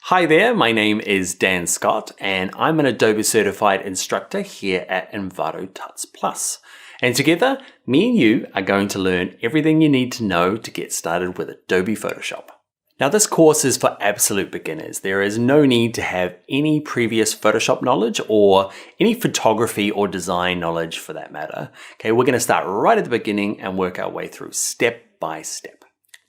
Hi there, my name is Dan Scott and I'm an Adobe certified instructor here at Envato Tuts Plus. And together, me and you are going to learn everything you need to know to get started with Adobe Photoshop. Now this course is for absolute beginners. There is no need to have any previous Photoshop knowledge or any photography or design knowledge for that matter. Okay, we're going to start right at the beginning and work our way through step by step.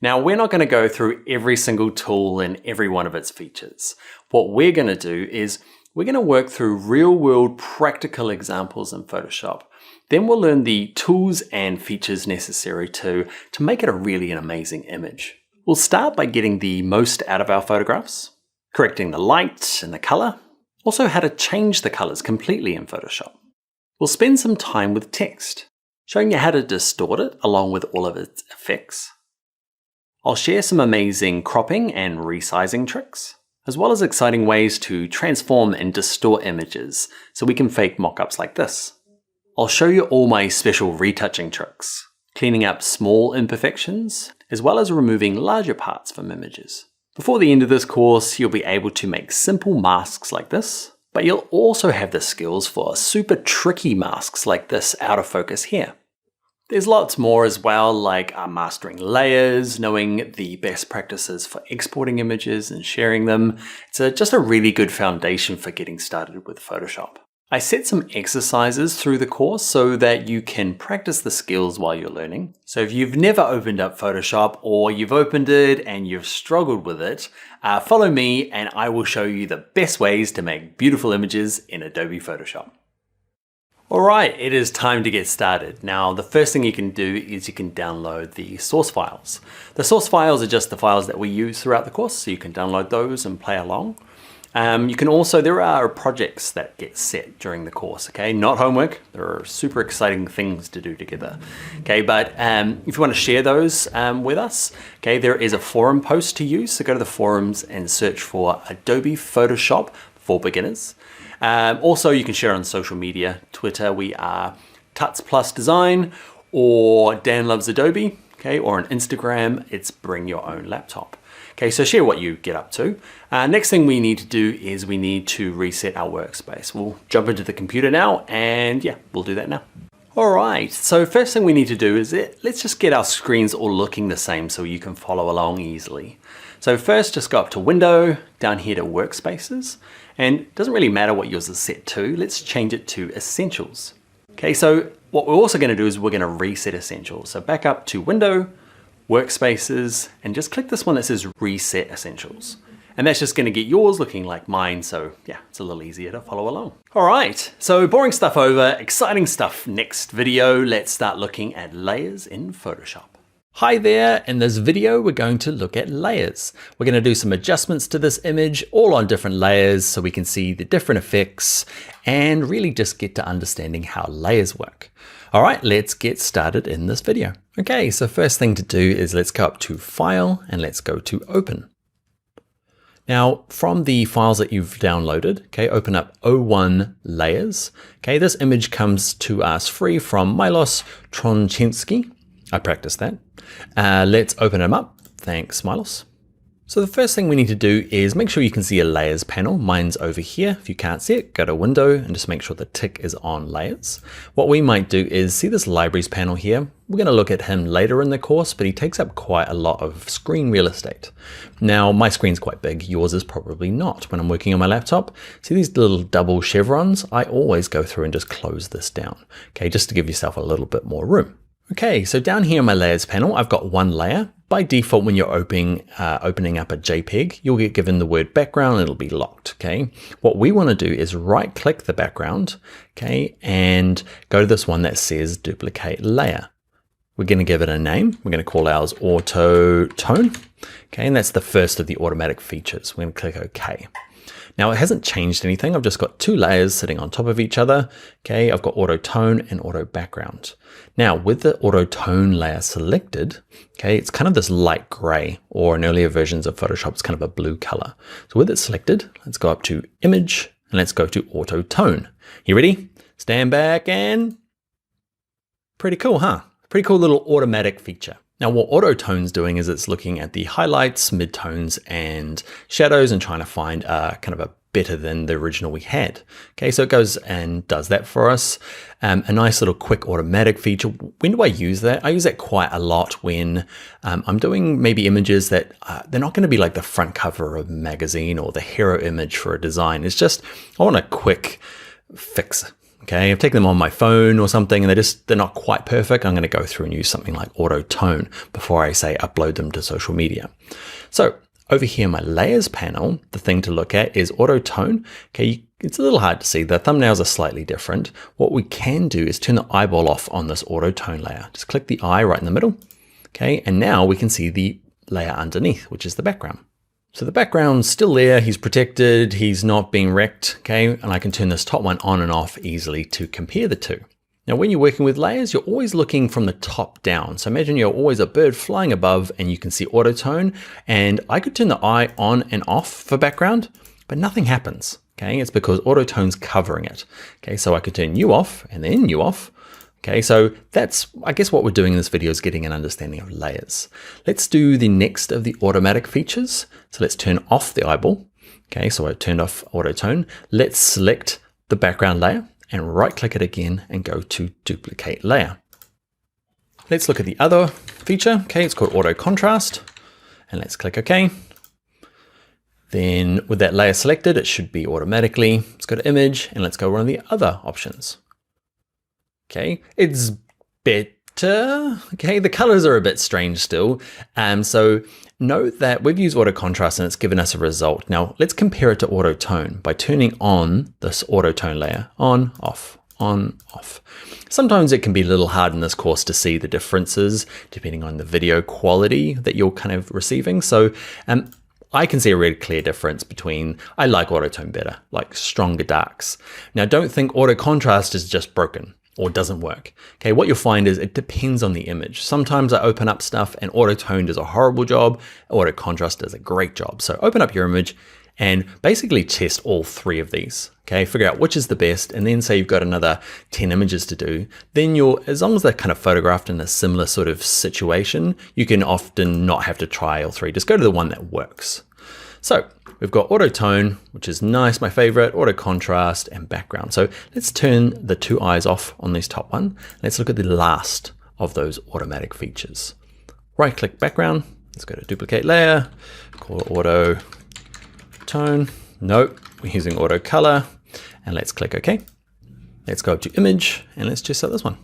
Now, we're not going to go through every single tool and every one of its features. What we're going to do is we're going to work through real-world practical examples in Photoshop. Then we'll learn the tools and features necessary to make it an amazing image. We'll start by getting the most out of our photographs, correcting the light and the color, also how to change the colors completely in Photoshop. We'll spend some time with text, showing you how to distort it along with all of its effects. I'll share some amazing cropping and resizing tricks, as well as exciting ways to transform and distort images so we can fake mockups like this. I'll show you all my special retouching tricks, cleaning up small imperfections, as well as removing larger parts from images. Before the end of this course, you'll be able to make simple masks like this, but you'll also have the skills for super tricky masks like this out of focus here. There's lots more as well, like mastering layers, knowing the best practices for exporting images and sharing them. It's just a really good foundation for getting started with Photoshop. I set some exercises through the course so that you can practice the skills while you're learning. So if you've never opened up Photoshop or you've opened it and you've struggled with it, follow me and I will show you the best ways to make beautiful images in Adobe Photoshop. Alright, it is time to get started. Now, the first thing you can do is you can download the source files. The source files are just the files that we use throughout the course, so you can download those and play along. You can also, there are projects that get set during the course, okay? Not homework, there are super exciting things to do together. Okay, but if you want to share those with us, okay, there is a forum post to use, so go to the forums and search for Adobe Photoshop for beginners. Also, you can share on social media. Twitter, we are Tuts Plus Design, or Dan Loves Adobe, okay, or on Instagram, it's Bring Your Own Laptop. Okay, so share what you get up to. Next thing we need to do is we need to reset our workspace. We'll jump into the computer now, and yeah, we'll do that now. All right, so first thing we need to do is let's just get our screens all looking the same so you can follow along easily. So first, just go up to Window, down here to Workspaces, and it doesn't really matter what yours is set to. Let's change it to Essentials. Okay, so what we're also going to do is we're going to reset Essentials. So back up to Window, Workspaces, and just click this one that says Reset Essentials. And that's just going to get yours looking like mine, so yeah, it's a little easier to follow along. All right, so boring stuff over, exciting stuff next video. Let's start looking at layers in Photoshop. Hi there, in this video we're going to look at layers. We're going to do some adjustments to this image, all on different layers so we can see the different effects and really just get to understanding how layers work. All right, let's get started in this video. Okay, so first thing to do is let's go up to File and let's go to Open. Now, from the files that you've downloaded, okay, open up O1 Layers. Okay, this image comes to us free from Milos Tronczynski. I practiced that. Let's open them up. Thanks, Milos. So the first thing we need to do is make sure you can see a layers panel. Mine's over here. If you can't see it, go to Window and just make sure the tick is on layers. What we might do is see this libraries panel here. We're going to look at him later in the course, but he takes up quite a lot of screen real estate. Now, my screen's quite big. Yours is probably not. When I'm working on my laptop, see these little double chevrons? I always go through and just close this down, okay, just to give yourself a little bit more room. Okay, so down here in my layers panel, I've got one layer. By default, when you're opening up a JPEG, you'll get given the word background and it'll be locked, okay? What we want to do is right click the background, okay, and go to this one that says duplicate layer. We're going to give it a name. We're going to call ours Auto Tone, okay, and that's the first of the automatic features. We're going to click OK. Now it hasn't changed anything. I've just got two layers sitting on top of each other. Okay, I've got auto tone and auto background. Now with the auto tone layer selected, okay, it's kind of this light gray, or in earlier versions of Photoshop, it's kind of a blue color. So with it selected, let's go up to Image and let's go to Auto Tone. You ready? Stand back and pretty cool, huh? Pretty cool little automatic feature. Now what auto tone's doing is it's looking at the highlights, midtones, and shadows and trying to find kind of a better than the original we had. Okay, so it goes and does that for us. A nice little quick automatic feature. When do I use that? I use that quite a lot when I'm doing maybe images that they're not going to be like the front cover of a magazine or the hero image for a design. It's just, I want a quick fix. Okay, I've taken them on my phone or something and they're not quite perfect. I'm going to go through and use something like auto tone before I say upload them to social media. So over here in my layers panel, the thing to look at is auto tone. Okay, it's a little hard to see. The thumbnails are slightly different. What we can do is turn the eyeball off on this auto tone layer. Just click the eye right in the middle. Okay, and now we can see the layer underneath, which is the background. So the background's still there, he's protected, he's not being wrecked, okay? And I can turn this top one on and off easily to compare the two. Now, when you're working with layers, you're always looking from the top down. So imagine you're always a bird flying above and you can see auto tone, and I could turn the eye on and off for background, but nothing happens, okay? It's because auto tone's covering it. Okay, so I could turn you off and then you off. Okay, so that's, I guess what we're doing in this video is getting an understanding of layers. Let's do the next of the automatic features. So let's turn off the eyeball. Okay, so I turned off auto tone. Let's select the background layer and right click it again and go to duplicate layer. Let's look at the other feature. Okay, it's called auto contrast and let's click OK. Then with that layer selected, it should be automatically. Let's go to image and let's go one of the other options. Okay, it's better. Okay, the colors are a bit strange still. So note that we've used auto contrast and it's given us a result. Now let's compare it to auto tone by turning on this auto tone layer, on, off, on, off. Sometimes it can be a little hard in this course to see the differences depending on the video quality that you're kind of receiving. So I can see a really clear difference between, I like auto tone better, like stronger darks. Now don't think auto contrast is just broken or doesn't work. Okay, what you'll find is it depends on the image. Sometimes I open up stuff and auto tone does a horrible job, auto contrast does a great job. So open up your image and basically test all three of these. Okay, figure out which is the best, and then say you've got another 10 images to do, then as long as they're kind of photographed in a similar sort of situation, you can often not have to try all three. Just go to the one that works. So we've got auto tone, which is nice, my favorite, auto contrast and background. So let's turn the two eyes off on this top one. Let's look at the last of those automatic features. Right click background. Let's go to duplicate layer, call it auto tone. Nope, we're using auto color, and let's click OK. Let's go up to image and let's just set this one.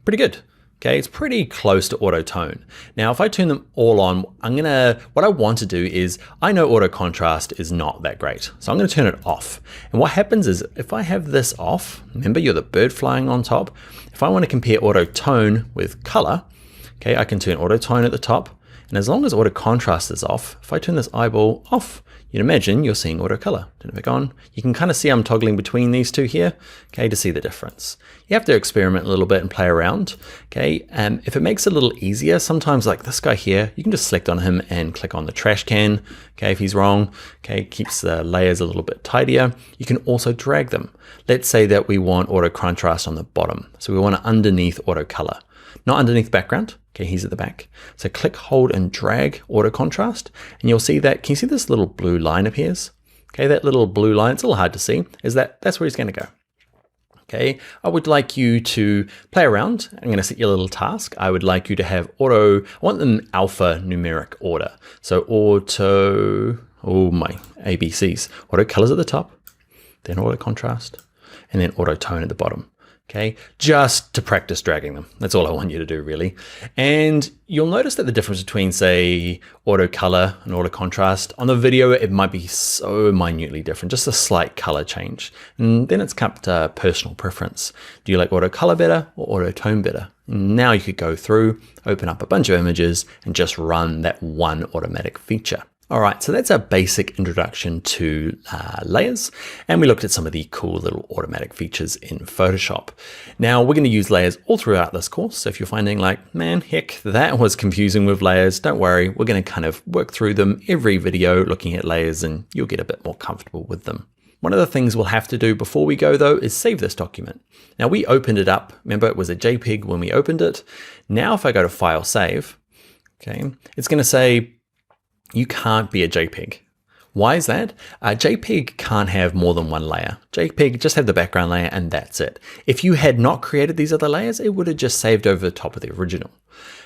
Pretty good. Okay, it's pretty close to auto tone. Now, if I turn them all on, what I want to do is, I know auto contrast is not that great. So I'm gonna turn it off. And what happens is, if I have this off, remember you're the bird flying on top. If I wanna compare auto tone with color, okay, I can turn auto tone at the top. And as long as auto contrast is off, if I turn this eyeball off, you'd imagine you're seeing auto color. Turn it back on. You can kind of see I'm toggling between these two here, okay, to see the difference. You have to experiment a little bit and play around, okay? If it makes it a little easier, sometimes like this guy here, you can just select on him and click on the trash can, okay, if he's wrong, okay, keeps the layers a little bit tidier. You can also drag them. Let's say that we want auto contrast on the bottom. So we want it underneath auto color, not underneath background. Okay, he's at the back. So click, hold, and drag auto contrast, and you'll see that, can you see this little blue line appears? Okay, that little blue line, it's a little hard to see, that's where he's gonna go. Okay, I would like you to play around. I'm gonna set you a little task. I would like you to have I want them alpha numeric order. So auto, oh my ABCs, auto colors at the top, then auto contrast, and then auto tone at the bottom. Okay, just to practice dragging them. That's all I want you to do really. And you'll notice that the difference between say auto color and auto contrast on the video, it might be so minutely different, just a slight color change. And then it's up to personal preference. Do you like auto color better or auto tone better? Now you could go through, open up a bunch of images and just run that one automatic feature. All right, so that's our basic introduction to layers, and we looked at some of the cool little automatic features in Photoshop. Now we're gonna use layers all throughout this course, so if you're finding like, man, heck, that was confusing with layers, don't worry, we're gonna kind of work through them every video looking at layers and you'll get a bit more comfortable with them. One of the things we'll have to do before we go though is save this document. Now we opened it up. Remember, it was a JPEG when we opened it. Now if I go to File, Save, okay, it's going to say you can't be a JPEG. Why is that? JPEG can't have more than one layer. JPEG just have the background layer and that's it. If you had not created these other layers, it would have just saved over the top of the original.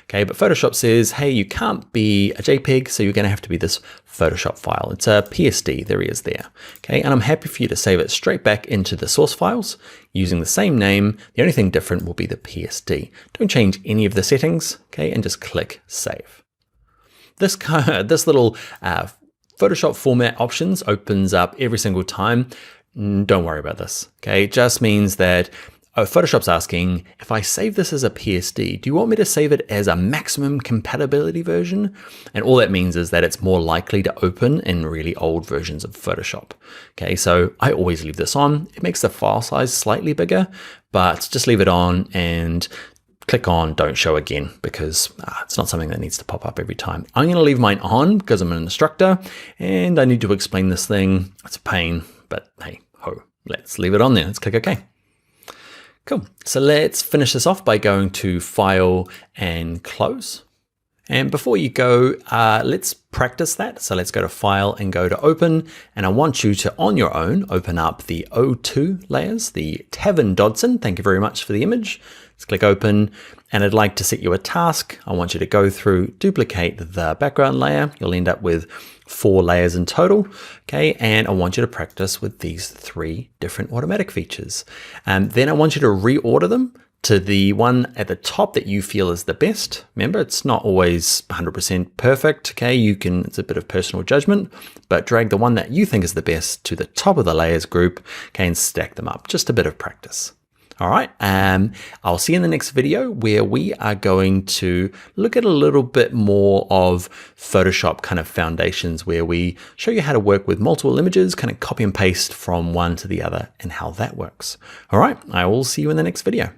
Okay, but Photoshop says, hey, you can't be a JPEG, so you're going to have to be this Photoshop file. It's a PSD, there he is there. Okay, and I'm happy for you to save it straight back into the source files using the same name. The only thing different will be the PSD. Don't change any of the settings, okay, and just click Save. This little Photoshop format options opens up every single time. Don't worry about this, okay? It just means that Photoshop's asking, if I save this as a PSD, do you want me to save it as a maximum compatibility version? And all that means is that it's more likely to open in really old versions of Photoshop. Okay, so I always leave this on. It makes the file size slightly bigger, but just leave it on and click on Don't Show Again because it's not something that needs to pop up every time. I'm going to leave mine on because I'm an instructor and I need to explain this thing. It's a pain, but hey ho, let's leave it on there. Let's click OK. Cool. So let's finish this off by going to File and Close. And before you go, let's practice that. So let's go to File and go to Open. And I want you to, on your own, open up the O2 layers, the Tavern Dodson. Thank you very much for the image. Let's click Open. And I'd like to set you a task. I want you to go through, duplicate the background layer. You'll end up with 4 layers in total. Okay, and I want you to practice with these 3 different automatic features. Then I want you to reorder them to the one at the top that you feel is the best. Remember, it's not always 100% perfect. Okay, it's a bit of personal judgment, but drag the one that you think is the best to the top of the layers group, okay, and stack them up. Just a bit of practice. All right, I'll see you in the next video where we are going to look at a little bit more of Photoshop kind of foundations, where we show you how to work with multiple images, kind of copy and paste from one to the other and how that works. All right, I will see you in the next video.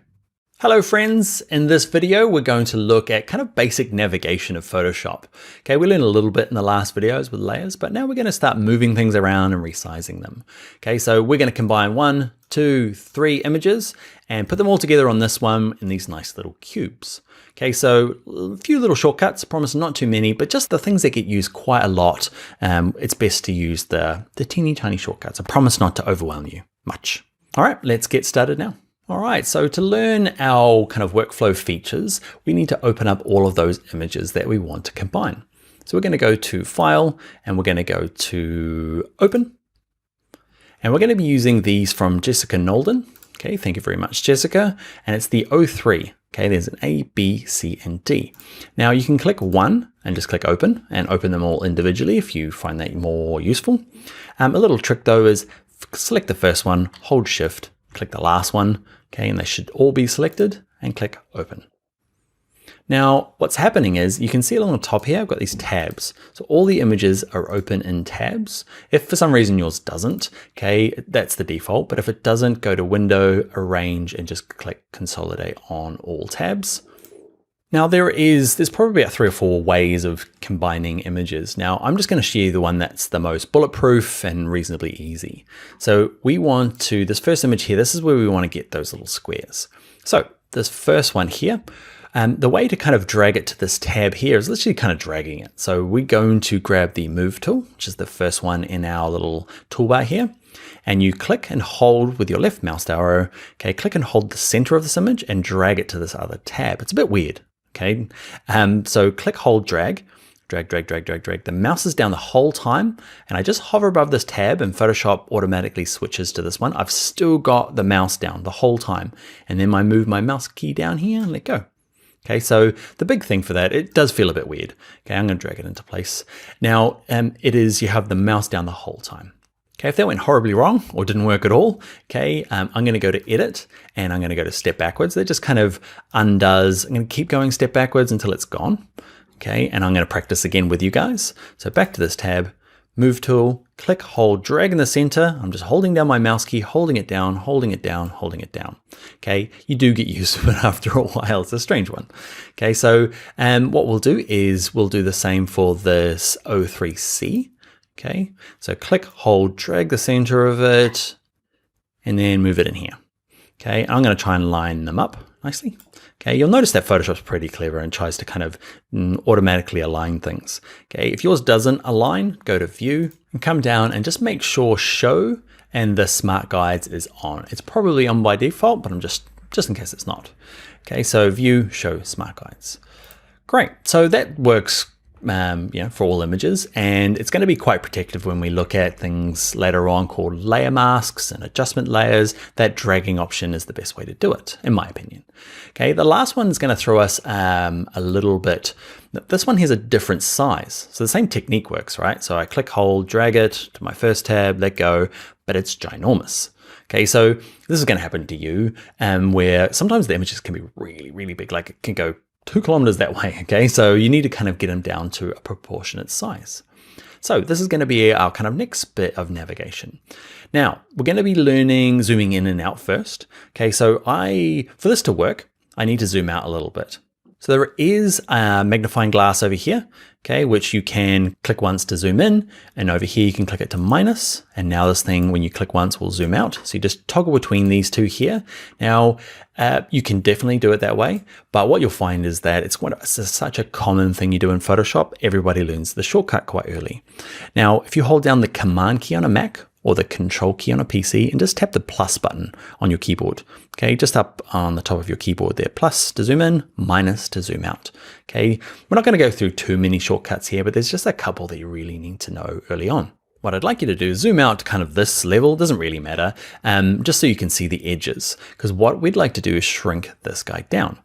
Hello friends, in this video we're going to look at kind of basic navigation of Photoshop. Okay, we learned a little bit in the last videos with layers, but now we're going to start moving things around and resizing them. Okay, so we're going to combine 1, 2, 3 images and put them all together on this one in these nice little cubes. Okay, so a few little shortcuts, promise not too many, but just the things that get used quite a lot. It's best to use the teeny tiny shortcuts. I promise not to overwhelm you much. All right, let's get started now. All right, so to learn our kind of workflow features, we need to open up all of those images that we want to combine. So we're going to go to File and we're going to go to Open. And we're going to be using these from Jessica Nolden. Okay, thank you very much, Jessica. And it's the O3. Okay, there's an A, B, C, and D. Now you can click one and just click Open and open them all individually if you find that more useful. A little trick though is select the first one, hold Shift, click the last one, okay, and they should all be selected, and click Open. Now, what's happening is you can see along the top here, I've got these tabs. So all the images are open in tabs. If for some reason yours doesn't, okay, that's the default. But if it doesn't, go to Window, Arrange, and just click Consolidate on all tabs. Now there's probably about 3 or 4 ways of combining images. Now I'm just going to show you the one that's the most bulletproof and reasonably easy. So we want to, this first image here, this is where we want to get those little squares. So this first one here, the way to kind of drag it to this tab here is literally kind of dragging it. So we're going to grab the Move tool, which is the first one in our little toolbar here. And you click and hold with your left mouse arrow, okay, click and hold the center of this image and drag it to this other tab. It's a bit weird. Okay, so click, hold, drag. The mouse is down the whole time, and I just hover above this tab and Photoshop automatically switches to this one. I've still got the mouse down the whole time, and then I move my mouse key down here and let go. Okay, so the big thing for that, it does feel a bit weird. Okay, I'm going to drag it into place. Now, you have the mouse down the whole time. Okay, if that went horribly wrong or didn't work at all, okay, I'm going to go to Edit and I'm going to go to Step Backwards. That just kind of undoes. I'm going to keep going step backwards until it's gone. Okay, and I'm going to practice again with you guys. So back to this tab, Move tool, click, hold, drag in the center. I'm just holding down my mouse key, holding it down, holding it down, holding it down. Okay, you do get used to it after a while. It's a strange one. Okay, so what we'll do is we'll do the same for this O3C. Okay, so click, hold, drag the center of it, and then move it in here. Okay, I'm going to try and line them up nicely. Okay, you'll notice that Photoshop's pretty clever and tries to kind of automatically align things. Okay, if yours doesn't align, go to View and come down and just make sure Show and the Smart Guides is on. It's probably on by default, but I'm just in case it's not. Okay, so View, Show, Smart Guides. Great, so that works for all images, and it's going to be quite protective when we look at things later on called layer masks and adjustment layers. That dragging option is the best way to do it, in my opinion. Okay, the last one is going to throw us a little bit. This one has a different size, so the same technique works, right? So I click, hold, drag it to my first tab, let go, but it's ginormous. Okay, so this is going to happen to you, where sometimes the images can be really, really big, like it can go 2 kilometers that way, okay? So you need to kind of get them down to a proportionate size. So this is going to be our kind of next bit of navigation. Now, we're going to be learning zooming in and out first. Okay, so for this to work, I need to zoom out a little bit. So there is a magnifying glass over here, okay, which you can click once to zoom in, and over here you can click it to minus, and now this thing, when you click once, will zoom out. So you just toggle between these two here. Now, you can definitely do it that way, but what you'll find is that it's such a common thing you do in Photoshop. Everybody learns the shortcut quite early. Now, if you hold down the Command key on a Mac, or the Control key on a PC, and just tap the plus button on your keyboard. Okay, just up on the top of your keyboard there. Plus to zoom in, minus to zoom out. Okay, we're not going to go through too many shortcuts here, but there's just a couple that you really need to know early on. What I'd like you to do is zoom out to kind of this level, doesn't really matter, just so you can see the edges, because what we'd like to do is shrink this guy down.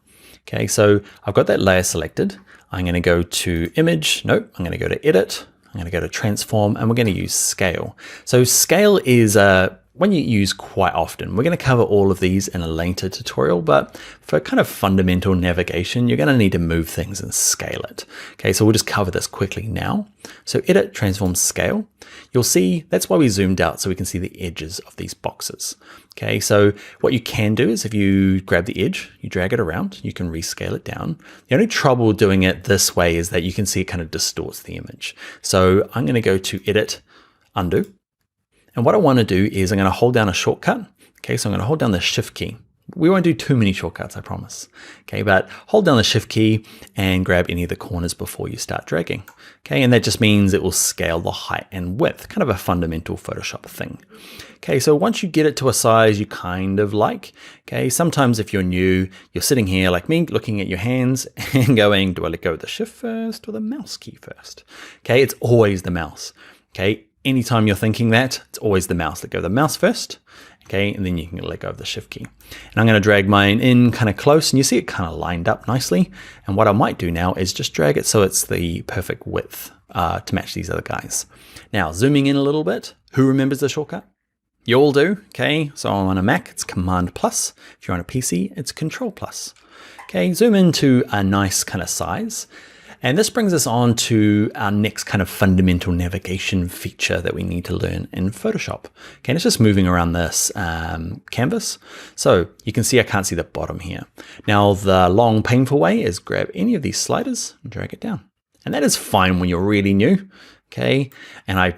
Okay, so I've got that layer selected. I'm going to go to Image, nope, I'm going to go to Edit. I'm going to go to Transform, and we're going to use Scale. So Scale is one you use quite often. We're going to cover all of these in a later tutorial, but for kind of fundamental navigation, you're going to need to move things and scale it. Okay, so we'll just cover this quickly now. So Edit, Transform, Scale. You'll see that's why we zoomed out, so we can see the edges of these boxes. Okay, so what you can do is if you grab the edge, you drag it around, you can rescale it down. The only trouble doing it this way is that you can see it kind of distorts the image. So I'm going to go to Edit, Undo. And what I want to do is I'm going to hold down a shortcut. Okay, so I'm going to hold down the Shift key. We won't do too many shortcuts, I promise. Okay, but hold down the Shift key and grab any of the corners before you start dragging. Okay, and that just means it will scale the height and width, kind of a fundamental Photoshop thing. Okay, so once you get it to a size you kind of like, okay, sometimes if you're new, you're sitting here like me, looking at your hands and going, do I let go of the Shift first or the mouse key first? Okay, it's always the mouse. Okay, anytime you're thinking that, it's always the mouse. Let go of the mouse first. Okay, and then you can let go of the Shift key. And I'm going to drag mine in kind of close, and you see it kind of lined up nicely. And what I might do now is just drag it so it's the perfect width to match these other guys. Now, zooming in a little bit, who remembers the shortcut? You all do, okay? So on a Mac, it's Command plus. If you're on a PC, it's Control plus. Okay, zoom into a nice kind of size. And this brings us on to our next kind of fundamental navigation feature that we need to learn in Photoshop. Okay, and it's just moving around this canvas. So you can see I can't see the bottom here. Now the long painful way is grab any of these sliders and drag it down. And that is fine when you're really new. Okay, and I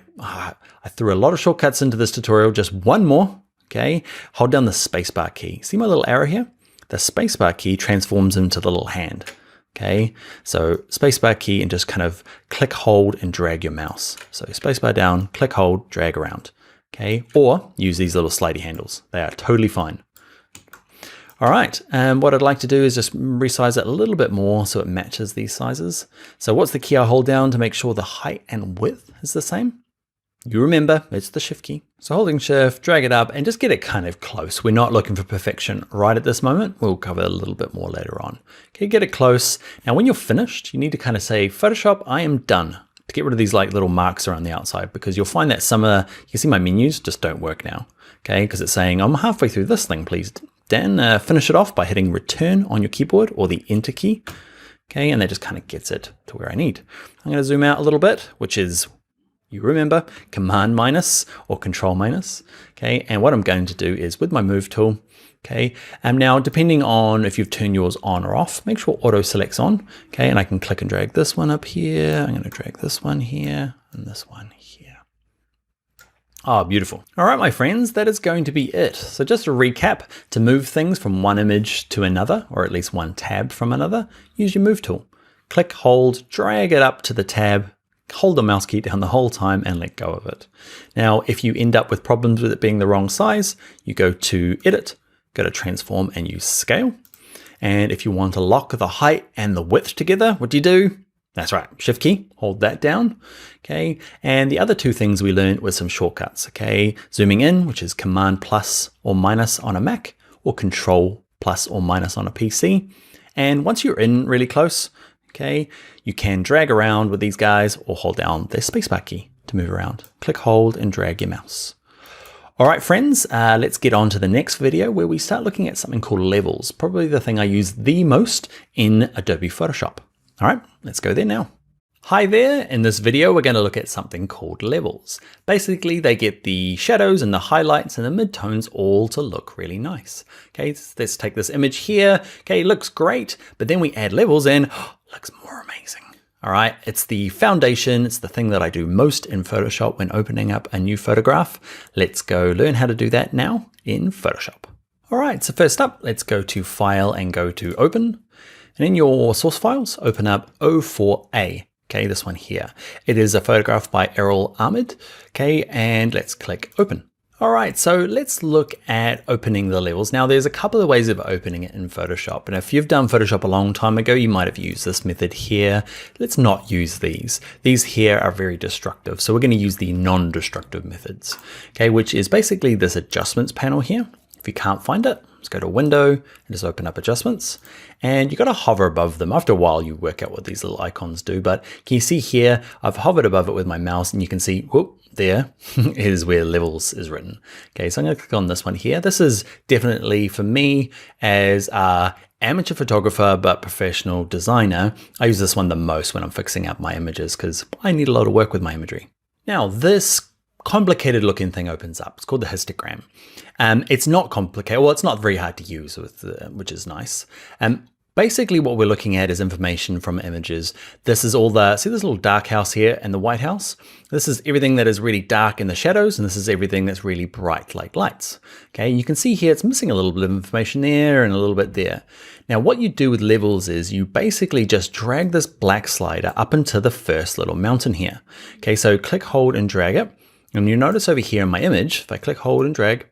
threw a lot of shortcuts into this tutorial, just one more. Okay, hold down the spacebar key. See my little arrow here? The spacebar key transforms into the little hand. Okay, so spacebar key and just kind of click, hold, and drag your mouse. So spacebar down, click, hold, drag around. Okay, or use these little slidey handles. They are totally fine. All right, and what I'd like to do is just resize it a little bit more so it matches these sizes. So what's the key I hold down to make sure the height and width is the same? You remember, it's the Shift key. So holding Shift, drag it up and just get it kind of close. We're not looking for perfection right at this moment. We'll cover a little bit more later on. Okay, get it close. Now, when you're finished, you need to kind of say, Photoshop, I am done. To get rid of these like little marks around the outside, because you'll find that some of, you see my menus just don't work now. Okay, because it's saying, I'm halfway through this thing, please. Dan, finish it off by hitting Return on your keyboard or the Enter key. Okay, and that just kind of gets it to where I need. I'm going to zoom out a little bit, which is, you remember, Command minus or Control minus. Okay, and what I'm going to do is with my Move tool, okay, and now depending on if you've turned yours on or off, make sure Auto Select's on. Okay, and I can click and drag this one up here. I'm going to drag this one here and this one here. Ah, beautiful. All right, my friends, that is going to be it. So just to recap, to move things from one image to another, or at least one tab from another, use your move tool. Click, hold, drag it up to the tab, hold the mouse key down the whole time and let go of it. Now, if you end up with problems with it being the wrong size, you go to Edit, go to Transform and use Scale. And if you want to lock the height and the width together, what do? That's right, Shift key, hold that down, okay? And the other two things we learned were some shortcuts, okay? Zooming in, which is Command plus or minus on a Mac, or Control plus or minus on a PC. And once you're in really close, okay, you can drag around with these guys or hold down the spacebar key to move around. Click, hold, and drag your mouse. All right, friends, let's get on to the next video where we start looking at something called levels, probably the thing I use the most in Adobe Photoshop. All right, let's go there now. Hi there, in this video we're going to look at something called levels. Basically they get the shadows and the highlights and the midtones all to look really nice. Okay, let's take this image here. Okay, looks great, but then we add levels and looks more amazing. All right, it's the foundation, it's the thing that I do most in Photoshop when opening up a new photograph. Let's go learn how to do that now in Photoshop. All right, so first up, let's go to File and go to Open. And in your source files, open up O4A, okay, this one here. It is a photograph by Errol Ahmed, okay, and let's click Open. All right, so let's look at opening the levels. Now there's a couple of ways of opening it in Photoshop. And if you've done Photoshop a long time ago, you might have used this method here. Let's not use these. These here are very destructive. So we're going to use the non-destructive methods, okay, which is basically this adjustments panel here. If you can't find it, let's go to Window and just open up Adjustments. And you've got to hover above them. After a while, you work out what these little icons do. But can you see here, I've hovered above it with my mouse and you can see, whoop, there is where levels is written. Okay, so I'm going to click on this one here. This is definitely for me as a amateur photographer, but professional designer. I use this one the most when I'm fixing up my images because I need a lot of work with my imagery. Now, this complicated looking thing opens up. It's called the histogram. It's not complicated. Well, it's not very hard to use, which is nice. Basically what we're looking at is information from images. This is all see this little dark house here and the white house? This is everything that is really dark in the shadows, and this is everything that's really bright like lights. Okay, you can see here it's missing a little bit of information there and a little bit there. Now what you do with levels is you basically just drag this black slider up into the first little mountain here. Okay, so click, hold, and drag it. And you notice over here in my image, if I click, hold, and drag,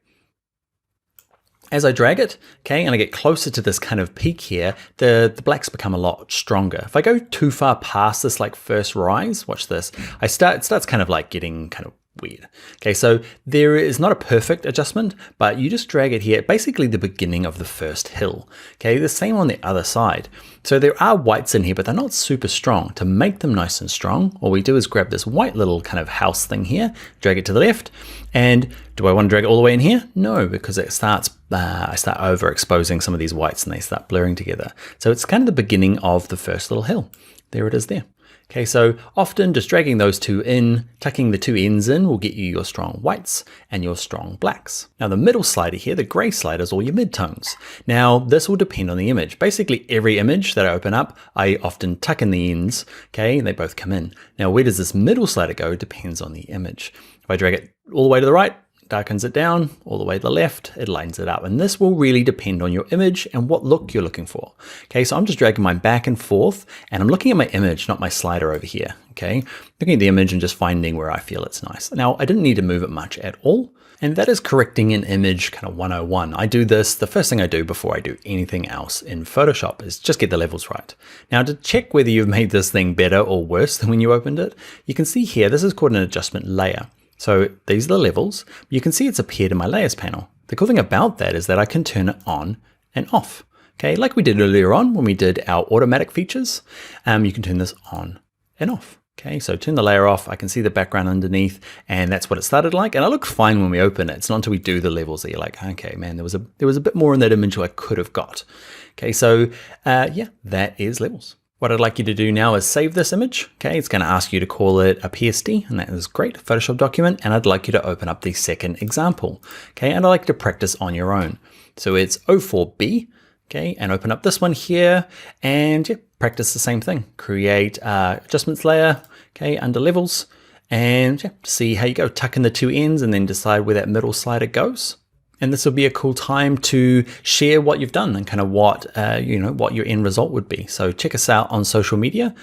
as I drag it, okay, and I get closer to this kind of peak here, the blacks become a lot stronger. If I go too far past this like first rise, watch this, it starts kind of like getting kind of weird. Okay, so there is not a perfect adjustment, but you just drag it here, basically the beginning of the first hill. Okay, the same on the other side. So there are whites in here, but they're not super strong. To make them nice and strong, all we do is grab this white little kind of house thing here, drag it to the left, and do I want to drag it all the way in here? No, because it starts, I start overexposing some of these whites and they start blurring together. So it's kind of the beginning of the first little hill. There it is there. Okay, so often just dragging those two in, tucking the two ends in will get you your strong whites and your strong blacks. Now the middle slider here, the gray slider, is all your midtones. Now this will depend on the image. Basically every image that I open up, I often tuck in the ends, okay, and they both come in. Now where does this middle slider go depends on the image. If I drag it all the way to the right, darkens it down, all the way to the left, it lines it up. And this will really depend on your image and what look you're looking for. Okay, so I'm just dragging mine back and forth and I'm looking at my image, not my slider over here. Okay, looking at the image and just finding where I feel it's nice. Now, I didn't need to move it much at all. And that is correcting an image kind of 101. I do this, the first thing I do before I do anything else in Photoshop is just get the levels right. Now to check whether you've made this thing better or worse than when you opened it, you can see here, this is called an adjustment layer. So these are the levels. You can see it's appeared in my layers panel. The cool thing about that is that I can turn it on and off. Okay, like we did earlier on when we did our automatic features, you can turn this on and off. Okay, so turn the layer off, I can see the background underneath, and that's what it started like. And it looks fine when we open it. It's not until we do the levels that you're like, okay, man, there was a bit more in that image I could have got. Okay, so yeah, that is levels. What I'd like you to do now is save this image. Okay, it's going to ask you to call it a PSD, and that is great, Photoshop document. And I'd like you to open up the second example. Okay, and I'd like you to practice on your own. So it's O4B, okay, and open up this one here, and yeah, practice the same thing. Create adjustments layer, okay, under levels, and yeah, see how you go. Tuck in the two ends and then decide where that middle slider goes. And this will be a cool time to share what you've done and kind of what, what your end result would be. So check us out on social media,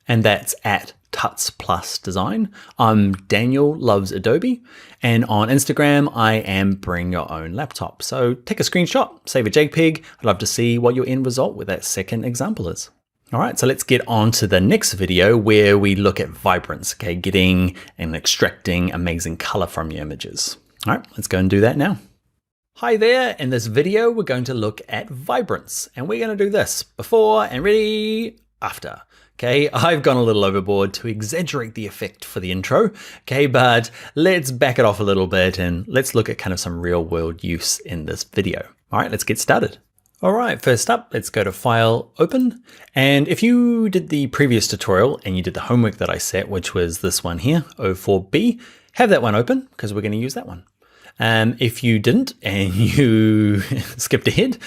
and that's at Tuts Plus Design. I'm Daniel Loves Adobe, and on Instagram, I am Bring Your Own Laptop. So take a screenshot, save a JPEG. I'd love to see what your end result with that second example is. All right, so let's get on to the next video where we look at vibrance, okay, getting and extracting amazing color from your images. All right, let's go and do that now. Hi there, in this video we're going to look at vibrance, and we're going to do this before and ready after. Okay, I've gone a little overboard to exaggerate the effect for the intro, okay, but let's back it off a little bit and let's look at kind of some real world use in this video. All right, let's get started. All right, first up, let's go to File, Open. And if you did the previous tutorial and you did the homework that I set, which was this one here, 04B, have that one open because we're going to use that one. If you didn't and you skipped ahead,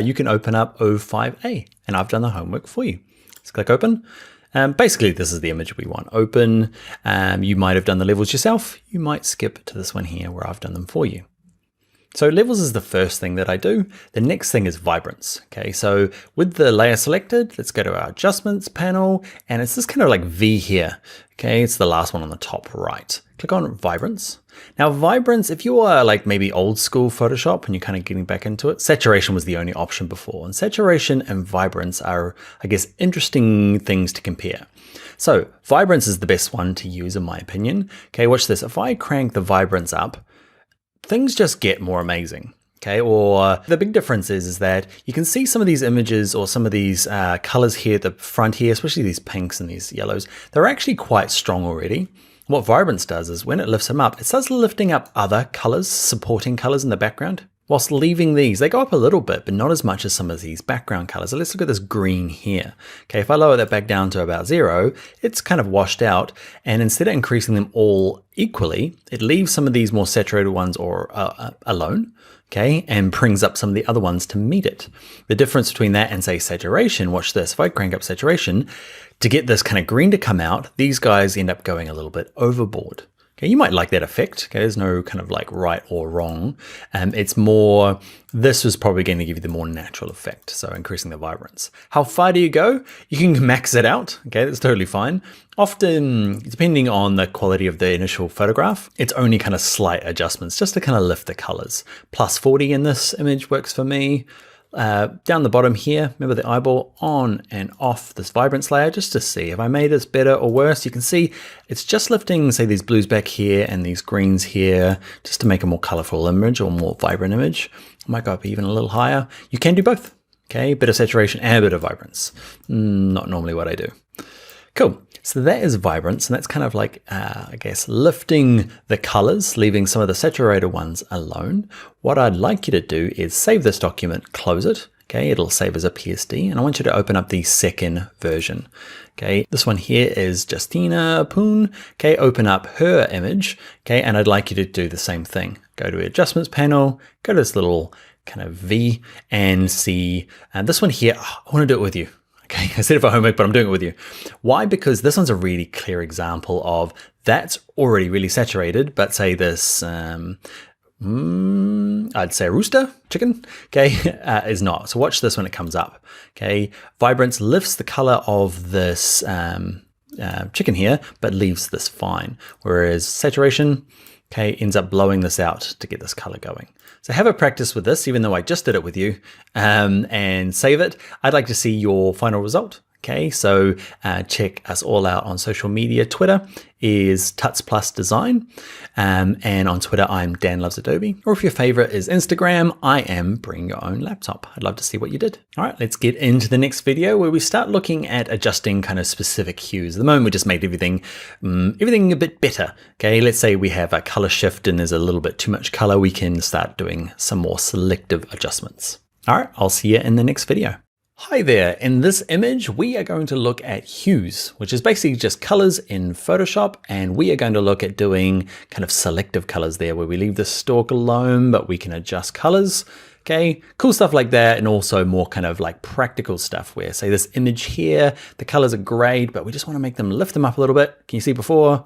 you can open up 05A, and I've done the homework for you. Let's click open. Basically, this is the image we want open. You might have done the levels yourself. You might skip to this one here where I've done them for you. So levels is the first thing that I do. The next thing is vibrance. Okay, so with the layer selected, let's go to our adjustments panel, and it's this kind of like V here. Okay, it's the last one on the top right. Click on vibrance. Now vibrance, if you are like maybe old school Photoshop and you're kind of getting back into it, saturation was the only option before. And saturation and vibrance are, I guess, interesting things to compare. So vibrance is the best one to use in my opinion. Okay, watch this. If I crank the vibrance up, things just get more amazing. Okay, or the big difference is that you can see some of these images or some of these colors here at the front here, especially these pinks and these yellows, they're actually quite strong already. What vibrance does is when it lifts them up, it starts lifting up other colors, supporting colors in the background, whilst leaving these. They go up a little bit, but not as much as some of these background colors. So let's look at this green here. Okay, if I lower that back down to about 0, it's kind of washed out. And instead of increasing them all equally, it leaves some of these more saturated ones or alone. Okay, and brings up some of the other ones to meet it. The difference between that and say saturation, watch this, if I crank up saturation, to get this kind of green to come out, these guys end up going a little bit overboard. Okay, you might like that effect. Okay, there's no kind of like right or wrong. It's more, this was probably going to give you the more natural effect. So increasing the vibrance. How far do you go? You can max it out. Okay, that's totally fine. Often, depending on the quality of the initial photograph, it's only kind of slight adjustments just to kind of lift the colors. Plus 40 in this image works for me. Down the bottom here, remember the eyeball, on and off this vibrance layer just to see if I made this better or worse. You can see it's just lifting, say, these blues back here and these greens here just to make a more colorful image or more vibrant image. I might go up even a little higher. You can do both. Okay, bit of saturation and a bit of vibrance. Not normally what I do. Cool. So that is vibrance, and that's kind of like, I guess, lifting the colors, leaving some of the saturated ones alone. What I'd like you to do is save this document, close it. Okay, it'll save as a PSD, and I want you to open up the second version. Okay, this one here is Justina Poon. Okay, open up her image. Okay, and I'd like you to do the same thing. Go to Adjustments panel, go to this little kind of V, and see this one here. Oh, I want to do it with you. Okay, I said it for homework, but I'm doing it with you. Why? Because this one's a really clear example of that's already really saturated, but say this, I'd say rooster, chicken, okay, is not. So watch this when it comes up, okay? Vibrance lifts the color of this chicken here, but leaves this fine. Whereas saturation, okay, ends up blowing this out to get this color going. So have a practice with this, even though I just did it with you, and save it. I'd like to see your final result. Okay, so check us all out on social media. Twitter is Tuts Plus Design, and on Twitter I'm Dan Loves Adobe. Or if your favorite is Instagram, I am Bring Your Own Laptop. I'd love to see what you did. All right, let's get into the next video where we start looking at adjusting kind of specific hues. At the moment we just made everything a bit better. Okay, let's say we have a color shift and there's a little bit too much color. We can start doing some more selective adjustments. All right, I'll see you in the next video. Hi there, in this image we are going to look at hues, which is basically just colors in Photoshop, and we are going to look at doing kind of selective colors there where we leave the stalk alone but we can adjust colors. Okay, cool stuff like that, and also more kind of like practical stuff where say this image here, the colors are great but we just want to make them, lift them up a little bit. Can you see before?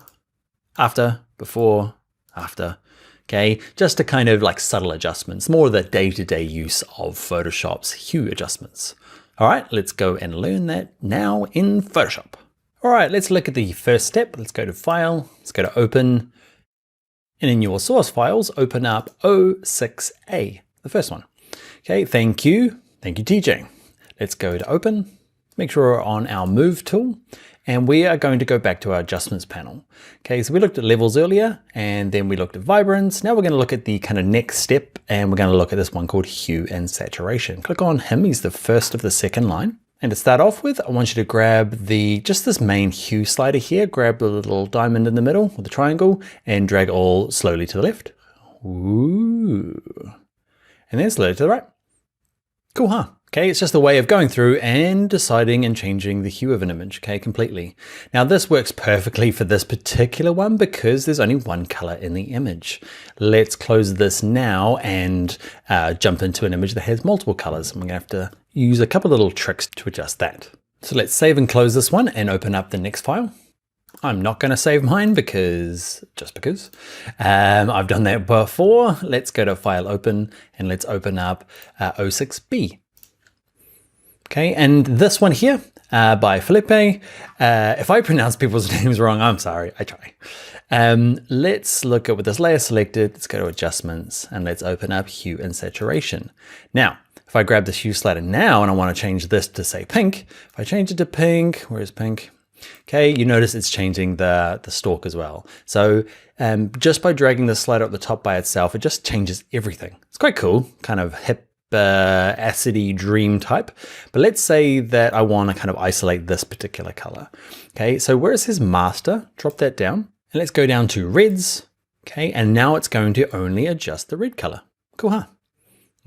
after, before, after. Okay, just to kind of like subtle adjustments, more of the day-to-day use of Photoshop's hue adjustments. All right, let's go and learn that now in Photoshop. All right, let's look at the first step. Let's go to File, let's go to Open, and in your source files, open up 06A, the first one. Okay, thank you TJ. Let's go to Open, make sure we're on our Move tool, and we are going to go back to our Adjustments panel. Okay, so we looked at levels earlier, and then we looked at vibrance. Now we're going to look at the kind of next step, and we're going to look at this one called Hue and Saturation. Click on him, he's the first of the second line. And to start off with, I want you to grab just this main hue slider here, grab the little diamond in the middle with the triangle, and drag all slowly to the left. Ooh. And then slowly to the right. Cool, huh? Okay, it's just a way of going through and deciding and changing the hue of an image, okay, completely. Now this works perfectly for this particular one because there's only one color in the image. Let's close this now and jump into an image that has multiple colors. I'm gonna have to use a couple little tricks to adjust that. So let's save and close this one and open up the next file. I'm not gonna save mine just because. I've done that before. Let's go to File, Open, and let's open up 06B. Okay, and this one here by Felipe. If I pronounce people's names wrong, I'm sorry, I try. Let's look at with this layer selected, let's go to Adjustments, and let's open up Hue and Saturation. Now, if I grab this hue slider now and I want to change this to say pink, if I change it to pink, where's pink? Okay, you notice it's changing the stalk as well. So just by dragging the slider up the top by itself, it just changes everything. It's quite cool, kind of hip, acidy dream type. But let's say that I want to kind of isolate this particular color. Okay, so where is his master? Drop that down and let's go down to reds. Okay, and now it's going to only adjust the red color. Cool, huh?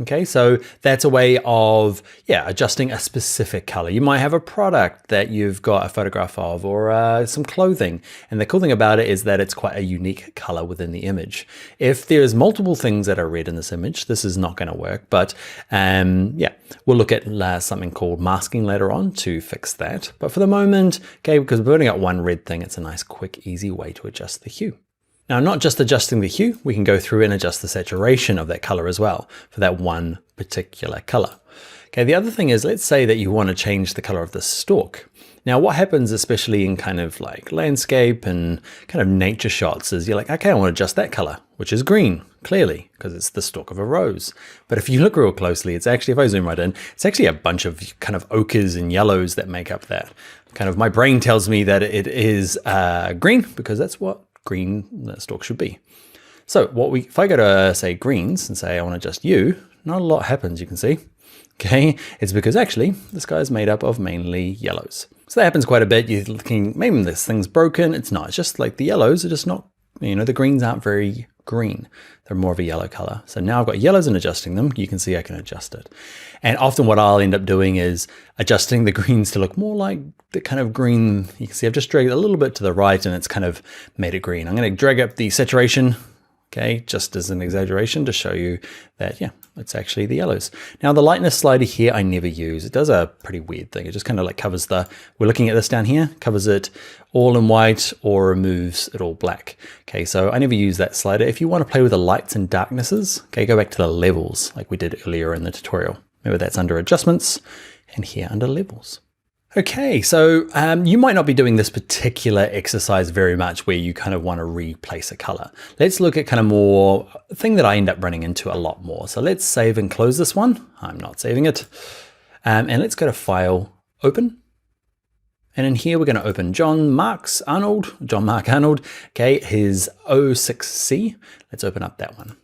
Okay, so that's a way of, adjusting a specific color. You might have a product that you've got a photograph of or some clothing. And the cool thing about it is that it's quite a unique color within the image. If there's multiple things that are red in this image, this is not gonna work. But we'll look at something called masking later on to fix that. But for the moment, okay, because we're only got one red thing, it's a nice, quick, easy way to adjust the hue. Now, not just adjusting the hue, we can go through and adjust the saturation of that color as well for that one particular color. Okay, the other thing is, let's say that you want to change the color of the stalk. Now, what happens, especially in kind of like landscape and kind of nature shots, is you're like, okay, I want to adjust that color, which is green, clearly, because it's the stalk of a rose. But if you look real closely, it's actually, if I zoom right in, it's actually a bunch of kind of ochres and yellows that make up that. Kind of my brain tells me that it is green because that's what green stalk should be. So if I go to say greens and say I want to adjust you, not a lot happens, you can see. Okay, it's because actually this guy is made up of mainly yellows. So that happens quite a bit. You're thinking maybe this thing's broken. It's not. It's just like the yellows are just not, the greens aren't very green. They're more of a yellow color. So now I've got yellows and adjusting them. You can see I can adjust it. And often what I'll end up doing is adjusting the greens to look more like the kind of green. You can see I've just dragged it a little bit to the right and it's kind of made it green. I'm going to drag up the saturation, okay, just as an exaggeration to show you that, it's actually the yellows. Now the lightness slider here, I never use. It does a pretty weird thing. It just kind of like covers we're looking at this down here, covers it all in white or removes it all black. Okay, so I never use that slider. If you want to play with the lights and darknesses, okay, go back to the levels like we did earlier in the tutorial. Remember that's under Adjustments and here under Levels. Okay, so you might not be doing this particular exercise very much where you kind of want to replace a color. Let's look at kind of more thing that I end up running into a lot more. So let's save and close this one. I'm not saving it. And let's go to File, Open. And in here, we're going to open John Mark Arnold, okay, his 06C. Let's open up that one.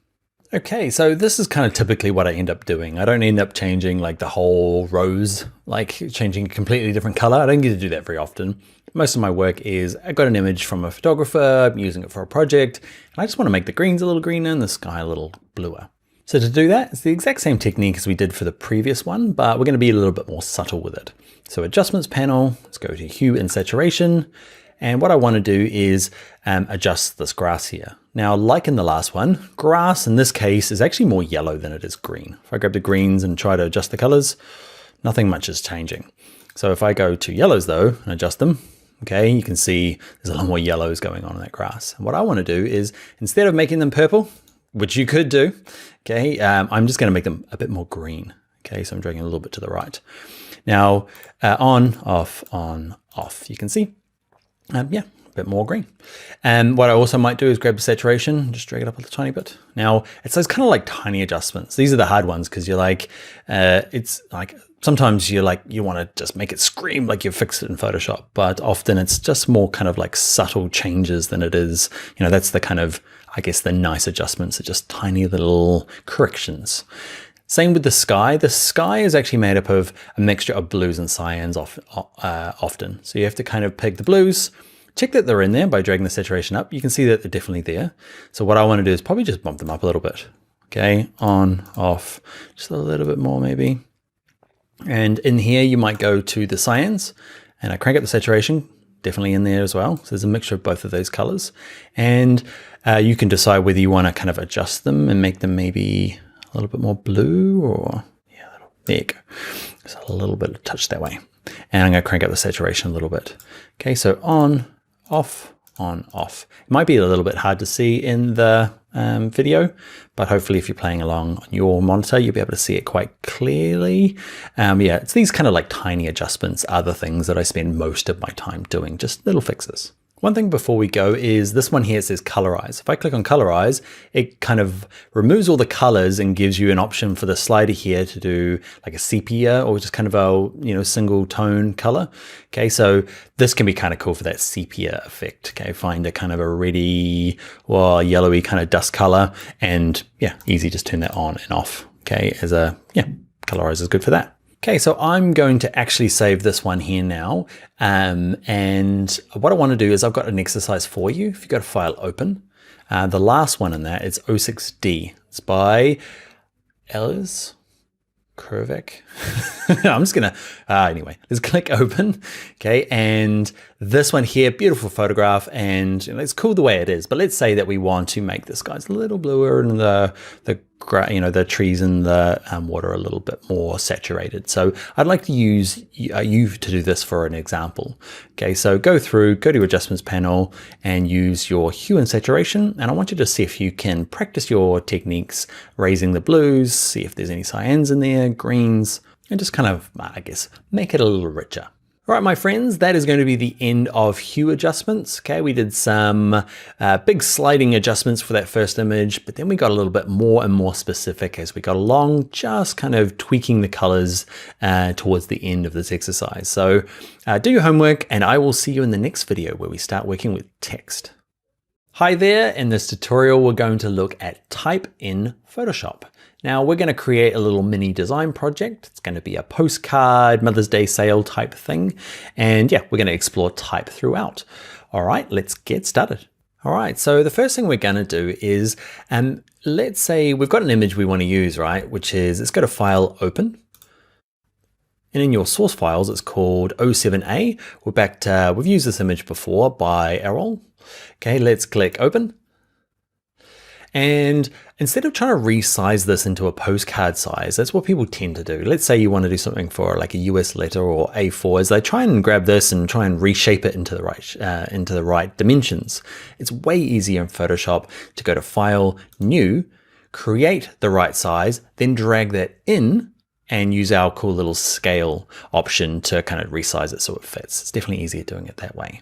Okay, so this is kind of typically what I end up doing. I don't end up changing like the whole rose, like changing a completely different color. I don't get to do that very often. Most of my work is I got an image from a photographer, I'm using it for a project, and I just want to make the greens a little greener and the sky a little bluer. So to do that, it's the exact same technique as we did for the previous one, but we're going to be a little bit more subtle with it. So Adjustments panel, let's go to Hue and Saturation. And what I want to do is adjust this grass here. Now, like in the last one, grass in this case is actually more yellow than it is green. If I grab the greens and try to adjust the colors, nothing much is changing. So if I go to yellows though and adjust them, Okay, you can see there's a lot more yellows going on in that grass. And what I want to do is, instead of making them purple, which you could do, okay, I'm just going to make them a bit more green. Okay, so I'm dragging a little bit to the right. Now, on, off, you can see, yeah, a bit more green. And what I also might do is grab the saturation, just drag it up a tiny bit. Now, it's those kind of like tiny adjustments. These are the hard ones because you're like, it's like, sometimes you're like, you want to just make it scream like you've fixed it in Photoshop, but often it's just more kind of like subtle changes than it is, you know, that's the kind of, I guess, the nice adjustments are just tiny little corrections. Same with the sky. The sky is actually made up of a mixture of blues and cyans often. So you have to kind of pick the blues, check that they're in there by dragging the saturation up. You can see that they're definitely there. So what I want to do is probably just bump them up a little bit. Okay, on, off, just a little bit more maybe. And in here, you might go to the cyans and I crank up the saturation, definitely in there as well. So there's a mixture of both of those colors. And you can decide whether you want to kind of adjust them and make them maybe a little bit more blue or, yeah, there you go. Just a little bit of touch that way. And I'm going to crank up the saturation a little bit. Okay, so on, off, on, off. It might be a little bit hard to see in the video, but hopefully if you're playing along on your monitor, you'll be able to see it quite clearly. Yeah, it's these kind of like tiny adjustments are the things that I spend most of my time doing, just little fixes. One thing before we go is this one here says colorize. If I click on colorize, it kind of removes all the colors and gives you an option for the slider here to do like a sepia or just kind of a, you know, single tone color. Okay, so this can be kind of cool for that sepia effect. Okay, find a kind of a reddy or yellowy kind of dust color, and yeah, easy, just turn that on and off. Okay, as a, yeah, colorize is good for that. Okay, so I'm going to actually save this one here now. And what I want to do is I've got an exercise for you. If you go to File, Open, the last one in that is 06D. It's by Ellis Kurvik. I'm just gonna, anyway, let's click Open. Okay, and this one here, beautiful photograph, and you know, it's cool the way it is, but let's say that we want to make this guy's a little bluer and the trees and the water a little bit more saturated. So I'd like to use you to do this for an example. Okay, so go to your adjustments panel and use your hue and saturation. And I want you to see if you can practice your techniques, raising the blues, see if there's any cyans in there, greens, and just kind of, I guess, make it a little richer. All right, my friends, that is going to be the end of hue adjustments. Okay, we did some big sliding adjustments for that first image, but then we got a little bit more and more specific as we got along, just kind of tweaking the colors towards the end of this exercise. So do your homework, and I will see you in the next video where we start working with text. Hi there, in this tutorial, we're going to look at type in Photoshop. Now we're going to create a little mini design project. It's going to be a postcard, Mother's Day sale type thing. And yeah, we're going to explore type throughout. All right, let's get started. All right, so the first thing we're going to do is, let's say we've got an image we want to use, right? Which is, let's go to File, Open. And in your source files, it's called 07A. We've used this image before by Errol. Okay, let's click Open. And instead of trying to resize this into a postcard size, that's what people tend to do. Let's say you want to do something for like a US letter or A4, as they try and grab this and try and reshape it into the right dimensions. It's way easier in Photoshop to go to File, New, create the right size, then drag that in and use our cool little scale option to kind of resize it so it fits. It's definitely easier doing it that way.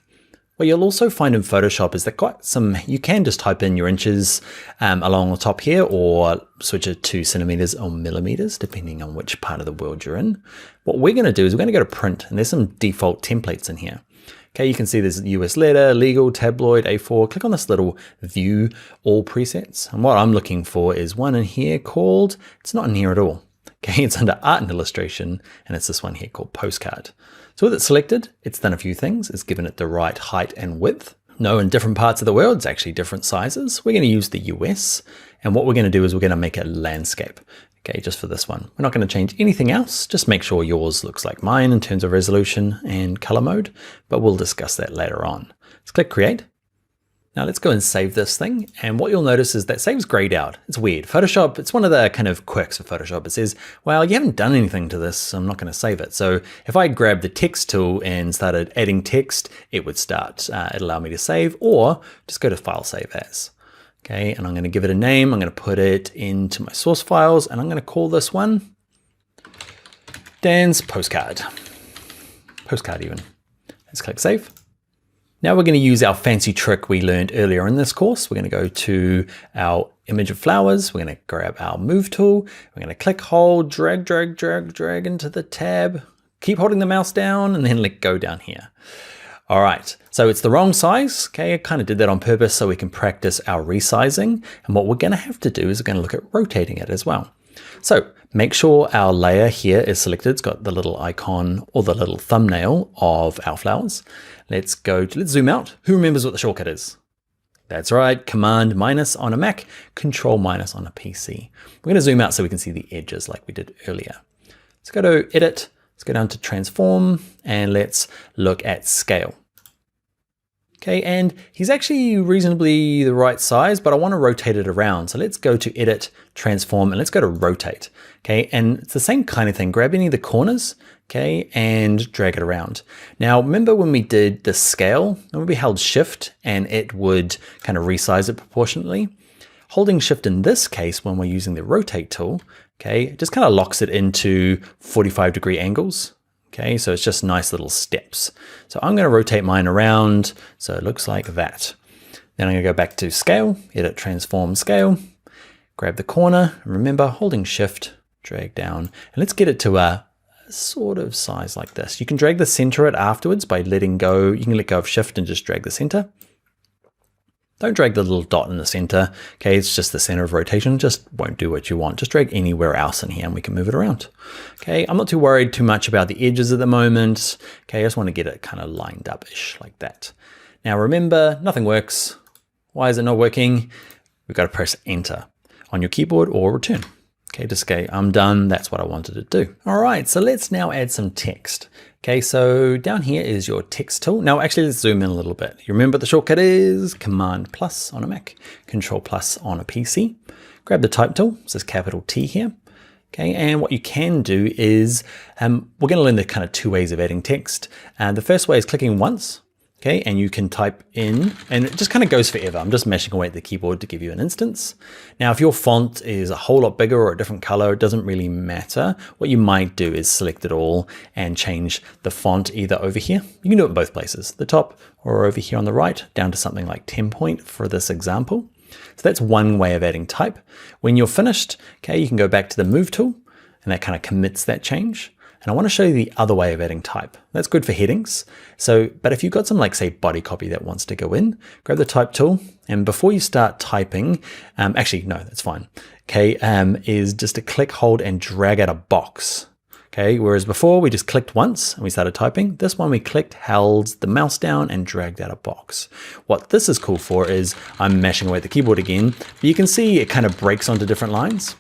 What you'll also find in Photoshop is that you can just type in your inches along the top here, or switch it to centimeters or millimeters, depending on which part of the world you're in. What we're going to do is we're going to go to print, and there's some default templates in here. Okay, you can see there's US letter, legal, tabloid, A4. Click on this little view all presets. And what I'm looking for is one in here called, it's not in here at all. Okay, it's under art and illustration, and it's this one here called postcard. So with it selected, it's done a few things. It's given it the right height and width. No, in different parts of the world, it's actually different sizes. We're going to use the US, and what we're going to do is we're going to make a landscape. Okay, just for this one. We're not going to change anything else. Just make sure yours looks like mine in terms of resolution and color mode, but we'll discuss that later on. Let's click Create. Now let's go and save this thing. And what you'll notice is that saves grayed out. It's weird. Photoshop, it's one of the kind of quirks of Photoshop. It says, well, you haven't done anything to this, so I'm not going to save it. So if I grab the text tool and started adding text, it would start. It'll allow me to save, or just go to File, Save As. Okay, and I'm going to give it a name. I'm going to put it into my source files, and I'm going to call this one Dan's Postcard. Postcard even. Let's click Save. Now we're going to use our fancy trick we learned earlier in this course. We're going to go to our image of flowers. We're going to grab our move tool. We're going to click, hold, drag into the tab. Keep holding the mouse down and then let go down here. All right, so it's the wrong size. Okay, I kind of did that on purpose so we can practice our resizing. And what we're going to have to do is we're going to look at rotating it as well. So make sure our layer here is selected. It's got the little icon or the little thumbnail of our flowers. Let's zoom out. Who remembers what the shortcut is? That's right, Command minus on a Mac, Control minus on a PC. We're going to zoom out so we can see the edges like we did earlier. Let's go to Edit, let's go down to Transform, and let's look at Scale. Okay, and he's actually reasonably the right size, but I want to rotate it around. So let's go to Edit, Transform, and let's go to Rotate. Okay, and it's the same kind of thing. Grab any of the corners, okay, and drag it around. Now, remember when we did the scale, when we held Shift and it would kind of resize it proportionately? Holding Shift in this case, when we're using the Rotate tool, okay, it just kind of locks it into 45-degree angles. Okay, so it's just nice little steps. So I'm going to rotate mine around so it looks like that. Then I'm going to go back to Scale, Edit, Transform, Scale, grab the corner, and remember holding Shift, drag down, and let's get it to a sort of size like this. You can drag the center it afterwards by letting go. You can let go of Shift and just drag the center. Don't drag the little dot in the center. Okay, it's just the center of rotation. Just won't do what you want. Just drag anywhere else in here and we can move it around. Okay, I'm not too worried too much about the edges at the moment. Okay, I just want to get it kind of lined up-ish like that. Now remember, nothing works. Why is it not working? We've got to press Enter on your keyboard or Return. Okay, just say, I'm done. That's what I wanted to do. All right, so let's now add some text. Okay, so down here is your text tool. Now, actually, let's zoom in a little bit. You remember the shortcut is Command plus on a Mac, Control plus on a PC. Grab the type tool. It says capital T here. Okay, and what you can do is, we're going to learn the kind of two ways of adding text. The first way is clicking once. Okay, and you can type in, and it just kind of goes forever. I'm just mashing away at the keyboard to give you an instance. Now, if your font is a whole lot bigger or a different color, it doesn't really matter. What you might do is select it all and change the font either over here. You can do it in both places, the top or over here on the right, down to something like 10 point for this example. So that's one way of adding type. When you're finished, okay, you can go back to the Move tool, and that kind of commits that change. And I want to show you the other way of adding type. That's good for headings. So, but if you've got some like say body copy that wants to go in, grab the type tool. And before you start typing, actually, no, that's fine. Okay, is just to click, hold, and drag out a box. Okay, whereas before we just clicked once and we started typing. This one we clicked, held the mouse down and dragged out a box. What this is cool for is I'm mashing away at the keyboard again, but you can see it kind of breaks onto different lines.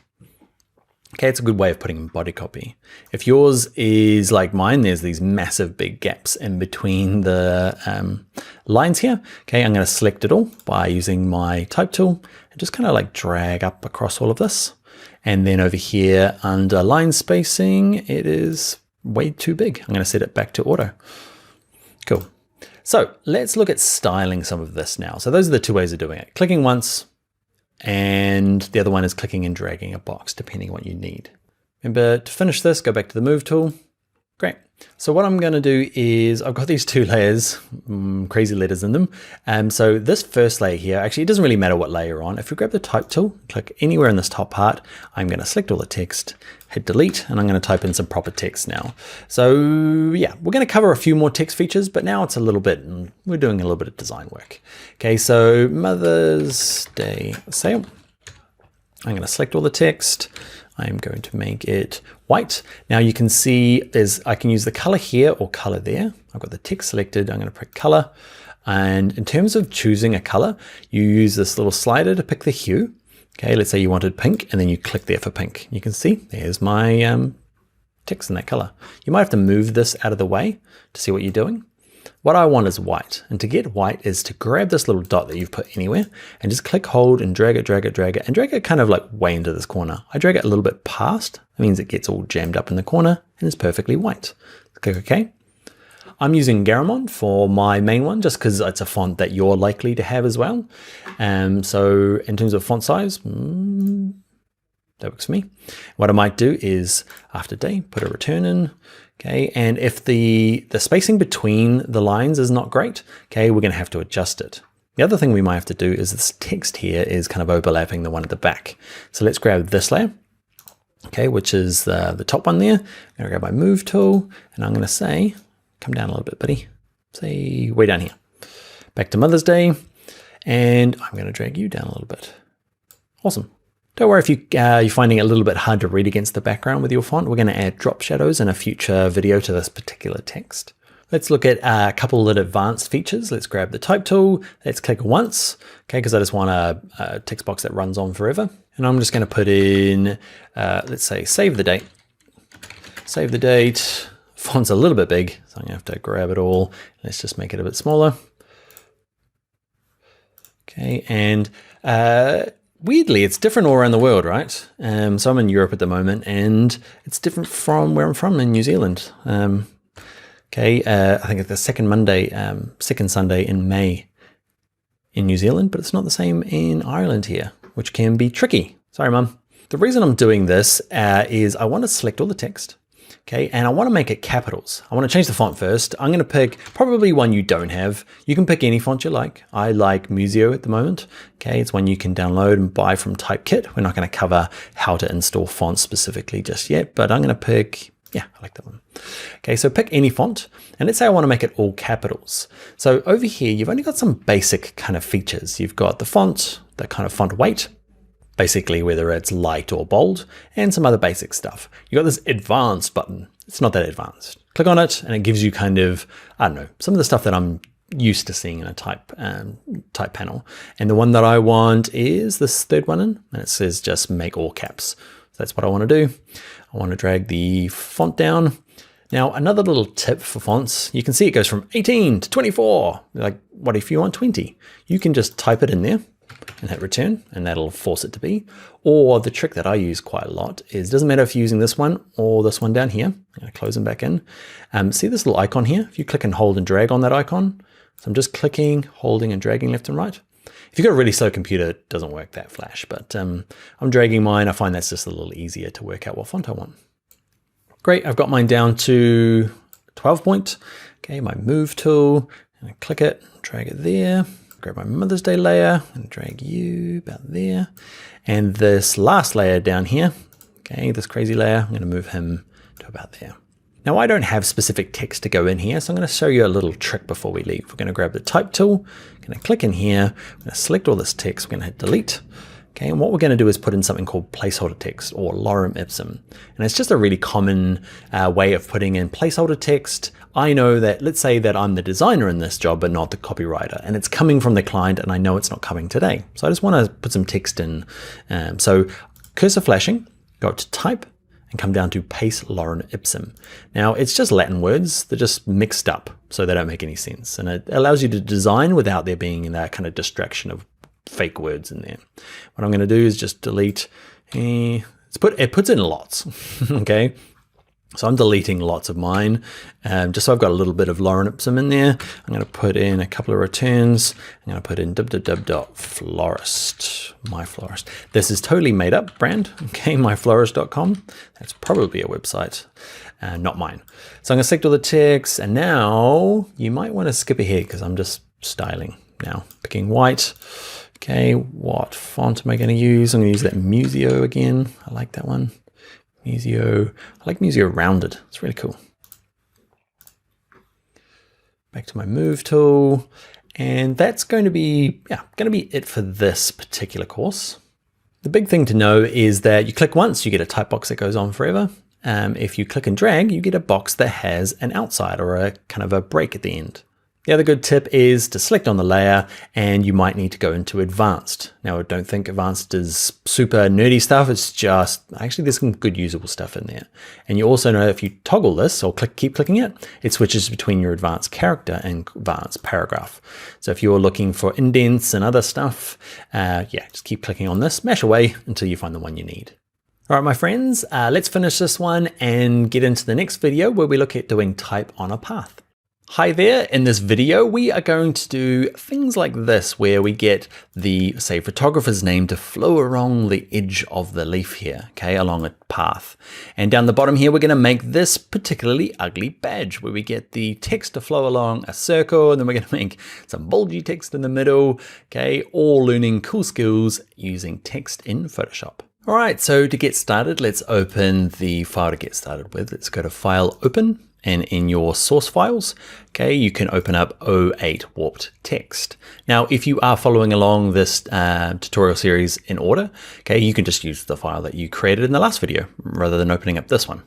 Okay, it's a good way of putting in body copy. If yours is like mine, there's these massive big gaps in between the lines here. Okay, I'm going to select it all by using my type tool and just kind of like drag up across all of this. And then over here under line spacing, it is way too big. I'm going to set it back to auto. Cool. So let's look at styling some of this now. So those are the two ways of doing it. Clicking once, and the other one is clicking and dragging a box, depending on what you need. Remember to finish this, go back to the Move tool. Great. So what I'm going to do is I've got these two layers, crazy letters in them. So this first layer here, actually, it doesn't really matter what layer you're on. If you grab the type tool, click anywhere in this top part, I'm going to select all the text, hit delete, and I'm going to type in some proper text now. So yeah, we're going to cover a few more text features, but now it's a little bit, we're doing a little bit of design work. Okay, so Mother's Day sale. I'm going to select all the text. I'm going to make it white. Now you can see I can use the color here or color there. I've got the text selected. I'm going to pick color. And in terms of choosing a color, you use this little slider to pick the hue. Okay, let's say you wanted pink and then you click there for pink. You can see there's my text in that color. You might have to move this out of the way to see what you're doing. What I want is white. And to get white is to grab this little dot that you've put anywhere and just click, hold, and drag it, and drag it kind of like way into this corner. I drag it a little bit past. That means it gets all jammed up in the corner and it's perfectly white. Click OK. I'm using Garamond for my main one just because it's a font that you're likely to have as well. So in terms of font size, that works for me. What I might do is after day, put a return in. Okay, and if the spacing between the lines is not great, okay, we're going to have to adjust it. The other thing we might have to do is this text here is kind of overlapping the one at the back. So let's grab this layer, okay, which is the top one there. I'm going to grab my move tool, and I'm going to say, come down a little bit, buddy. Say way down here. Back to Mother's Day, and I'm going to drag you down a little bit. Awesome. Don't worry if you're finding it a little bit hard to read against the background with your font. We're going to add drop shadows in a future video to this particular text. Let's look at a couple of advanced features. Let's grab the type tool. Let's click once, okay, because I just want a text box that runs on forever. And I'm just going to put in, let's say, save the date. Save the date. Font's a little bit big, so I'm going to have to grab it all. Let's just make it a bit smaller. Okay, and weirdly, it's different all around the world, right? So I'm in Europe at the moment, and it's different from where I'm from in New Zealand. Okay, I think it's the second Sunday in May in New Zealand, but it's not the same in Ireland here, which can be tricky. Sorry, Mum. The reason I'm doing this is I want to select all the text. Okay, and I want to make it capitals. I want to change the font first. I'm going to pick probably one you don't have. You can pick any font you like. I like Museo at the moment. Okay, it's one you can download and buy from Typekit. We're not going to cover how to install fonts specifically just yet, but I'm going to pick, yeah, I like that one. Okay, so pick any font, and let's say I want to make it all capitals. So over here, you've only got some basic kind of features. You've got the font, the kind of font weight, basically whether it's light or bold, and some other basic stuff. You got this advanced button. It's not that advanced. Click on it and it gives you kind of, I don't know, some of the stuff that I'm used to seeing in a type panel. And the one that I want is this third one in, and it says just make all caps. So that's what I want to do. I want to drag the font down. Now, another little tip for fonts, you can see it goes from 18 to 24. Like, what if you want 20? You can just type it in there and hit return, and that'll force it to be. Or the trick that I use quite a lot is, doesn't matter if you're using this one or this one down here. I'm going to close them back in. See this little icon here? If you click and hold and drag on that icon, so I'm just clicking, holding and dragging left and right. If you've got a really slow computer, it doesn't work that flash, but I'm dragging mine. I find that's just a little easier to work out what font I want. Great, I've got mine down to 12 point. Okay, my move tool, and I click it, drag it there. Grab my Mother's Day layer and drag you about there. And this last layer down here, okay, this crazy layer, I'm going to move him to about there. Now, I don't have specific text to go in here, so I'm going to show you a little trick before we leave. We're going to grab the type tool, I'm going to click in here, I'm going to select all this text, we're going to hit delete. Okay, and what we're going to do is put in something called placeholder text, or lorem ipsum. And it's just a really common way of putting in placeholder text. I know that, let's say that I'm the designer in this job, but not the copywriter, and it's coming from the client, and I know it's not coming today. So I just want to put some text in. So cursor flashing, go up to type, and come down to paste lorem ipsum. Now, it's just Latin words. They're just mixed up, so they don't make any sense. And it allows you to design without there being that kind of distraction of fake words in there. What I'm going to do is just delete. It puts in lots. Okay, so I'm deleting lots of mine, just so I've got a little bit of lorem ipsum in there. I'm going to put in a couple of returns. I'm going to put in www.florist, my florist. This is totally made up brand. Okay, myflorist.com. That's probably a website, not mine. So I'm going to select all the text, and now you might want to skip ahead because I'm just styling now, picking white. Okay, what font am I going to use? I'm going to use that Museo again. I like that one. Museo. I like Museo rounded. It's really cool. Back to my move tool. And that's going to be it for this particular course. The big thing to know is that you click once, you get a type box that goes on forever. If you click and drag, you get a box that has an outside or a kind of a break at the end. The other good tip is to select on the layer, and you might need to go into advanced. Now, I don't think advanced is super nerdy stuff. It's just, actually there's some good usable stuff in there. And you also know if you toggle this or keep clicking it, it switches between your advanced character and advanced paragraph. So if you're looking for indents and other stuff, yeah, just keep clicking on this, mash away until you find the one you need. All right, my friends, let's finish this one and get into the next video where we look at doing type on a path. Hi there, in this video we are going to do things like this where we get the, say, photographer's name to flow along the edge of the leaf here, okay, along a path. And down the bottom here we're going to make this particularly ugly badge where we get the text to flow along a circle, and then we're going to make some bulgy text in the middle, okay, all learning cool skills using text in Photoshop. All right, so to get started, let's open the file to get started with. Let's go to File, Open. And in your source files, okay, you can open up 08 warped text. Now, if you are following along this tutorial series in order, okay, you can just use the file that you created in the last video rather than opening up this one.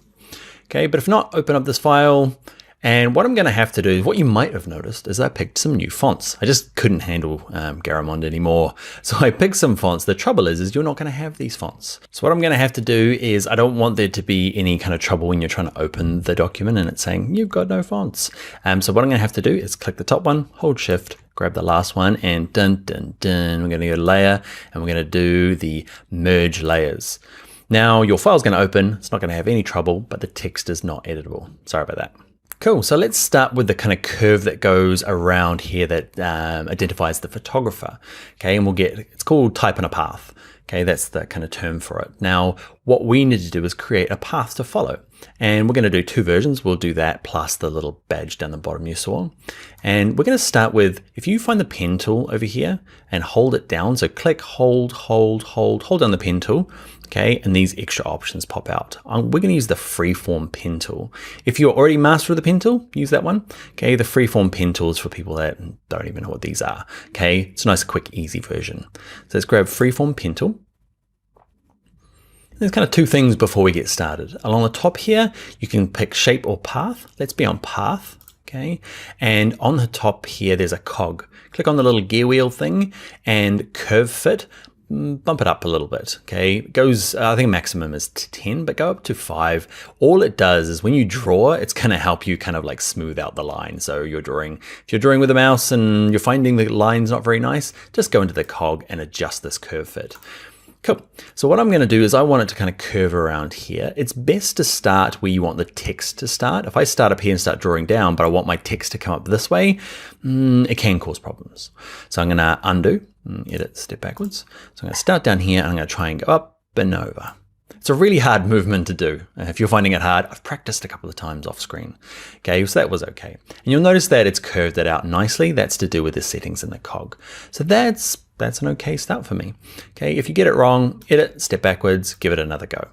Okay, but if not, open up this file. And what I'm going to have to do, what you might have noticed, is I picked some new fonts. I just couldn't handle Garamond anymore. So I picked some fonts. The trouble is you're not going to have these fonts. So what I'm going to have to do is I don't want there to be any kind of trouble when you're trying to open the document and it's saying you've got no fonts. So what I'm going to have to do is click the top one, hold shift, grab the last one, and dun, dun, dun, we're going to go to layer and we're going to do the merge layers. Now your file's going to open. It's not going to have any trouble, but the text is not editable. Sorry about that. Cool, so let's start with the kind of curve that goes around here that identifies the photographer. Okay, and we'll get, it's called type on a path. Okay, that's the kind of term for it. Now, what we need to do is create a path to follow. And we're going to do two versions. We'll do that plus the little badge down the bottom you saw. And we're going to start with, if you find the pen tool over here and hold it down, so click, hold down the pen tool. Okay, and these extra options pop out. We're going to use the freeform pen tool. If you're already master of the pen tool, use that one. Okay, the freeform pen tool is for people that don't even know what these are. Okay, it's a nice, quick, easy version. So let's grab freeform pen tool. There's kind of two things before we get started. Along the top here, you can pick shape or path. Let's be on path. Okay, and on the top here, there's a cog. Click on the little gear wheel thing and curve fit. Bump it up a little bit, okay? It goes, I think maximum is 10, but go up to 5. All it does is when you draw, it's gonna help you kind of like smooth out the line. So if you're drawing with a mouse and you're finding the line's not very nice, just go into the cog and adjust this curve fit. Cool. So what I'm going to do is I want it to kind of curve around here. It's best to start where you want the text to start. If I start up here and start drawing down, but I want my text to come up this way, it can cause problems. So I'm going to undo, edit, step backwards. So I'm going to start down here and I'm going to try and go up and over. It's a really hard movement to do. If you're finding it hard, I've practiced a couple of times off screen. Okay, so that was okay. And you'll notice that it's curved it out nicely. That's to do with the settings in the cog. So that's an okay start for me. Okay, if you get it wrong, edit, step backwards, give it another go.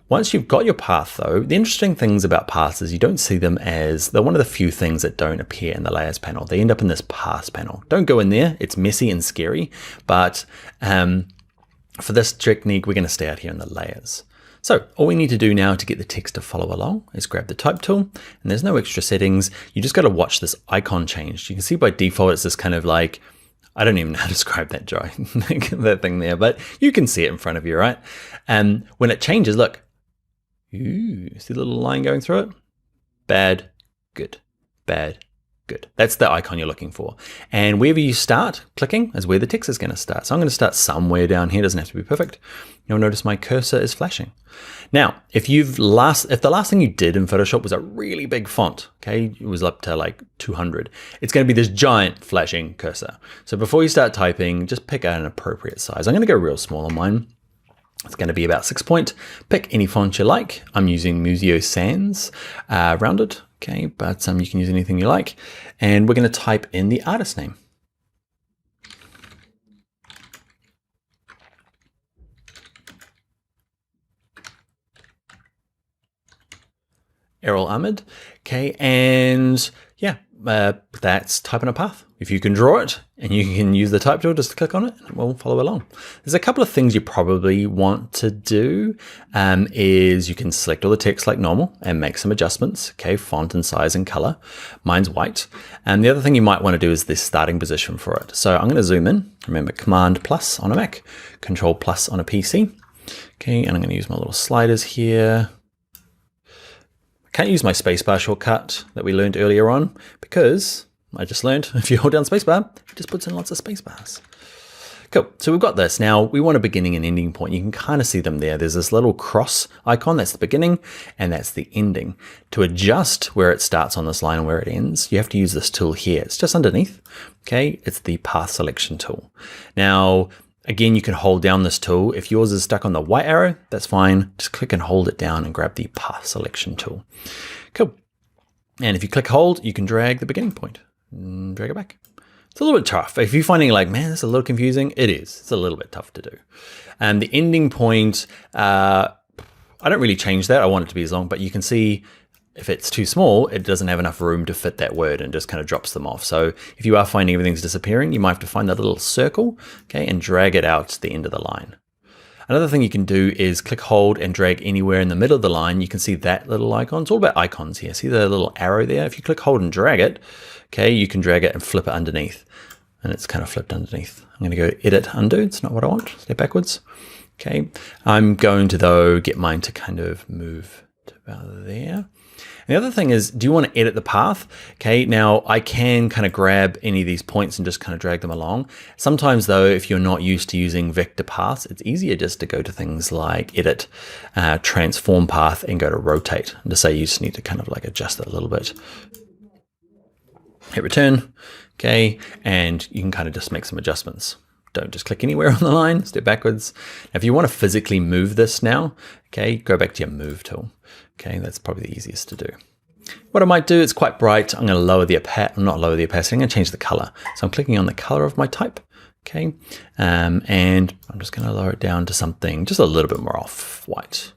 Once you've got your path though, the interesting things about paths is you don't see them as, they're one of the few things that don't appear in the layers panel. They end up in this path panel. Don't go in there, it's messy and scary, but for this technique, we're going to stay out here in the layers. So all we need to do now to get the text to follow along is grab the type tool, and there's no extra settings. You just got to watch this icon change. You can see by default, it's this kind of like, I don't even know how to describe that that thing there, but you can see it in front of you, right? And when it changes, look, ooh, see the little line going through it? Bad, good, bad, good. That's the icon you're looking for. And wherever you start clicking is where the text is going to start. So I'm going to start somewhere down here. It doesn't have to be perfect. You'll notice my cursor is flashing. Now, if the last thing you did in Photoshop was a really big font, okay, it was up to like 200, it's going to be this giant flashing cursor. So before you start typing, just pick out an appropriate size. I'm going to go real small on mine. It's going to be about 6 point. Pick any font you like. I'm using Museo Sans rounded. Okay, but you can use anything you like. And we're going to type in the artist name. Errol Ahmed. Okay, and yeah, that's type on a path. if you can draw it and you can use the type tool just to click on it, and we'll follow along. There's a couple of things you probably want to do is you can select all the text like normal and make some adjustments, okay, font and size and color. Mine's white. And the other thing you might want to do is this starting position for it. So I'm going to zoom in, remember Command plus on a Mac, Control plus on a PC. Okay, and I'm going to use my little sliders here. I can't use my spacebar shortcut that we learned earlier on because I just learned if you hold down spacebar, it just puts in lots of spacebars. Cool, so we've got this. Now we want a beginning and ending point. You can kind of see them there. There's this little cross icon, that's the beginning, and that's the ending. To adjust where it starts on this line and where it ends, you have to use this tool here. It's just underneath, okay? It's the path selection tool. Now, again, you can hold down this tool. If yours is stuck on the white arrow, that's fine. Just click and hold it down and grab the path selection tool. Cool. And if you click hold, you can drag the beginning point. Drag it back. It's a little bit tough. If you're finding like, man, this is a little confusing, it is. It's a little bit tough to do. And the ending point, I don't really change that. I want it to be as long, but you can see if it's too small, it doesn't have enough room to fit that word and just kind of drops them off. So if you are finding everything's disappearing, you might have to find that little circle, okay, and drag it out to the end of the line. Another thing you can do is click, hold, and drag anywhere in the middle of the line. You can see that little icon. It's all about icons here. See the little arrow there? If you click, hold, and drag it, okay, you can drag it and flip it underneath. And it's kind of flipped underneath. I'm going to go edit, undo. It's not what I want. Step backwards. Okay. I'm going to, though, get mine to kind of move to about there. And the other thing is, do you want to edit the path? Okay, now I can kind of grab any of these points and just kind of drag them along. Sometimes though, if you're not used to using vector paths, it's easier just to go to things like edit, transform path, and go to rotate. And to say you just need to kind of like adjust it a little bit. Hit return, okay, and you can kind of just make some adjustments. Don't just click anywhere on the line, step backwards. Now, if you want to physically move this now, okay, go back to your move tool. Okay, that's probably the easiest to do. What I might do, it's quite bright. I'm going to lower the opacity, not lower the opacity, I'm going to change the color. So I'm clicking on the color of my type, okay, and I'm just going to lower it down to something just a little bit more off-white.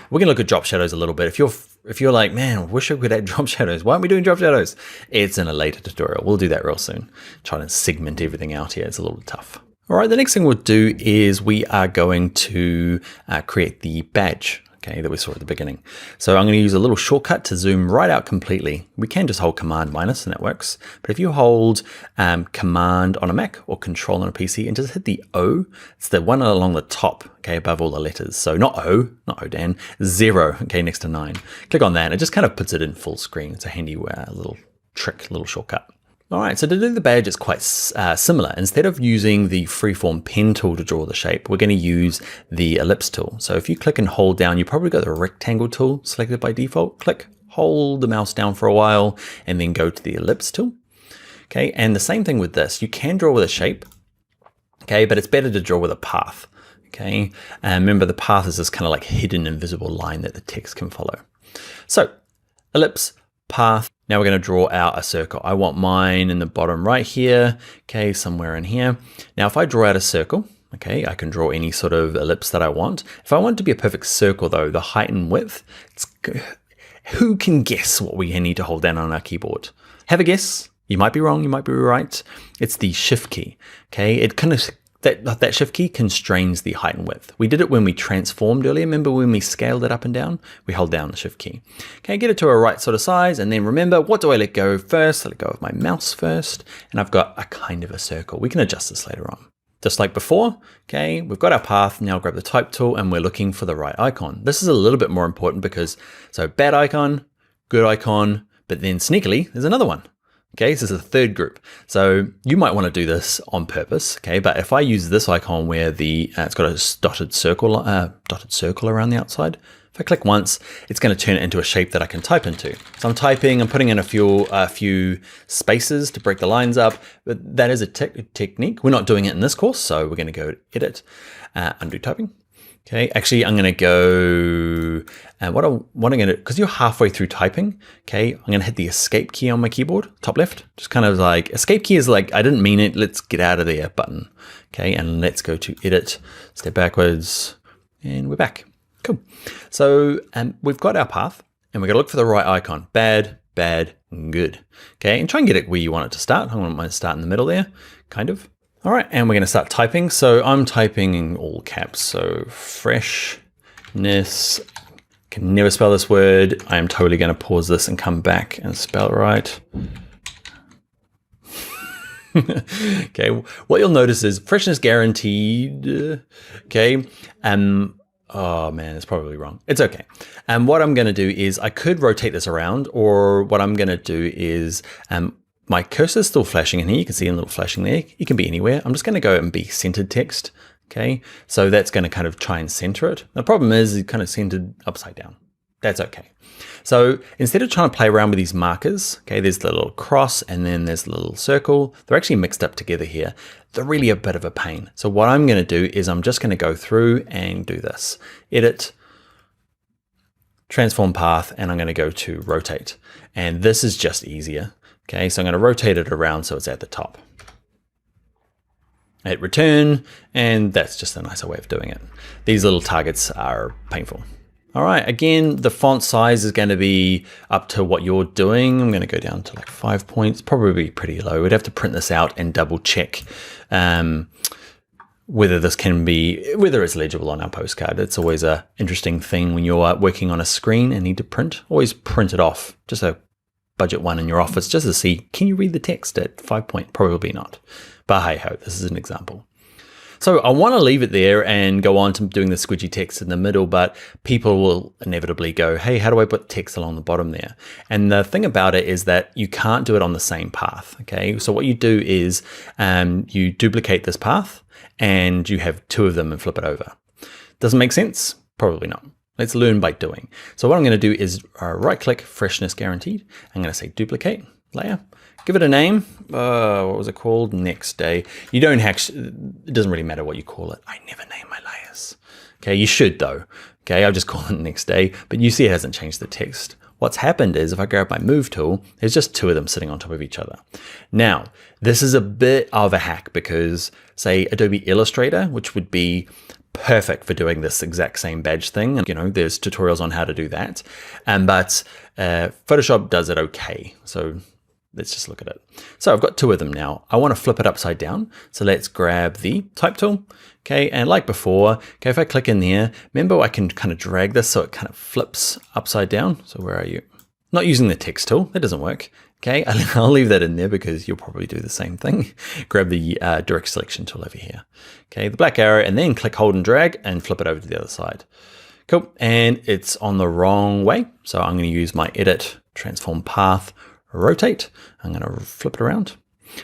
We're going to look at drop shadows a little bit. If you're like, man, I wish I could add drop shadows. Why aren't we doing drop shadows? It's in a later tutorial. We'll do that real soon. Trying to segment everything out here. It's a little bit tough. All right, the next thing we'll do is we are going to create the badge, okay, that we saw at the beginning. So I'm going to use a little shortcut to zoom right out completely. We can just hold Command minus and that works. But if you hold Command on a Mac or Control on a PC and just hit the O, it's the one along the top, okay, above all the letters. So not O, Dan, 0, okay, next to 9. Click on that and it just kind of puts it in full screen. It's a handy little trick, little shortcut. All right, so to do the badge, it's quite similar. Instead of using the freeform pen tool to draw the shape, we're going to use the ellipse tool. So if you click and hold down, you probably got the rectangle tool selected by default. Click, hold the mouse down for a while, and then go to the ellipse tool. Okay, and the same thing with this. You can draw with a shape, okay, but it's better to draw with a path. Okay, and remember the path is this kind of like hidden invisible line that the text can follow. So ellipse, path. Now we're going to draw out a circle. I want mine in the bottom right here, okay, somewhere in here. Now if I draw out a circle, okay, I can draw any sort of ellipse that I want. If I want it to be a perfect circle though, the height and width, who can guess what we need to hold down on our keyboard? Have a guess. You might be wrong, you might be right. It's the shift key, okay? It kind of, that shift key constrains the height and width. We did it when we transformed earlier. Remember when we scaled it up and down? We hold down the shift key. Okay, get it to a right sort of size, and then remember, what do I let go first? I let go of my mouse first, and I've got a kind of a circle. We can adjust this later on. Just like before, okay, we've got our path. Now grab the type tool, and we're looking for the right icon. This is a little bit more important because, so bad icon, good icon, but then sneakily, there's another one. Okay, so this is a third group. So you might want to do this on purpose, okay? But if I use this icon where the it's got a dotted circle around the outside, if I click once, it's going to turn it into a shape that I can type into. So I'm typing, I'm putting in a few spaces to break the lines up, but that is a technique. We're not doing it in this course, so we're going to go edit, undo typing. Okay, actually, I'm going to go, what I'm going to do, because you're halfway through typing, okay, I'm going to hit the escape key on my keyboard, top left, just kind of like, escape key is like, I didn't mean it, let's get out of there button, okay, and let's go to edit, step backwards, and we're back. Cool. So we've got our path, and we're going to look for the right icon, bad, bad, good. Okay, and try and get it where you want it to start. I want mine to start in the middle there, kind of. All right, and we're gonna start typing. So I'm typing in all caps, so freshness. Can never spell this word. I am totally gonna pause this and come back and spell it right. Okay, what you'll notice is freshness guaranteed. Okay, oh man, it's probably wrong. It's okay. And what I'm gonna do is I could rotate this around, or what I'm gonna do is my cursor's still flashing in here. You can see a little flashing there. It can be anywhere. I'm just gonna go and be centered text. Okay, so that's gonna kind of try and center it. The problem is it's kind of centered upside down. That's okay. So instead of trying to play around with these markers, okay, there's the little cross and then there's the little circle. They're actually mixed up together here. They're really a bit of a pain. So what I'm gonna do is I'm just gonna go through and do this. Edit, transform path, and I'm gonna go to rotate. And this is just easier. Okay, so I'm gonna rotate it around so it's at the top. Hit return, and that's just a nicer way of doing it. These little targets are painful. All right, again, the font size is gonna be up to what you're doing. I'm gonna go down to like 5 points, probably pretty low. We'd have to print this out and double check whether it's legible on our postcard. It's always an interesting thing when you're working on a screen and need to print. Always print it off, just a budget one in your office, just to see, can you read the text at 5 point? Probably not, but hey ho, this is an example. So I want to leave it there and go on to doing the squidgy text in the middle, but people will inevitably go, hey, how do I put text along the bottom there? And the thing about it is that you can't do it on the same path, okay? So what you do is you duplicate this path and you have two of them and flip it over. Doesn't make sense? Probably not. Let's learn by doing. So what I'm going to do is right click, freshness guaranteed. I'm going to say duplicate layer. Give it a name. What was it called? Next day. You don't actually, it doesn't really matter what you call it. I never name my layers. Okay, you should though. Okay, I'll just call it next day, but you see it hasn't changed the text. What's happened is if I grab my move tool, there's just two of them sitting on top of each other. Now, this is a bit of a hack because say Adobe Illustrator, which would be perfect for doing this exact same badge thing. And you know, there's tutorials on how to do that. But Photoshop does it okay. So let's just look at it. So I've got two of them now. I want to flip it upside down. So let's grab the type tool. Okay, and like before, okay, if I click in there, remember I can kind of drag this so it kind of flips upside down. So where are you? Not using the text tool, that doesn't work. Okay, I'll leave that in there because you'll probably do the same thing. Grab the direct selection tool over here. Okay, the black arrow, and then click, hold and drag and flip it over to the other side. Cool, and it's on the wrong way. So I'm gonna use my edit, transform path, rotate. I'm gonna flip it around.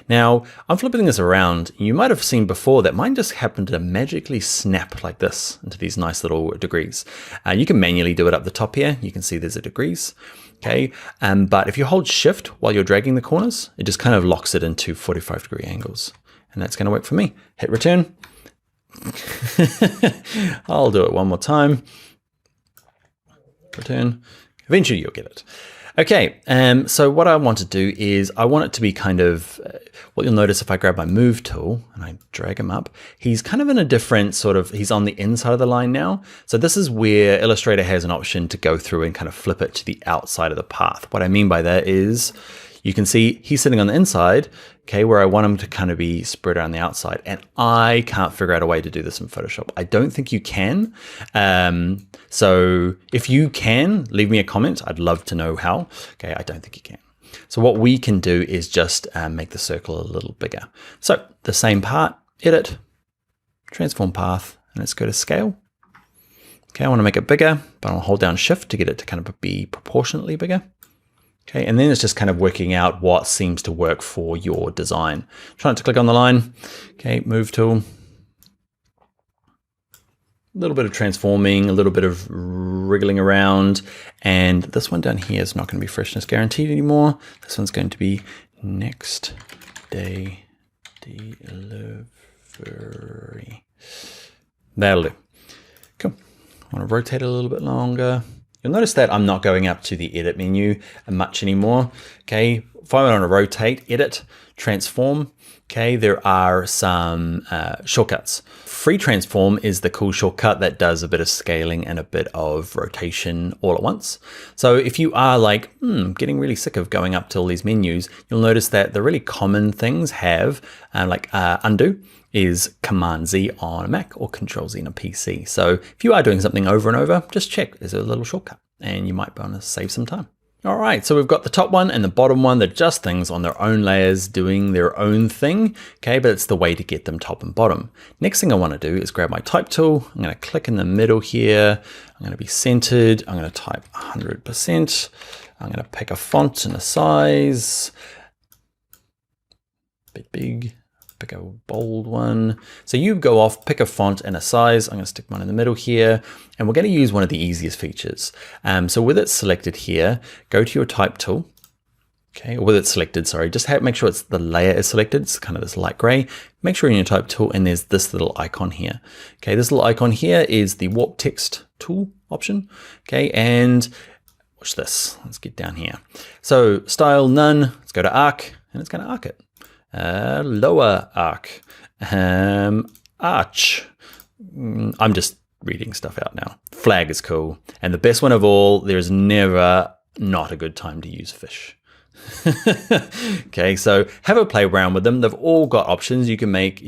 Now, I'm flipping this around. You might have seen before that mine just happened to magically snap like this into these nice little degrees. You can manually do it up the top here. You can see there's a degrees. Okay, but if you hold shift while you're dragging the corners, it just kind of locks it into 45-degree angles. And that's gonna work for me. Hit return. I'll do it one more time. Return. Eventually you'll get it. Okay, so what I want to do is I want it to be kind of, what you'll notice if I grab my move tool and I drag him up, he's kind of in a different sort of, he's on the inside of the line now. So this is where Illustrator has an option to go through and kind of flip it to the outside of the path. What I mean by that is you can see he's sitting on the inside, okay, where I want him to kind of be spread around the outside. And I can't figure out a way to do this in Photoshop. I don't think you can. So if you can, leave me a comment. I'd love to know how. Okay, I don't think you can. So what we can do is just make the circle a little bigger. So the same part, edit, transform path, and let's go to scale. Okay, I want to make it bigger, but I'll hold down shift to get it to kind of be proportionately bigger. Okay, and then it's just kind of working out what seems to work for your design. Try not to click on the line. Okay, move tool. A little bit of transforming, a little bit of wriggling around. And this one down here is not going to be freshness guaranteed anymore. This one's going to be next day delivery. That'll do. Cool. I want to rotate it a little bit longer. You'll notice that I'm not going up to the edit menu much anymore. Okay, if I want to rotate, edit, transform, okay, there are some shortcuts. Free transform is the cool shortcut that does a bit of scaling and a bit of rotation all at once. So if you are like, getting really sick of going up to all these menus, you'll notice that the really common things have undo is Command Z on a Mac or Control Z on a PC. So if you are doing something over and over, just check, there's a little shortcut and you might be able to save some time. All right, so we've got the top one and the bottom one. They're just things on their own layers doing their own thing, okay? But it's the way to get them top and bottom. Next thing I want to do is grab my type tool. I'm going to click in the middle here. I'm going to be centered. I'm going to type 100%. I'm going to pick a font and a size. Bit big. Pick a bold one. So you go off, pick a font and a size. I'm going to stick one in the middle here, and we're going to use one of the easiest features. So with it selected here, go to your type tool. Okay, or with it selected, sorry, just make sure it's the layer is selected. It's kind of this light gray. Make sure you're in your type tool, and there's this little icon here. Okay, this little icon here is the warp text tool option. Okay, and watch this. Let's get down here. So style none. Let's go to arc, and it's going to arc it. Lower arc, arch. I'm just reading stuff out now. Flag is cool. And the best one of all, there's never not a good time to use fish. Okay, so have a play around with them. They've all got options you can make,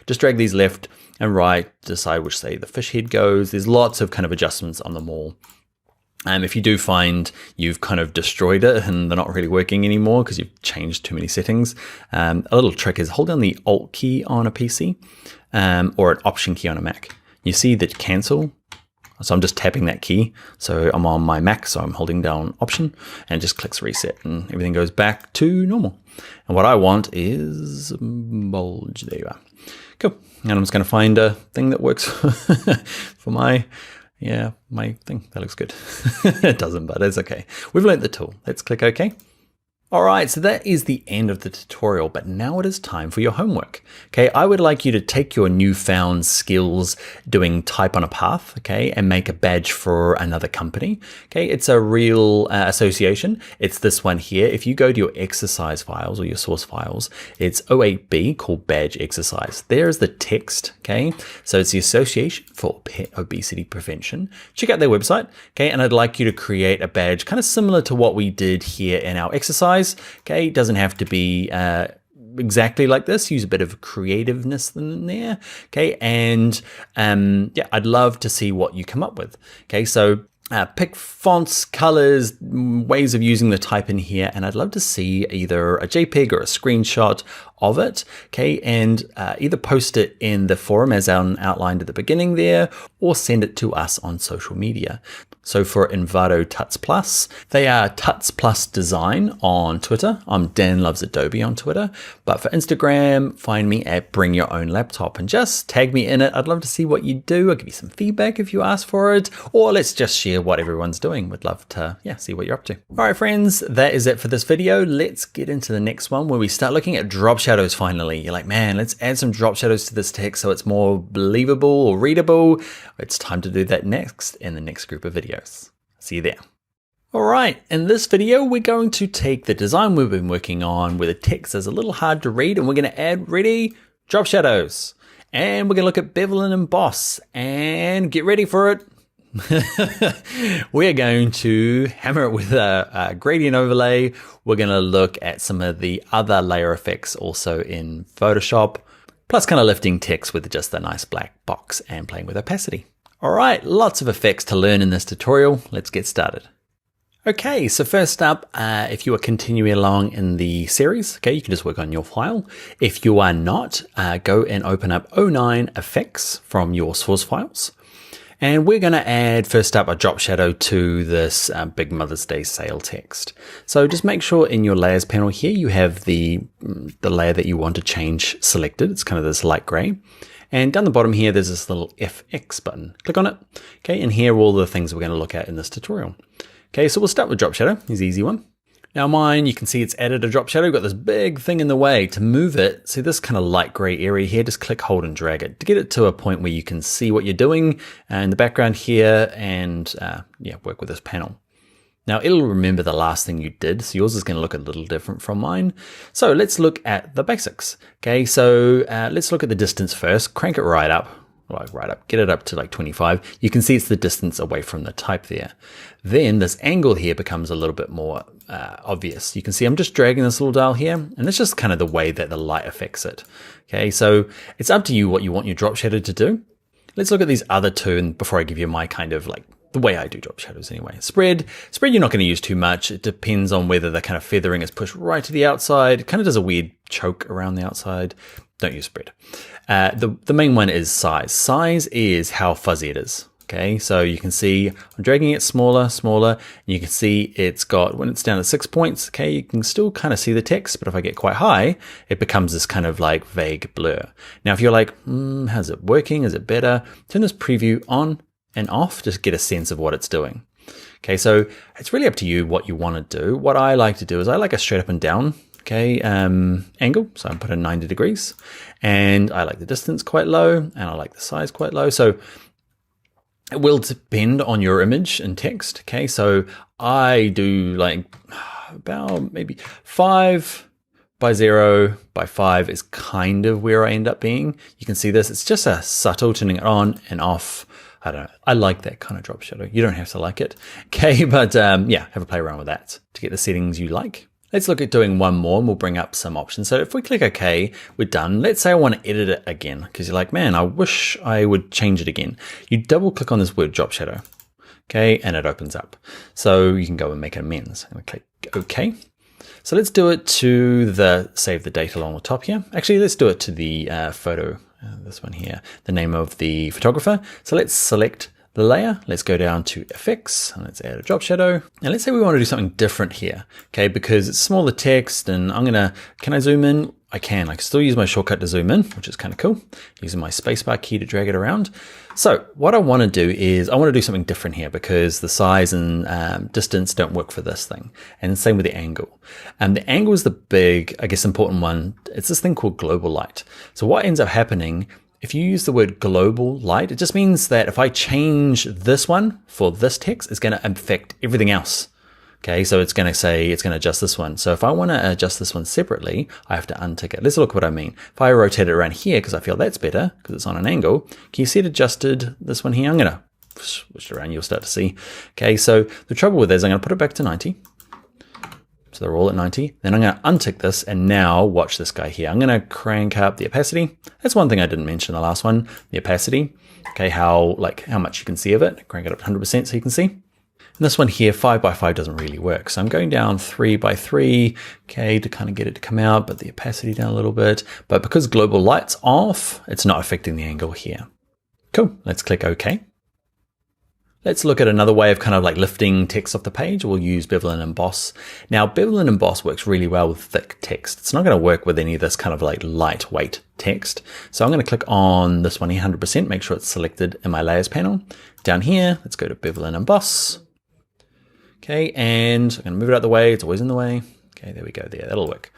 just drag these left and right, decide which say the fish head goes. There's lots of kind of adjustments on them all. If you do find you've kind of destroyed it and they're not really working anymore because you've changed too many settings, a little trick is hold down the Alt key on a PC or an Option key on a Mac. You see the cancel. So I'm just tapping that key. So I'm on my Mac, so I'm holding down Option and it just clicks reset and everything goes back to normal. And what I want is bulge. There you are. Cool. And I'm just going to find a thing that works for my thing. That looks good. It doesn't, but it's okay. We've learned the tool. Let's click OK. All right, so that is the end of the tutorial, but now it is time for your homework. Okay, I would like you to take your newfound skills doing type on a path, okay, and make a badge for another company. Okay, it's a real association. It's this one here. If you go to your exercise files or your source files, it's 08B called badge exercise. There's the text, okay? So it's the Association for Pet Obesity Prevention. Check out their website, okay? And I'd like you to create a badge kind of similar to what we did here in our exercise. Okay, it doesn't have to be exactly like this. Use a bit of creativeness in there. Okay, and I'd love to see what you come up with. Okay, so pick fonts, colors, ways of using the type in here, and I'd love to see either a JPEG or a screenshot of it, okay, and either post it in the forum as outlined at the beginning there, or send it to us on social media. So for Envato Tuts Plus, they are Tuts Plus Design on Twitter. I'm Dan Loves Adobe on Twitter. But for Instagram, find me at Bring Your Own Laptop and just tag me in it. I'd love to see what you do. I'll give you some feedback if you ask for it, or let's just share what everyone's doing. Would love to, see what you're up to. All right, friends, that is it for this video. Let's get into the next one where we start looking at drop shadows finally. You're like, man, let's add some drop shadows to this text so it's more believable or readable. It's time to do that next in the next group of videos. See you there. All right, in this video, we're going to take the design we've been working on where the text is a little hard to read, and we're going to add, ready, drop shadows. And we're going to look at bevel and emboss, and get ready for it. We're going to hammer it with a gradient overlay. We're going to look at some of the other layer effects also in Photoshop, plus kind of lifting text with just a nice black box and playing with opacity. All right, lots of effects to learn in this tutorial. Let's get started. Okay, so first up, if you are continuing along in the series, okay, you can just work on your file. If you are not, go and open up 09 effects from your source files. And we're going to add, first up, a drop shadow to this big Mother's Day sale text. So just make sure in your layers panel here, you have the layer that you want to change selected. It's kind of this light gray. And down the bottom here, there's this little FX button. Click on it. Okay, and here are all the things we're going to look at in this tutorial. Okay, so we'll start with drop shadow. Here's the easy one. Now mine, you can see it's added a drop shadow. Got this big thing in the way. To move it, see this kind of light gray area here, just click, hold, and drag it to get it to a point where you can see what you're doing in the background here, and work with this panel. Now it'll remember the last thing you did, so yours is going to look a little different from mine. So let's look at the basics. Okay, so let's look at the distance first. Crank it right up. like right up, get it up to like 25. You can see it's the distance away from the type there. Then this angle here becomes a little bit more obvious. You can see I'm just dragging this little dial here, and it's just kind of the way that the light affects it. Okay, so it's up to you what you want your drop shadow to do. Let's look at these other two, and before I give you my kind of like the way I do drop shadows anyway. Spread you're not going to use too much. It depends on whether the kind of feathering is pushed right to the outside. It kind of does a weird choke around the outside. Don't use spread. The main one is size. Size is how fuzzy it is. Okay, so you can see I'm dragging it smaller, and you can see it's got, when it's down to 6 points, okay, you can still kind of see the text, but if I get quite high, it becomes this kind of like vague blur. Now, if you're like, how's it working? Is it better? Turn this preview on and off, just get a sense of what it's doing. Okay, so it's really up to you what you want to do. What I like to do is I like a straight up and down, okay, angle. So I'm putting 90 degrees, and I like the distance quite low, and I like the size quite low. So it will depend on your image and text. Okay, so I do like about maybe 5 by 0 by 5 is kind of where I end up being. You can see this, it's just a subtle turning it on and off. I don't know, I like that kind of drop shadow. You don't have to like it. Okay, but yeah, have a play around with that to get the settings you like. Let's look at doing one more, and we'll bring up some options. So if we click OK, we're done. Let's say I want to edit it again, because you're like, man, I wish I would change it again. You double click on this word drop shadow, okay, and it opens up. So you can go and make amends. I'm going to click OK. So let's do it to the save the date along the top here. Actually, let's do it to the photo, this one here, the name of the photographer. So let's select the layer. Let's go down to effects, and let's add a drop shadow. And let's say we want to do something different here, okay, because it's smaller text, and can I zoom in? I can. I can still use my shortcut to zoom in, which is kind of cool, using my spacebar key to drag it around. So what I want to do is I want to do something different here, because the size and distance don't work for this thing. And same with the angle. And the angle is the big, I guess, important one. It's this thing called global light. So what ends up happening, if you use the word global light, it just means that if I change this one for this text, it's going to affect everything else. Okay, so it's going to say, it's going to adjust this one. So if I want to adjust this one separately, I have to untick it. Let's look what I mean. If I rotate it around here, because I feel that's better, because it's on an angle, can you see it adjusted, this one here? I'm going to switch it around, you'll start to see. Okay, so the trouble with this, I'm going to put it back to 90. So they're all at 90. Then I'm going to untick this, and now watch this guy here. I'm going to crank up the opacity. That's one thing I didn't mention in the last one, the opacity. Okay, how much you can see of it. Crank it up to 100% so you can see. And this one here, 5 by 5 doesn't really work. So I'm going down 3 by 3, okay, to kind of get it to come out, but the opacity down a little bit. But because global light's off, it's not affecting the angle here. Cool, let's click OK. Let's look at another way of kind of like lifting text off the page. We'll use Bevel and Emboss. Now, Bevel and Emboss works really well with thick text. It's not going to work with any of this kind of like lightweight text. So I'm going to click on this one here, 100%, make sure it's selected in my layers panel. Down here, let's go to Bevel and Emboss. Okay, and I'm going to move it out of the way. It's always in the way. Okay, there we go. There, that'll work.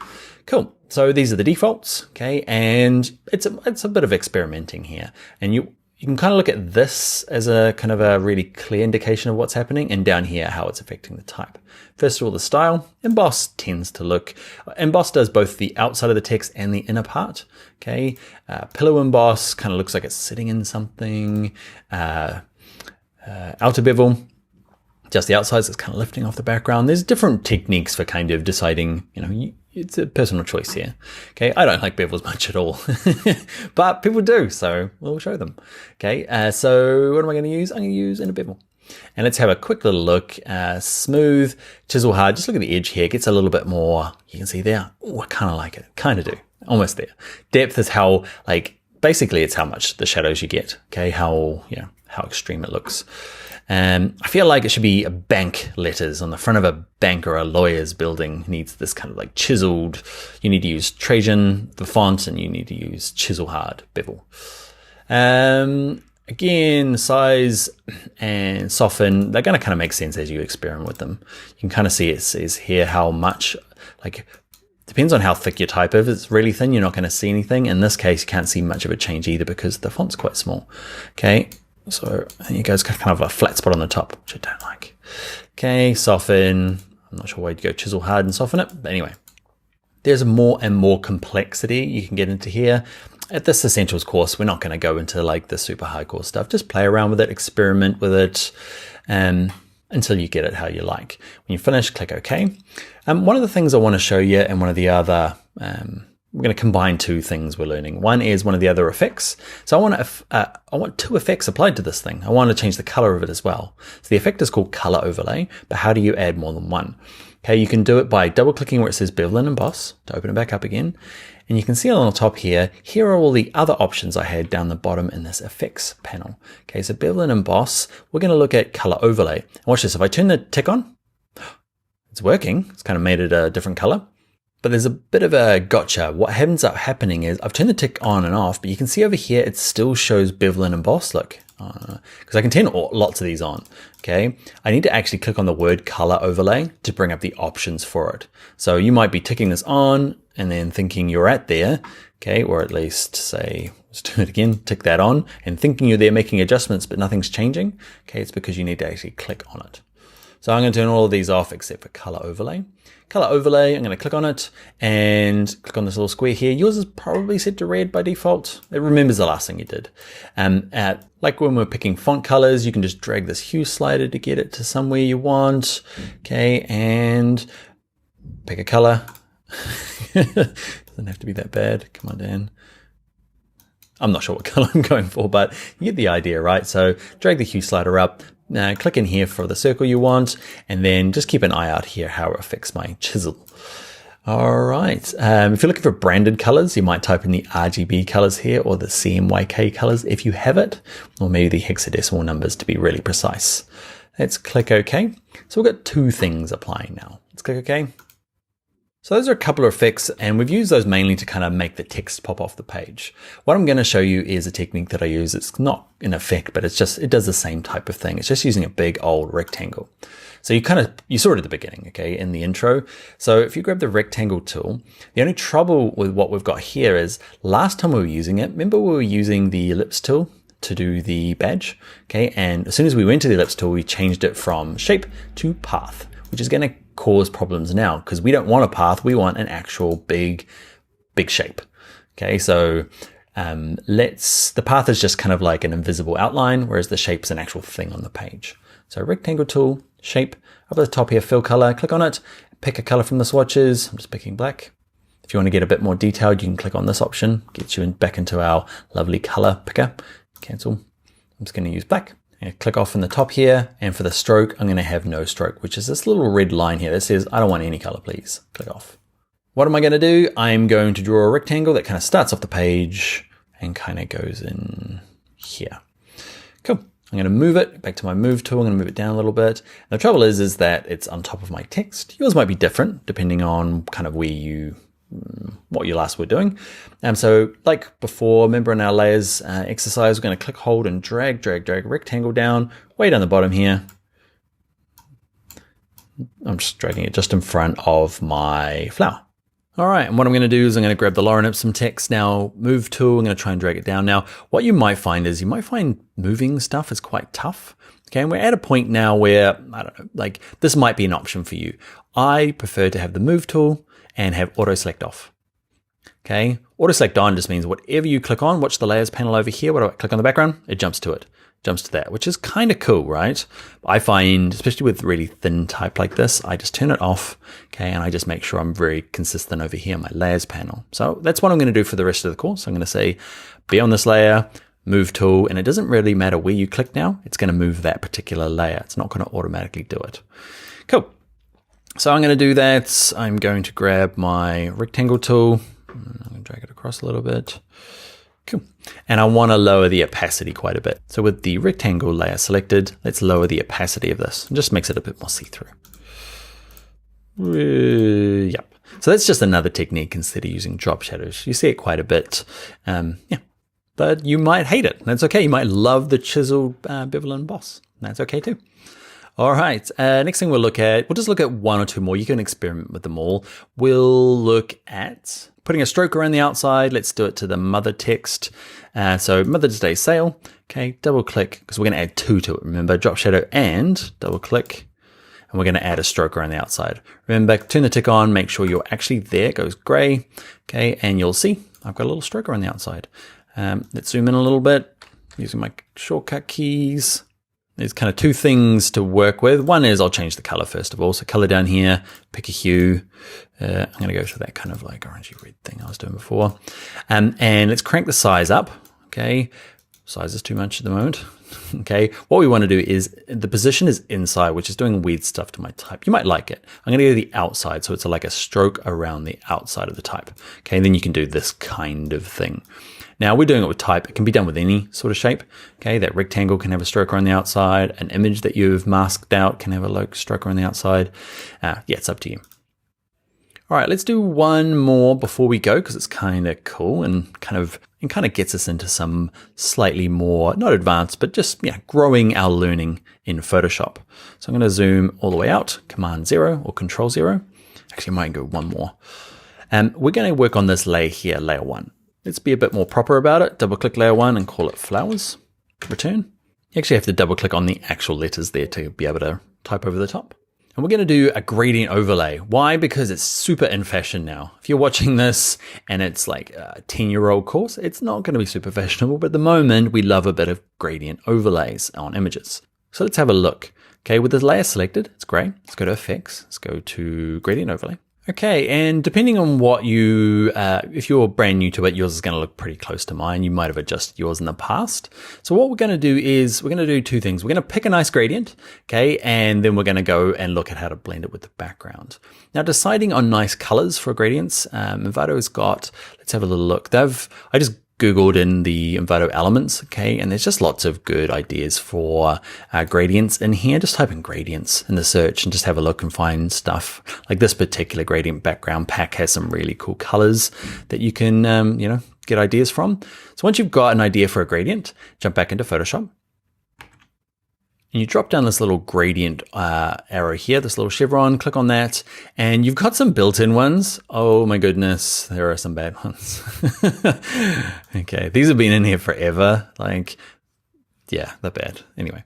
Cool. So these are the defaults. Okay, and it's a bit of experimenting here, and you can kind of look at this as a kind of a really clear indication of what's happening, and down here how it's affecting the type. First of all, the style. Emboss tends to look. Emboss does both the outside of the text and the inner part. Okay, pillow emboss kind of looks like it's sitting in something. Outer bevel. Just the outside, so it's kind of lifting off the background. There's different techniques for kind of deciding, it's a personal choice here. Okay, I don't like bevels much at all, but people do, so we'll show them. Okay, so what am I going to use? I'm going to use inner bevel. And let's have a quick little look. Smooth, chisel hard. Just look at the edge here. It gets a little bit more, you can see there. Oh, I kind of like it. Kind of do. Almost there. Depth is how, basically it's how much the shadows you get. Okay, how extreme it looks. I feel like it should be a bank letters on the front of a bank or a lawyer's building. It needs this kind of like chiseled. You need to use Trajan, the font, and you need to use chisel hard bevel. Again, size and soften, they're going to kind of make sense as you experiment with them. You can kind of see it says here how much, depends on how thick your type is. If it's really thin, you're not going to see anything. In this case, you can't see much of a change either because the font's quite small. Okay. So there you go, it's kind of a flat spot on the top, which I don't like. Okay, soften. I'm not sure why you'd go chisel hard and soften it, but anyway. There's more and more complexity you can get into here. at this Essentials course, we're not going to go into like the super hardcore stuff. Just play around with it, experiment with it, until you get it how you like. When you finish, click OK. One of the things I want to show you, and one of the other, we're going to combine two things we're learning. One is one of the other effects. So I want two effects applied to this thing. I want to change the color of it as well. So the effect is called color overlay, but how do you add more than one? Okay, you can do it by double clicking where it says bevel and emboss to open it back up again. And you can see on the top here are all the other options I had down the bottom in this effects panel. Okay, so bevel and emboss, we're going to look at color overlay. And watch this, if I turn the tick on, it's working. It's kind of made it a different color. But there's a bit of a gotcha. What ends up happening is I've turned the tick on and off, but you can see over here it still shows bevel and emboss. Look, because I can turn lots of these on. Okay, I need to actually click on the word color overlay to bring up the options for it. So you might be ticking this on and then thinking you're at there. Okay, or at least say, let's do it again, tick that on and thinking you're there making adjustments, but nothing's changing. Okay, it's because you need to actually click on it. So I'm going to turn all of these off except for color overlay. Color overlay, I'm going to click on it and click on this little square here. Yours is probably set to red by default. It remembers the last thing you did. Like when we're picking font colors, you can just drag this hue slider to get it to somewhere you want. Okay, and pick a color. Doesn't have to be that bad. Come on, Dan. I'm not sure what color I'm going for, but you get the idea, right? So drag the hue slider up. Now click in here for the circle you want, and then just keep an eye out here how it affects my chisel. All right, if you're looking for branded colors, you might type in the RGB colors here or the CMYK colors if you have it, or maybe the hexadecimal numbers to be really precise. Let's click OK. So we've got two things applying now. Let's click OK. So those are a couple of effects, and we've used those mainly to kind of make the text pop off the page. What I'm going to show you is a technique that I use. It's not an effect, but it does the same type of thing. It's just using a big old rectangle. So you saw it at the beginning, okay, in the intro. So if you grab the rectangle tool, the only trouble with what we've got here is last time we were using it, remember we were using the ellipse tool to do the badge, okay? And as soon as we went to the ellipse tool, we changed it from shape to path, which is going to cause problems now because we don't want a path, we want an actual big shape. Okay, so the path is just kind of like an invisible outline, whereas the shape's an actual thing on the page. So rectangle tool, shape, up at the top here, fill color, click on it, pick a color from the swatches. I'm just picking black. If you want to get a bit more detailed, you can click on this option, gets you back into our lovely color picker. Cancel. I'm just going to use black. And click off in the top here, and for the stroke, I'm going to have no stroke, which is this little red line here that says, I don't want any color, please. Click off. What am I going to do? I'm going to draw a rectangle that kind of starts off the page and kind of goes in here. Cool. I'm going to move it back to my move tool. I'm going to move it down a little bit. And the trouble is that it's on top of my text. Yours might be different depending on kind of what you last were doing. So like before, remember in our layers exercise, we're going to click, hold, and drag rectangle down, way down the bottom here. I'm just dragging it just in front of my flower. All right, and what I'm going to do is I'm going to grab the Lorem Ipsum text now, move tool, I'm going to try and drag it down. Now, what you might find is moving stuff is quite tough. Okay, and we're at a point now where, I don't know, like this might be an option for you. I prefer to have the move tool and have auto select off. Okay, auto select on just means whatever you click on, watch the layers panel over here. What do I click on the background? It jumps to it, jumps to that, which is kind of cool, right? I find, especially with really thin type like this, I just turn it off, okay, and I just make sure I'm very consistent over here, my layers panel. So that's what I'm going to do for the rest of the course. I'm going to say, be on this layer, move tool, and it doesn't really matter where you click now, it's going to move that particular layer. It's not going to automatically do it. Cool. So I'm going to do that. I'm going to grab my rectangle tool. I'm going to drag it across a little bit. Cool. And I want to lower the opacity quite a bit. So with the rectangle layer selected, let's lower the opacity of this. It just makes it a bit more see-through. Yep. So that's just another technique instead of using drop shadows. You see it quite a bit. But you might hate it. That's okay. You might love the chiseled bevel and emboss. That's okay too. All right, next thing we'll just look at one or two more. You can experiment with them all. We'll look at putting a stroke around the outside. Let's do it to the mother text. So Mother's Day sale. Okay, double click, because we're going to add two to it. Remember, drop shadow and double click. and we're going to add a stroke around the outside. Remember, turn the tick on, make sure you're actually there, it goes gray, okay, and you'll see I've got a little stroke around the outside. Let's zoom in a little bit using my shortcut keys. There's kind of two things to work with. One is I'll change the color first of all. So color down here, pick a hue. I'm going to go for that kind of like orangey red thing I was doing before. And let's crank the size up. Okay. Size is too much at the moment. Okay. What we want to do is the position is inside, which is doing weird stuff to my type. You might like it. I'm going to go to the outside. So it's like a stroke around the outside of the type. Okay. And then you can do this kind of thing. Now we're doing it with type. It can be done with any sort of shape. Okay, that rectangle can have a stroke around the outside. An image that you've masked out can have a stroke around the outside. Yeah, it's up to you. All right, let's do one more before we go because it's kind of cool and kind of gets us into some slightly more, not advanced, but just growing our learning in Photoshop. So I'm going to zoom all the way out, Command 0 or Control 0. Actually, I might go one more. We're going to work on this layer here, layer 1. Let's be a bit more proper about it. Double click layer 1 and call it flowers. Return. You actually have to double click on the actual letters there to be able to type over the top. And we're going to do a gradient overlay. Why? Because it's super in fashion now. If you're watching this and it's like a 10-year-old course, it's not going to be super fashionable, but at the moment we love a bit of gradient overlays on images. So let's have a look. Okay, with the layer selected, it's great. Let's go to Effects. Let's go to Gradient Overlay. Okay, and depending on what you, if you're brand new to it, yours is going to look pretty close to mine. You might have adjusted yours in the past. So what we're going to do is we're going to do two things. We're going to pick a nice gradient, okay, and then we're going to go and look at how to blend it with the background. Now, deciding on nice colors for gradients, Envato's got, let's have a little look. I just Googled in the Envato elements, okay, and there's just lots of good ideas for gradients in here. Just type in gradients in the search and just have a look and find stuff. Like this particular gradient background pack has some really cool colors that you can, get ideas from. So once you've got an idea for a gradient, jump back into Photoshop. And you drop down this little gradient arrow here, this little chevron, click on that, and you've got some built-in ones. Oh my goodness, there are some bad ones. Okay, these have been in here forever. Yeah, they're bad. Anyway,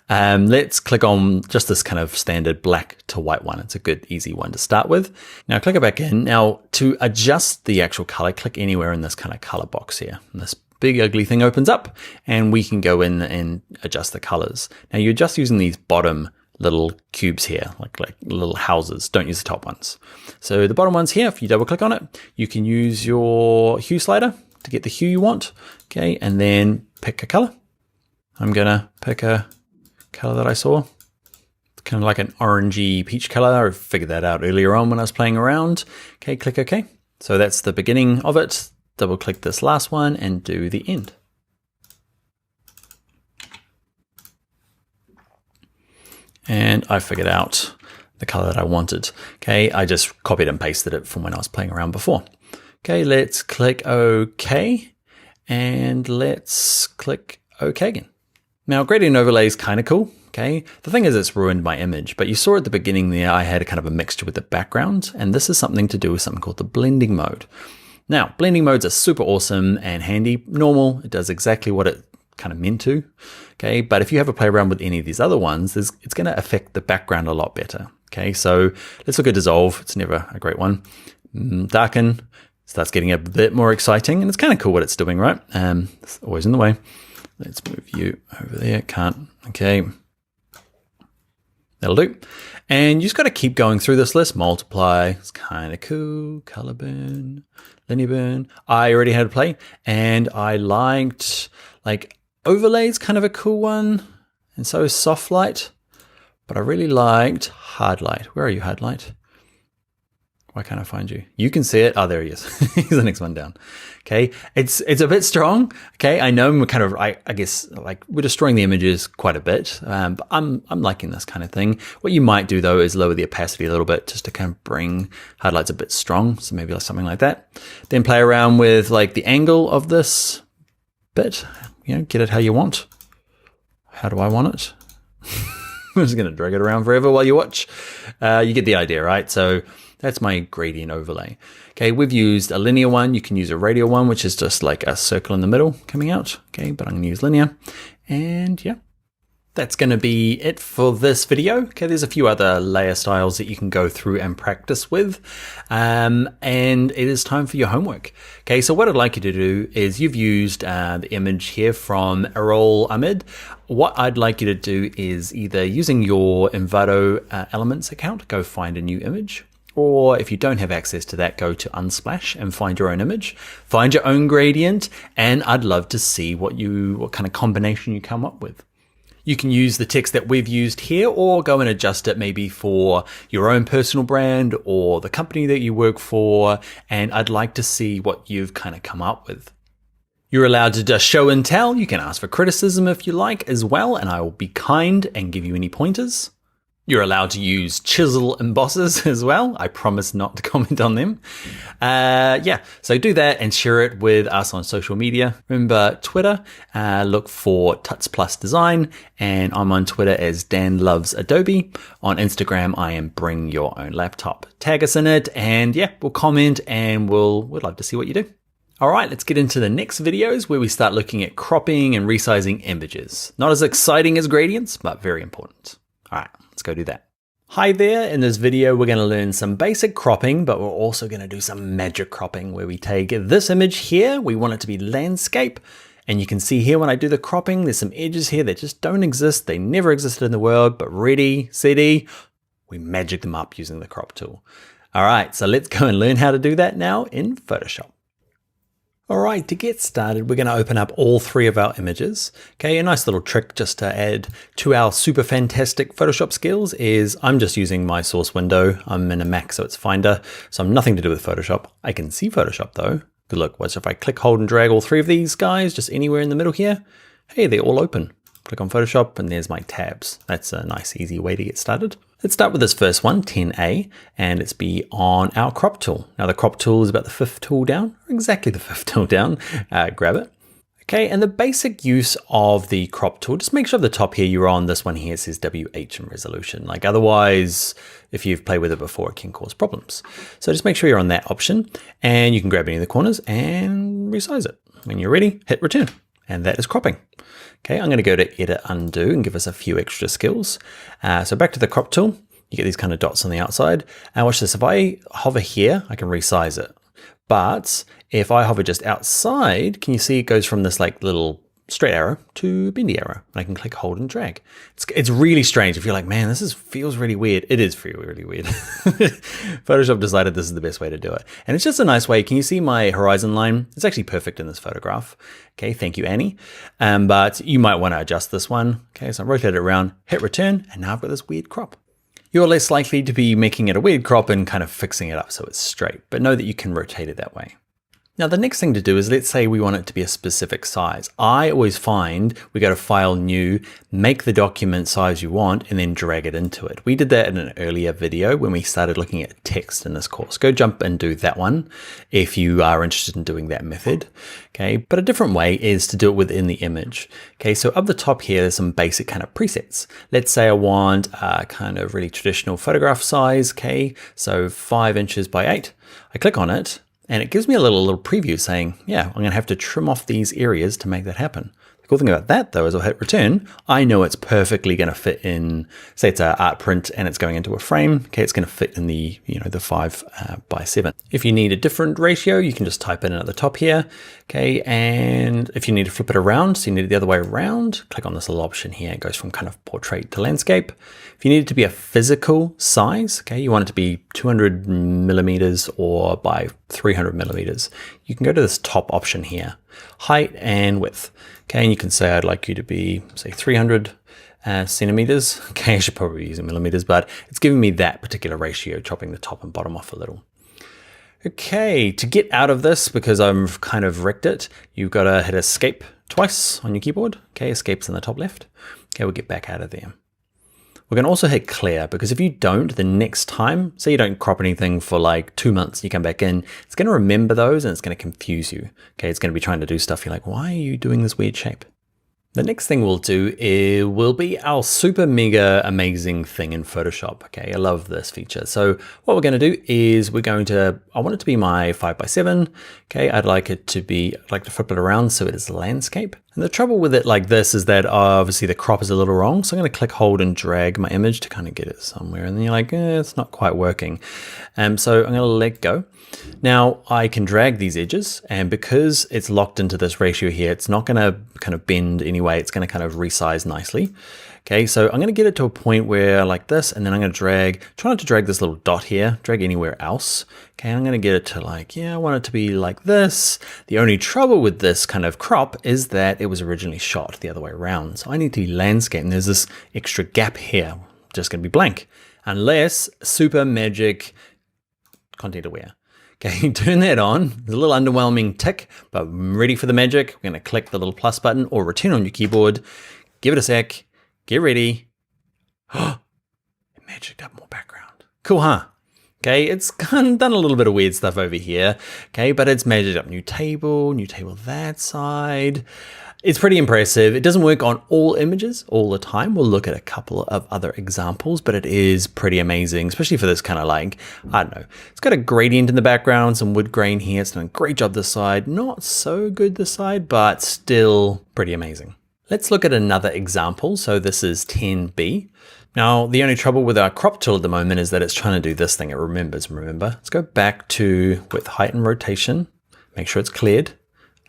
let's click on just this kind of standard black to white one. It's a good, easy one to start with. Now click it back in. Now to adjust the actual color, click anywhere in this kind of color box here. And this big ugly thing opens up and we can go in and adjust the colors. Now you're just using these bottom little cubes here, like little houses. Don't use the top ones. So the bottom ones here, if you double click on it, you can use your hue slider to get the hue you want. Okay, and then pick a color. I'm gonna pick a color that I saw. It's kind of like an orangey peach color. I figured that out earlier on when I was playing around. Okay, click OK. So that's the beginning of it. Double click this last one and do the end. And I figured out the color that I wanted. Okay, I just copied and pasted it from when I was playing around before. Okay, let's click OK and let's click OK again. Now, gradient overlay is kind of cool. Okay, the thing is it's ruined my image, but you saw at the beginning there I had a kind of a mixture with the background, and this is something to do with something called the blending mode. Now, blending modes are super awesome and handy. Normal, it does exactly what it kind of meant to. Okay, but if you have a play around with any of these other ones, it's going to affect the background a lot better. Okay, so let's look at dissolve. It's never a great one. Darken starts getting a bit more exciting, and it's kind of cool what it's doing, right? It's always in the way. Let's move you over there. Can't. Okay. That'll do. And you just got to keep going through this list. Multiply. It's kind of cool. Color burn. Linear burn. I already had a play. And I liked, overlay's kind of a cool one. And so is soft light. But I really liked hard light. Where are you, hard light? Why can't I find you? You can see it. Oh, there he is. He's the next one down. Okay. It's a bit strong. Okay. I know we're kind of, I guess, we're destroying the images quite a bit. But I'm liking this kind of thing. What you might do though is lower the opacity a little bit just to kind of bring highlights a bit strong. So maybe something like that. Then play around with the angle of this bit, get it how you want. How do I want it? I'm just going to drag it around forever while you watch. You get the idea, right? So that's my gradient overlay. Okay, we've used a linear one. You can use a radial one, which is just like a circle in the middle coming out. Okay, but I'm going to use linear. And yeah, That's going to be it for this video. Okay, there's a few other layer styles that you can go through and practice with. And it is time for your homework. Okay, so what I'd like you to do is you've used the image here from Errol Ahmed. What I'd like you to do is either using your Envato Elements account, go find a new image. Or if you don't have access to that, go to Unsplash and find your own image, find your own gradient, and I'd love to see what kind of combination you come up with. You can use the text that we've used here or go and adjust it maybe for your own personal brand or the company that you work for. And I'd like to see what you've kind of come up with. You're allowed to just show and tell. You can ask for criticism if you like as well, and I will be kind and give you any pointers. You're allowed to use chisel embosses as well. I promise not to comment on them. So do that and share it with us on social media. Remember Twitter, look for Tuts Plus Design, and I'm on Twitter as Dan Loves Adobe. On Instagram, I am Bring Your Own Laptop. Tag us in it, and we'll comment, and we'd love to see what you do. All right, let's get into the next videos where we start looking at cropping and resizing images. Not as exciting as gradients, but very important. All right. Let's go do that. Hi there, in this video we're going to learn some basic cropping, but we're also going to do some magic cropping where we take this image here, we want it to be landscape, and you can see here when I do the cropping there's some edges here that just don't exist, they never existed in the world, but ready, steady, we magic them up using the crop tool. All right, so let's go and learn how to do that now in Photoshop. All right, to get started, we're going to open up all three of our images. Okay, a nice little trick just to add to our super fantastic Photoshop skills is I'm just using my source window. I'm in a Mac, so it's Finder, so I'm nothing to do with Photoshop. I can see Photoshop though. Good look, what if I click, hold, and drag all three of these guys just anywhere in the middle here? Hey, they're all open. Click on Photoshop and there's my tabs. That's a nice easy way to get started. Let's start with this first one, 10A, and let's be on our crop tool. Now the crop tool is about the fifth tool down, exactly the fifth tool down. Grab it. Okay, and the basic use of the crop tool, just make sure at the top here you're on this one here, it says WH and resolution. Like otherwise, if you've played with it before, it can cause problems. So just make sure you're on that option and you can grab any of the corners and resize it. When you're ready, hit return. And that is cropping. Okay, I'm going to go to Edit Undo and give us a few extra skills. So back to the crop tool, you get these kind of dots on the outside. And watch this, if I hover here, I can resize it. But if I hover just outside, can you see it goes from this like little straight arrow to bendy arrow? And I can click, hold, and drag. It's really strange. If you're like, man, feels really weird. It is really weird. Photoshop decided this is the best way to do it. And it's just a nice way. Can you see my horizon line? It's actually perfect in this photograph. Okay, thank you, Annie. But you might want to adjust this one. Okay, so I rotate it around, hit return, and now I've got this weird crop. You're less likely to be making it a weird crop and kind of fixing it up so it's straight, but know that you can rotate it that way. Now the next thing to do is, let's say we want it to be a specific size. I always find we go to File, New, make the document size you want, and then drag it into it. We did that in an earlier video when we started looking at text in this course. Go jump and do that one if you are interested in doing that method. Okay, but a different way is to do it within the image. Okay, so up the top here, there's some basic kind of presets. Let's say I want a kind of really traditional photograph size. Okay, so 5 inches by 8. I click on it. And it gives me a little preview saying, yeah, I'm going to have to trim off these areas to make that happen. The cool thing about that though is I'll hit return. I know it's perfectly going to fit in, say it's an art print and it's going into a frame. Okay, it's going to fit in the, the 5 by 7. If you need a different ratio, you can just type it in at the top here. Okay, and if you need to flip it around, so you need it the other way around, click on this little option here. It goes from kind of portrait to landscape. If you need it to be a physical size, okay, you want it to be 200 millimeters or by 300 millimeters, you can go to this top option here, height and width. Okay, and you can say I'd like you to be, say, 300 centimeters. Okay, I should probably be using millimeters, but it's giving me that particular ratio, chopping the top and bottom off a little. Okay, to get out of this, because I've kind of wrecked it, you've got to hit escape twice on your keyboard. Okay, escape's in the top left. Okay, we'll get back out of there. We're going to also hit clear, because if you don't, the next time, say you don't crop anything for like 2 months, you come back in, it's going to remember those and it's going to confuse you. Okay, it's going to be trying to do stuff. You're like, why are you doing this weird shape? The next thing we'll do will be our super mega amazing thing in Photoshop. Okay, I love this feature. So what we're going to do is I want it to be my 5 by 7. Okay, I'd like to flip it around so it is landscape. And the trouble with it like this is that obviously the crop is a little wrong. So I'm going to click, hold, and drag my image to kind of get it somewhere. And then you're like, it's not quite working. So I'm going to let go. Now I can drag these edges, and because it's locked into this ratio here, it's not going to kind of bend anyway. It's going to kind of resize nicely. Okay, so I'm going to get it to a point where like this, and then I'm going to try not to drag this little dot here, drag anywhere else. Okay, I'm going to get it to like, I want it to be like this. The only trouble with this kind of crop is that it was originally shot the other way around. So I need to be landscape, and there's this extra gap here, just going to be blank, unless super magic content aware. Okay, turn that on. It's a little underwhelming tick, but I'm ready for the magic. We're going to click the little plus button or return on your keyboard. Give it a sec. Get ready. Oh, it magicked up more background. Cool, huh? Okay, it's kind of done a little bit of weird stuff over here. Okay, but it's magicked up new table that side. It's pretty impressive. It doesn't work on all images all the time. We'll look at a couple of other examples, but it is pretty amazing, especially for this kind of like, I don't know. It's got a gradient in the background, some wood grain here. It's done a great job this side. Not so good this side, but still pretty amazing. Let's look at another example. So this is 10B. Now, the only trouble with our crop tool at the moment is that it's trying to do this thing. It remembers, remember. Let's go back to width, height, and rotation. Make sure it's cleared.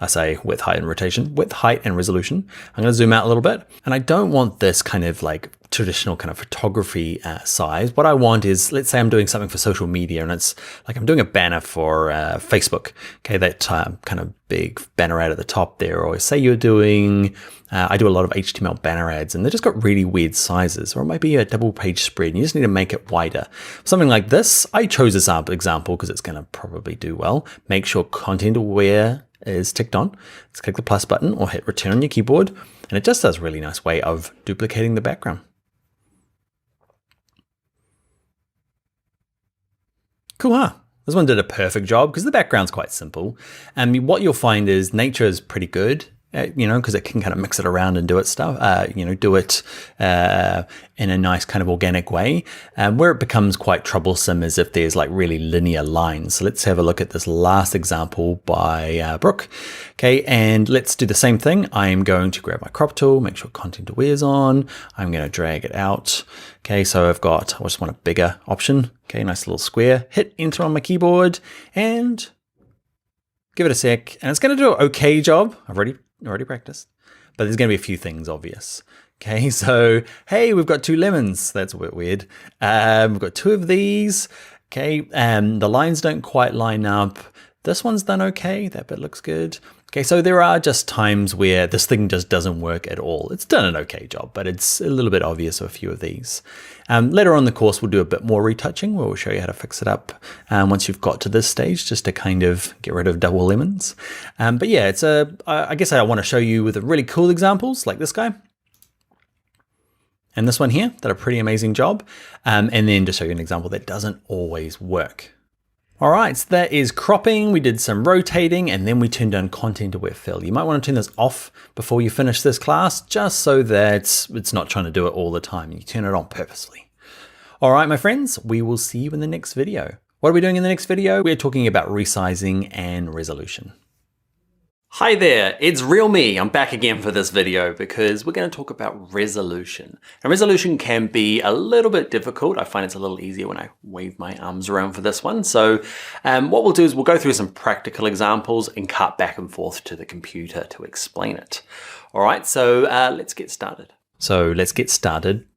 I say width, height, and rotation, width, height, and resolution. I'm going to zoom out a little bit. And I don't want this kind of like traditional kind of photography size. What I want is, let's say I'm doing something for social media, and it's like I'm doing a banner for Facebook. Okay, that kind of big banner ad at the top there. Or say you're doing, I do a lot of HTML banner ads, and they just got really weird sizes. Or it might be a double page spread, and you just need to make it wider. Something like this. I chose this example because it's going to probably do well. Make sure content aware is ticked on. Let's click the plus button or hit return on your keyboard, and it just does a really nice way of duplicating the background. Cool, huh? This one did a perfect job because the background's quite simple. And what you'll find is nature is pretty good, because it can kind of mix it around and do its stuff, do it in a nice kind of organic way. Where it becomes quite troublesome is if there's like really linear lines. So let's have a look at this last example by Brooke. Okay, and let's do the same thing. I'm going to grab my crop tool, make sure content aware is on. I'm going to drag it out. Okay, so I just want a bigger option. Okay, nice little square. Hit enter on my keyboard and give it a sec. And it's going to do an okay job. I've already practiced, but there's going to be a few things obvious. Okay, so hey, we've got 2 lemons. That's a bit weird. We've got 2 of these. Okay, the lines don't quite line up. This one's done okay. That bit looks good. Okay, so there are just times where this thing just doesn't work at all. It's done an okay job, but it's a little bit obvious of a few of these. Later on in the course, we'll do a bit more retouching where we'll show you how to fix it up once you've got to this stage, just to kind of get rid of double lemons. But yeah, I guess I want to show you with really cool examples like this guy. And this one here did a pretty amazing job. And then to show you an example that doesn't always work. All right, so that is cropping. We did some rotating, and then we turned on content aware fill. You might want to turn this off before you finish this class, just so that it's not trying to do it all the time. You turn it on purposely. All right, my friends, we will see you in the next video. What are we doing in the next video? We're talking about resizing and resolution. Hi there, it's real me. I'm back again for this video because we're going to talk about resolution. And resolution can be a little bit difficult. I find it's a little easier when I wave my arms around for this one. So what we'll do is we'll go through some practical examples and cut back and forth to the computer to explain it. All right, so let's get started.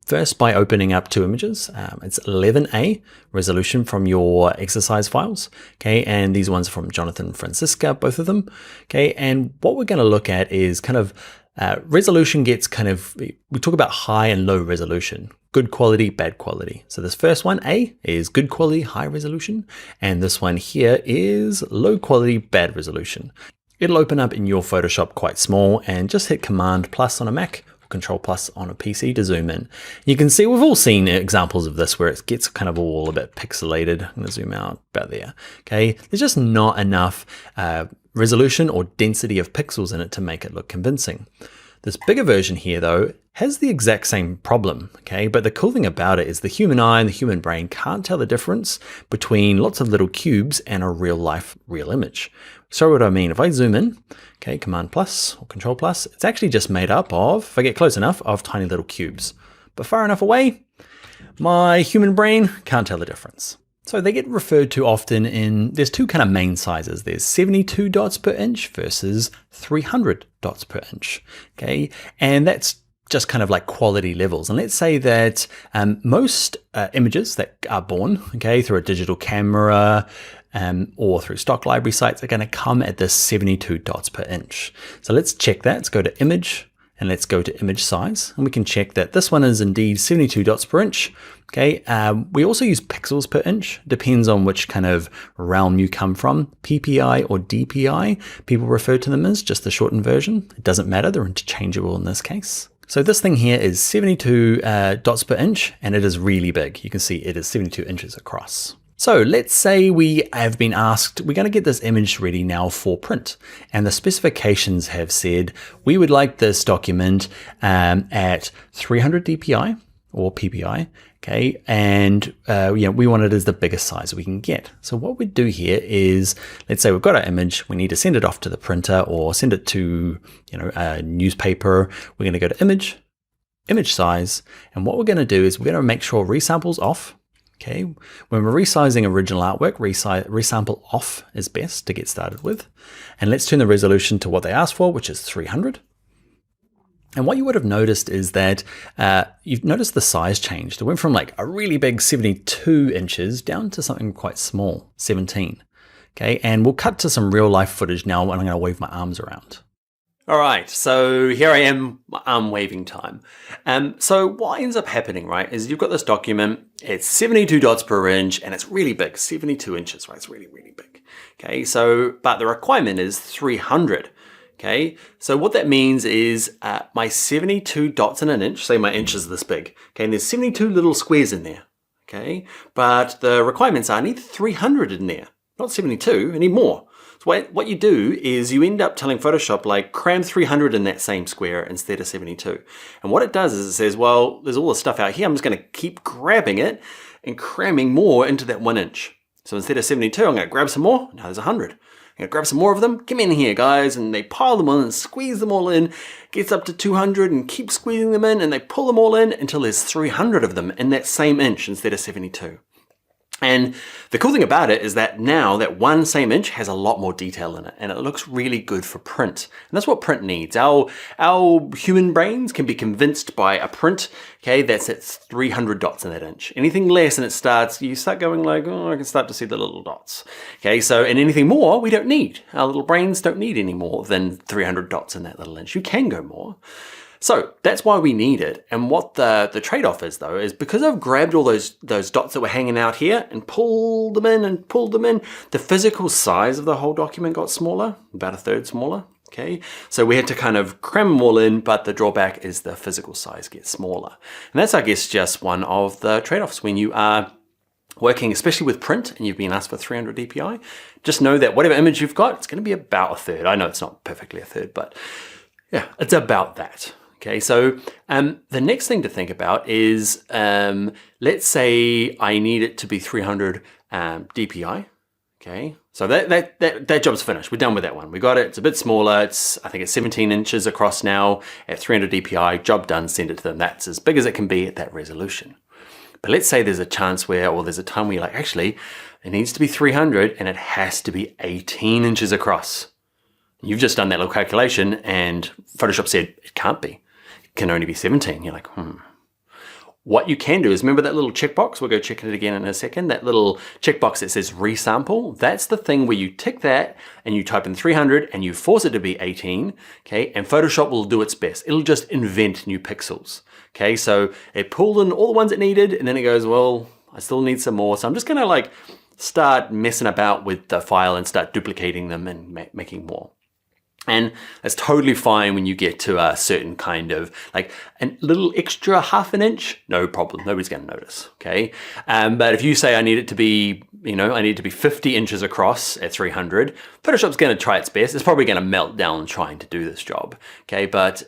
First by opening up 2 images. It's 11A resolution from your exercise files. Okay, and these ones are from Jonathan Francisca, both of them. Okay, and what we're going to look at is kind of resolution gets kind of, we talk about high and low resolution, good quality, bad quality. So this first one, A, is good quality, high resolution, and this one here is low quality, bad resolution. It'll open up in your Photoshop quite small, and just hit Command plus on a Mac, Control plus on a PC to zoom in. You can see we've all seen examples of this where it gets kind of all a bit pixelated. I'm going to zoom out about there. Okay, there's just not enough resolution or density of pixels in it to make it look convincing. This bigger version here though has the exact same problem, okay? But the cool thing about it is the human eye and the human brain can't tell the difference between lots of little cubes and a real image. So what do I mean? If I zoom in, okay, Command plus or Control plus, it's actually just made up of, if I get close enough, of tiny little cubes. But far enough away, my human brain can't tell the difference. So they get referred to often in, there's two kind of main sizes. There's 72 dots per inch versus 300 dots per inch, okay? And that's just kind of like quality levels. And let's say that most images that are born, okay, through a digital camera or through stock library sites are gonna come at this 72 dots per inch. So let's check that. Let's go to Image, and let's go to image size, and we can check that this one is indeed 72 dots per inch. Okay, we also use pixels per inch, depends on which kind of realm you come from. PPI or DPI, people refer to them as, just the shortened version. It doesn't matter, they're interchangeable in this case. So this thing here is 72 dots per inch, and it is really big. You can see it is 72 inches across. So let's say we have been asked, we're going to get this image ready now for print, and the specifications have said we would like this document at 300 dpi or PPI, okay, and we want it as the biggest size we can get. So what we do here is, let's say we've got our image, we need to send it off to the printer or send it to a newspaper. We're going to go to image size, and what we're going to do is we're going to make sure resample's off. Okay, when we're resizing original artwork, resample off is best to get started with. And let's turn the resolution to what they asked for, which is 300. And what you would have noticed is that you've noticed the size changed. It went from like a really big 72 inches down to something quite small, 17. Okay, and we'll cut to some real life footage now when I'm going to wave my arms around. All right, so here I am, arm waving time. So what ends up happening, right, is you've got this document, it's 72 dots per inch, and it's really big, 72 inches, right? It's really, really big. Okay, so, but the requirement is 300. Okay, so what that means is my 72 dots in an inch, say my inch is this big, okay, and there's 72 little squares in there, okay, but the requirements are I need 300 in there, not 72, I need more. So what you do is you end up telling Photoshop, like, cram 300 in that same square instead of 72. And what it does is it says, well, there's all this stuff out here, I'm just gonna keep grabbing it and cramming more into that 1 inch. So instead of 72, I'm gonna grab some more, now there's 100. I'm gonna grab some more of them, come in here guys, and they pile them on and squeeze them all in, gets up to 200 and keep squeezing them in, and they pull them all in until there's 300 of them in that same inch instead of 72. And the cool thing about it is that now that one same inch has a lot more detail in it, and it looks really good for print. And that's what print needs. Our human brains can be convinced by a print, okay, that's at 300 dots in that inch. Anything less and you start going like, oh, I can start to see the little dots. Okay, so, and anything more we don't need. Our little brains don't need any more than 300 dots in that little inch. You can go more. So that's why we need it. And what the trade-off is though, is because I've grabbed all those dots that were hanging out here and pulled them in, the physical size of the whole document got smaller, about a third smaller. Okay, so we had to kind of cram them all in, but the drawback is the physical size gets smaller. And that's, I guess, just one of the trade-offs when you are working, especially with print, and you've been asked for 300 dpi. Just know that whatever image you've got, it's going to be about a third. I know it's not perfectly a third, but yeah, it's about that. Okay, so the next thing to think about is, let's say I need it to be 300 dpi. Okay, so that job's finished. We're done with that one. We got it. It's a bit smaller. I think it's 17 inches across now at 300 dpi. Job done. Send it to them. That's as big as it can be at that resolution. But let's say there's a chance where, or there's a time where you're like, actually, it needs to be 300 and it has to be 18 inches across. You've just done that little calculation and Photoshop said it can't be. Can only be 17. You're like, What you can do is, remember that little checkbox? We'll go check it again in a second. That little checkbox that says resample, that's the thing where you tick that and you type in 300 and you force it to be 18, okay? And Photoshop will do its best. It'll just invent new pixels, okay? So it pulled in all the ones it needed and then it goes, well, I still need some more. So I'm just gonna like start messing about with the file and start duplicating them and making more. And that's totally fine when you get to a certain kind of like a little extra half an inch, no problem, nobody's gonna notice, okay? But if you say I need it to be, I need it to be 50 inches across at 300, Photoshop's gonna try its best. It's probably gonna melt down trying to do this job, okay? But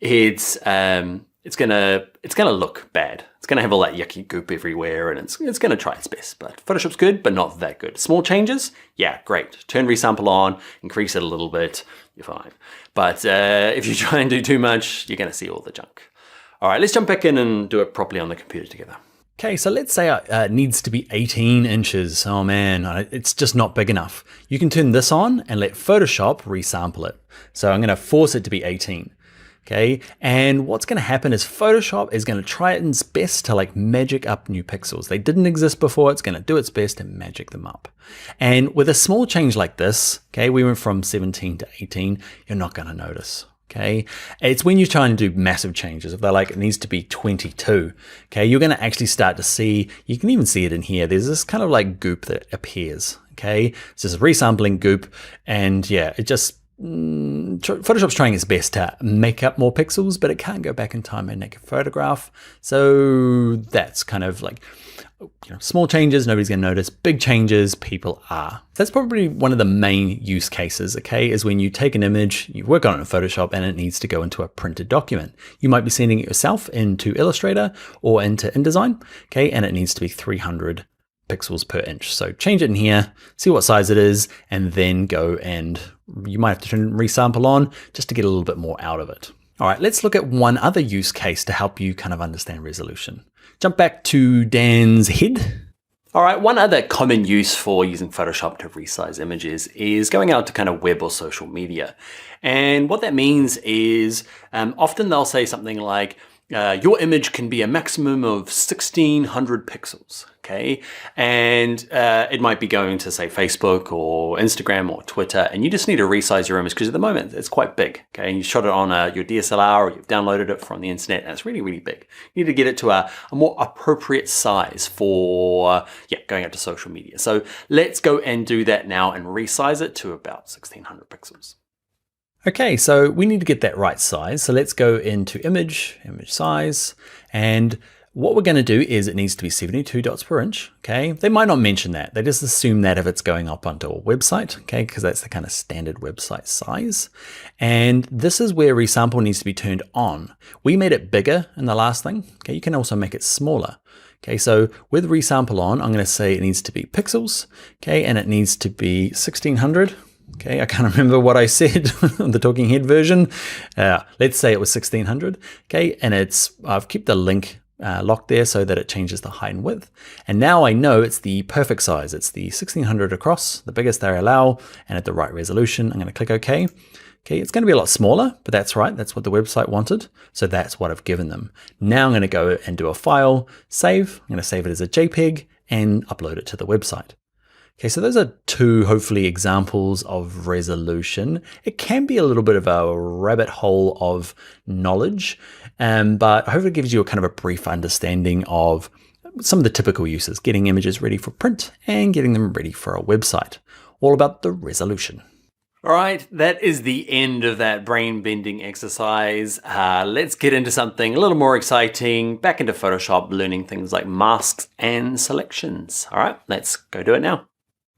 it's gonna look bad. It's gonna have all that yucky goop everywhere, and it's gonna try its best. But Photoshop's good, but not that good. Small changes, yeah, great. Turn resample on, increase it a little bit, you're fine. But if you try and do too much, you're gonna see all the junk. All right, let's jump back in and do it properly on the computer together. Okay, so let's say it needs to be 18 inches. Oh man, it's just not big enough. You can turn this on and let Photoshop resample it. So I'm gonna force it to be 18. Okay, and what's going to happen is Photoshop is going to try its best to like magic up new pixels. They didn't exist before. It's going to do its best to magic them up. And with a small change like this, okay, we went from 17 to 18, you're not going to notice. Okay, it's when you're trying to do massive changes. If they're like, it needs to be 22, okay, you're going to actually start to see, you can even see it in here. There's this kind of like goop that appears. Okay, it's just resampling goop, and yeah, it just, Photoshop's trying its best to make up more pixels, but it can't go back in time and make a photograph. So that's kind of like, small changes, nobody's gonna notice. Big changes, people are. That's probably one of the main use cases, okay, is when you take an image, you work on it in Photoshop, and it needs to go into a printed document. You might be sending it yourself into Illustrator or into InDesign, okay, and it needs to be 300 pixels per inch. So change it in here, see what size it is, and then go and you might have to turn resample on just to get a little bit more out of it. All right, let's look at one other use case to help you kind of understand resolution. Jump back to Dan's head. All right, one other common use for using Photoshop to resize images is going out to kind of web or social media. And what that means is often they'll say something like, your image can be a maximum of 1600 pixels, okay? And it might be going to say Facebook or Instagram or Twitter, and you just need to resize your image because at the moment it's quite big, okay? And you shot it on your DSLR or you've downloaded it from the internet and it's really, really big. You need to get it to a more appropriate size for going out to social media. So let's go and do that now and resize it to about 1600 pixels. Okay, so we need to get that right size. So let's go into image size. And what we're going to do is it needs to be 72 dots per inch. Okay, they might not mention that. They just assume that if it's going up onto a website, okay, because that's the kind of standard website size. And this is where resample needs to be turned on. We made it bigger in the last thing. Okay, you can also make it smaller. Okay, so with resample on, I'm going to say it needs to be pixels. Okay, and it needs to be 1600. Okay, I can't remember what I said on the talking head version. Let's say it was 1600. Okay, and I've kept the link locked there so that it changes the height and width. And now I know it's the perfect size. It's the 1600 across, the biggest they allow, and at the right resolution. I'm going to click OK. Okay, it's going to be a lot smaller, but that's right. That's what the website wanted. So that's what I've given them. Now I'm going to go and do a file, save. I'm going to save it as a JPEG and upload it to the website. Okay, so those are two, hopefully, examples of resolution. It can be a little bit of a rabbit hole of knowledge, but hopefully it gives you a kind of a brief understanding of some of the typical uses, getting images ready for print and getting them ready for a website. All about the resolution. All right, that is the end of that brain-bending exercise. Let's get into something a little more exciting, back into Photoshop, learning things like masks and selections. All right, let's go do it now.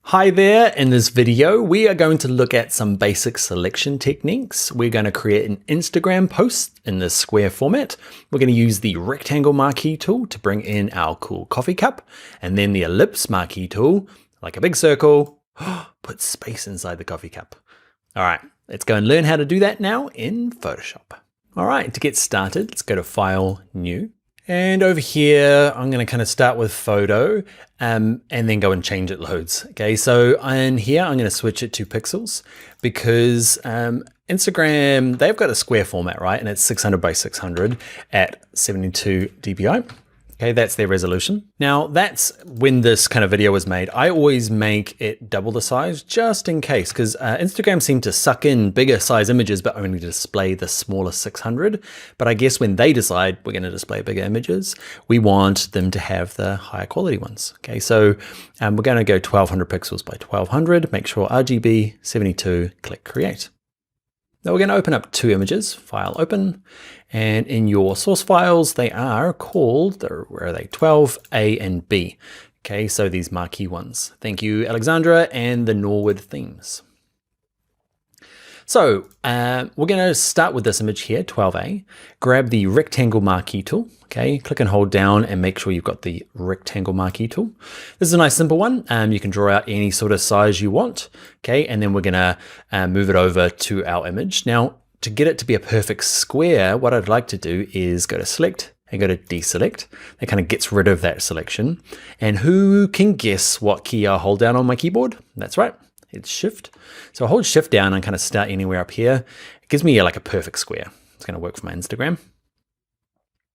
Hi there, in this video, we are going to look at some basic selection techniques. We're going to create an Instagram post in this square format. We're going to use the rectangle marquee tool to bring in our cool coffee cup, and then the ellipse marquee tool, like a big circle, put space inside the coffee cup. All right, let's go and learn how to do that now in Photoshop. All right, to get started, let's go to File, New. And over here, I'm going to kind of start with photo and then go and change it loads. Okay, so in here, I'm going to switch it to pixels because Instagram, they've got a square format, right? And it's 600 by 600 at 72 dpi. Okay, that's their resolution. Now that's when this kind of video was made. I always make it double the size just in case, because Instagram seemed to suck in bigger size images, but only display the smaller 600. But I guess when they decide we're gonna display bigger images, we want them to have the higher quality ones. Okay, so we're gonna go 1200 pixels by 1200, make sure RGB 72, click create. Now we're going to open up two images, file open, and in your source files, they are called, where are they, 12A and B. Okay, so these marquee ones. Thank you, Alexandra, and the Norwood themes. So we're going to start with this image here, 12A. Grab the rectangle marquee tool. Okay, click and hold down and make sure you've got the rectangle marquee tool. This is a nice simple one. You can draw out any sort of size you want. Okay, and then we're going to move it over to our image. Now, to get it to be a perfect square, what I'd like to do is go to select and go to deselect. That kind of gets rid of that selection. And who can guess what key I hold down on my keyboard? That's right. It's Shift. So I hold Shift down and kind of start anywhere up here. It gives me like a perfect square. It's going to work for my Instagram.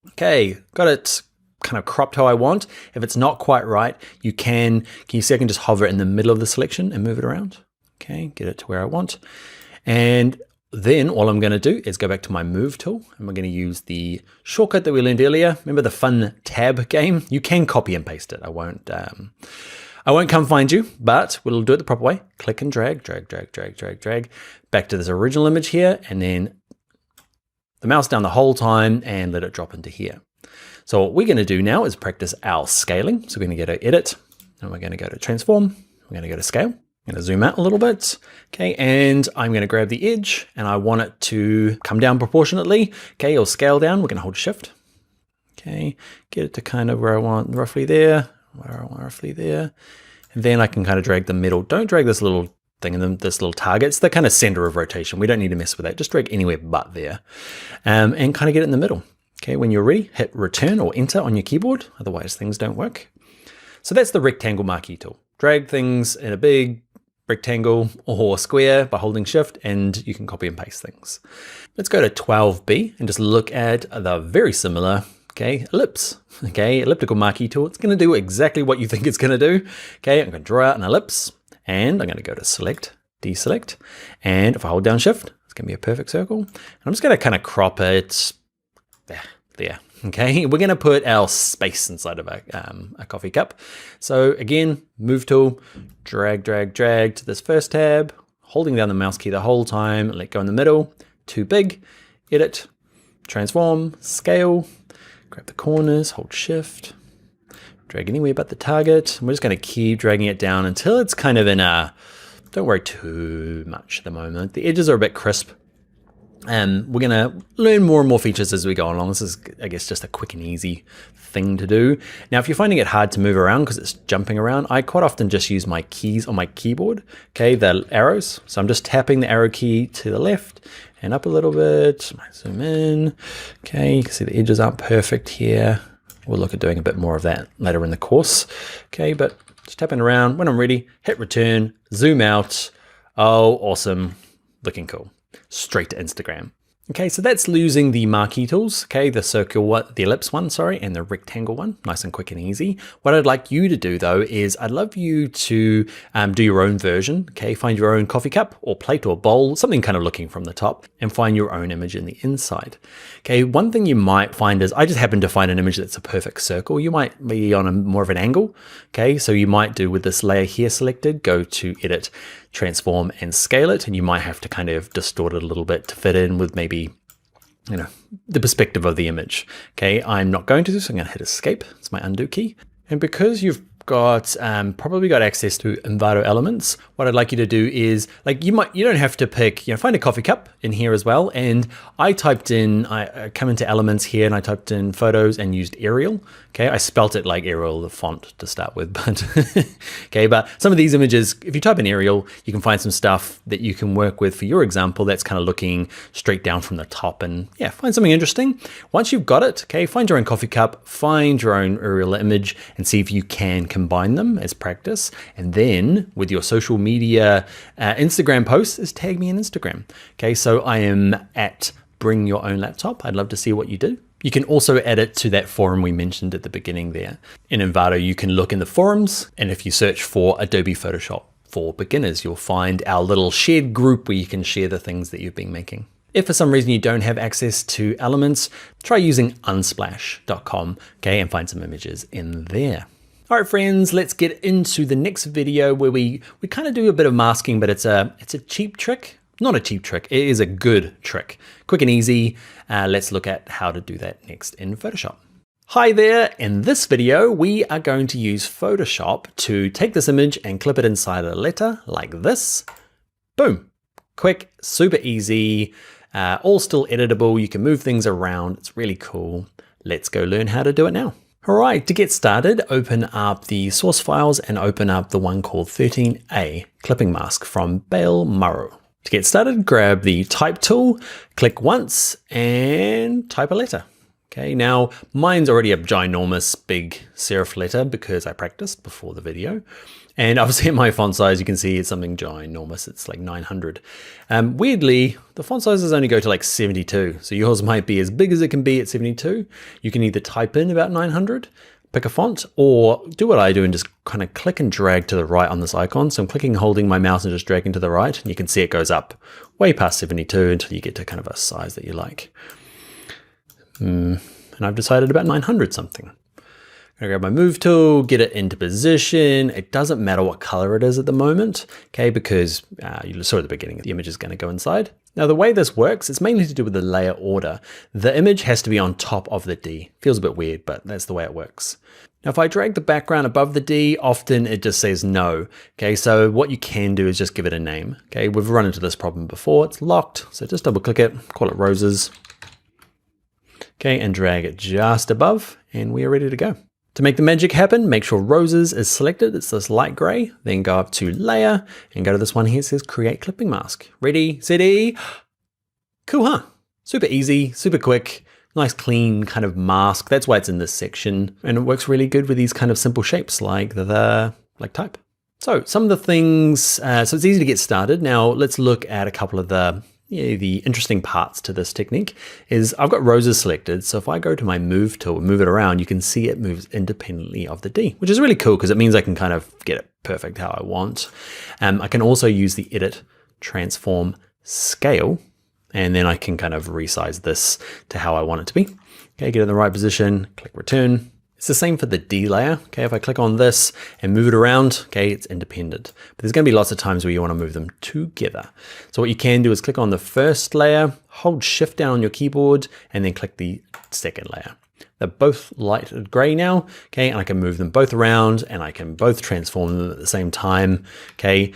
Okay, got it kind of cropped how I want. If it's not quite right, you can you see I can just hover in the middle of the selection and move it around? Okay, get it to where I want. And then all I'm going to do is go back to my move tool, and we're going to use the shortcut that we learned earlier. Remember the fun tab game? You can copy and paste it. I won't come find you, but we'll do it the proper way. Click and drag, drag, drag, drag, drag, drag, back to this original image here, and then the mouse down the whole time and let it drop into here. So what we're going to do now is practice our scaling. So we're going to go to Edit, and we're going to go to Transform. We're going to go to Scale. I'm going to zoom out a little bit. Okay, and I'm going to grab the edge, and I want it to come down proportionately. Okay, or scale down. We're going to hold Shift. Okay, get it to kind of where I want, roughly there. Roughly there. And then I can kind of drag the middle. Don't drag this little thing in this little target. It's the kind of center of rotation. We don't need to mess with that. Just drag anywhere but there. And kind of get it in the middle. Okay, when you're ready, hit Return or Enter on your keyboard. Otherwise things don't work. So that's the rectangle marquee tool. Drag things in a big rectangle or square by holding Shift, and you can copy and paste things. Let's go to 12B and just look at the very similar ellipse. Okay, elliptical marquee tool. It's going to do exactly what you think it's going to do. Okay, I'm going to draw out an ellipse, and I'm going to go to Select, Deselect, and if I hold down Shift, it's going to be a perfect circle. And I'm just going to kind of crop it there. Okay, we're going to put our space inside of a coffee cup. So again, move tool, drag, drag, drag to this first tab, holding down the mouse key the whole time, let go in the middle, too big, Edit, Transform, Scale, grab the corners, hold Shift, drag anywhere but the target. And we're just going to keep dragging it down until it's kind of in a, don't worry too much at the moment. The edges are a bit crisp. We're going to learn more and more features as we go along. This is, I guess, just a quick and easy thing to do. Now, if you're finding it hard to move around because it's jumping around, I quite often just use my keys on my keyboard, okay, the arrows. So I'm just tapping the arrow key to the left and up a little bit. Zoom in. Okay, you can see the edges aren't perfect here. We'll look at doing a bit more of that later in the course. Okay, but just tapping around. When I'm ready, hit Return, zoom out. Oh, awesome. Looking cool. Straight to Instagram. Okay, so that's using the marquee tools, okay, the circle one, the ellipse one, sorry, and the rectangle one, nice and quick and easy. What I'd like you to do though is I'd love you to do your own version, okay, find your own coffee cup or plate or bowl, something kind of looking from the top, and find your own image in the inside. Okay, one thing you might find is I just happen to find an image that's a perfect circle. You might be on a more of an angle, okay, so you might do with this layer here selected, go to Edit, Transform and Scale it, and you might have to kind of distort it a little bit to fit in with maybe, you know, the perspective of the image. Okay, I'm not going to, so I'm going to hit Escape. It's my undo key. And because you've got probably got access to Envato elements, what I'd like you to do is, like, you don't have to pick, you know, find a coffee cup in here as well. And I typed in, I come into elements here and I typed in photos and used Arial. Okay, I spelt it like Arial, the font to start with, but okay, but some of these images, if you type in Arial, you can find some stuff that you can work with for your example that's kind of looking straight down from the top, and yeah, find something interesting. Once you've got it, okay, find your own coffee cup, find your own Arial image, and see if you can combine them as practice. And then with your social media Instagram posts, is tag me in Instagram. Okay, so I am at Bring Your Own Laptop. I'd love to see what you do. You can also add it to that forum we mentioned at the beginning there. In Envato, you can look in the forums, and if you search for Adobe Photoshop for beginners, you'll find our little shared group where you can share the things that you've been making. If for some reason you don't have access to elements, try using unsplash.com, okay, and find some images in there. All right, friends, let's get into the next video where we kind of do a bit of masking, but it's a cheap trick. Not a cheap trick, it is a good trick. Quick and easy. Let's look at how to do that next in Photoshop. Hi there, in this video we are going to use Photoshop to take this image and clip it inside a letter like this. Boom. Quick, super easy, all still editable. You can move things around. It's really cool. Let's go learn how to do it now. All right, to get started, open up the source files and open up the one called 13A clipping mask from Bale Murrow. To get started, grab the type tool, click once and type a letter. Okay, now mine's already a ginormous big serif letter because I practiced before the video. And obviously at my font size, you can see it's something ginormous. It's like 900. Weirdly, the font sizes only go to like 72. So yours might be as big as it can be at 72. You can either type in about 900, pick a font, or do what I do and just kind of click and drag to the right on this icon. So I'm clicking, holding my mouse and just dragging to the right. And you can see it goes up way past 72 until you get to kind of a size that you like. And I've decided about 900 something. I'm gonna grab my move tool, get it into position. It doesn't matter what color it is at the moment, okay, because you saw at the beginning, the image is gonna go inside. Now the way this works, it's mainly to do with the layer order. The image has to be on top of the D. Feels a bit weird, but that's the way it works. Now if I drag the background above the D, often it just says no. Okay, so what you can do is just give it a name. Okay, we've run into this problem before, it's locked. So just double click it, call it roses. Okay, and drag it just above, and we are ready to go. To make the magic happen, make sure roses is selected. It's this light gray. Then go up to layer and go to this one here. It says create clipping mask. Ready, steady. Cool, huh? Super easy, super quick, nice clean kind of mask. That's why it's in this section. And it works really good with these kind of simple shapes like like type. So some of the things, so it's easy to get started. Now let's look at a couple of the interesting parts to this technique is I've got roses selected. So if I go to my move tool and move it around, you can see it moves independently of the D, which is really cool because it means I can kind of get it perfect how I want. I can also use the edit, transform, scale, and then I can kind of resize this to how I want it to be. Okay, get in the right position, click return. It's the same for the D layer. Okay, if I click on this and move it around, okay, it's independent. But there's gonna be lots of times where you wanna move them together. So what you can do is click on the first layer, hold shift down on your keyboard, and then click the second layer. They're both light gray now, okay, and I can move them both around and I can both transform them at the same time, okay,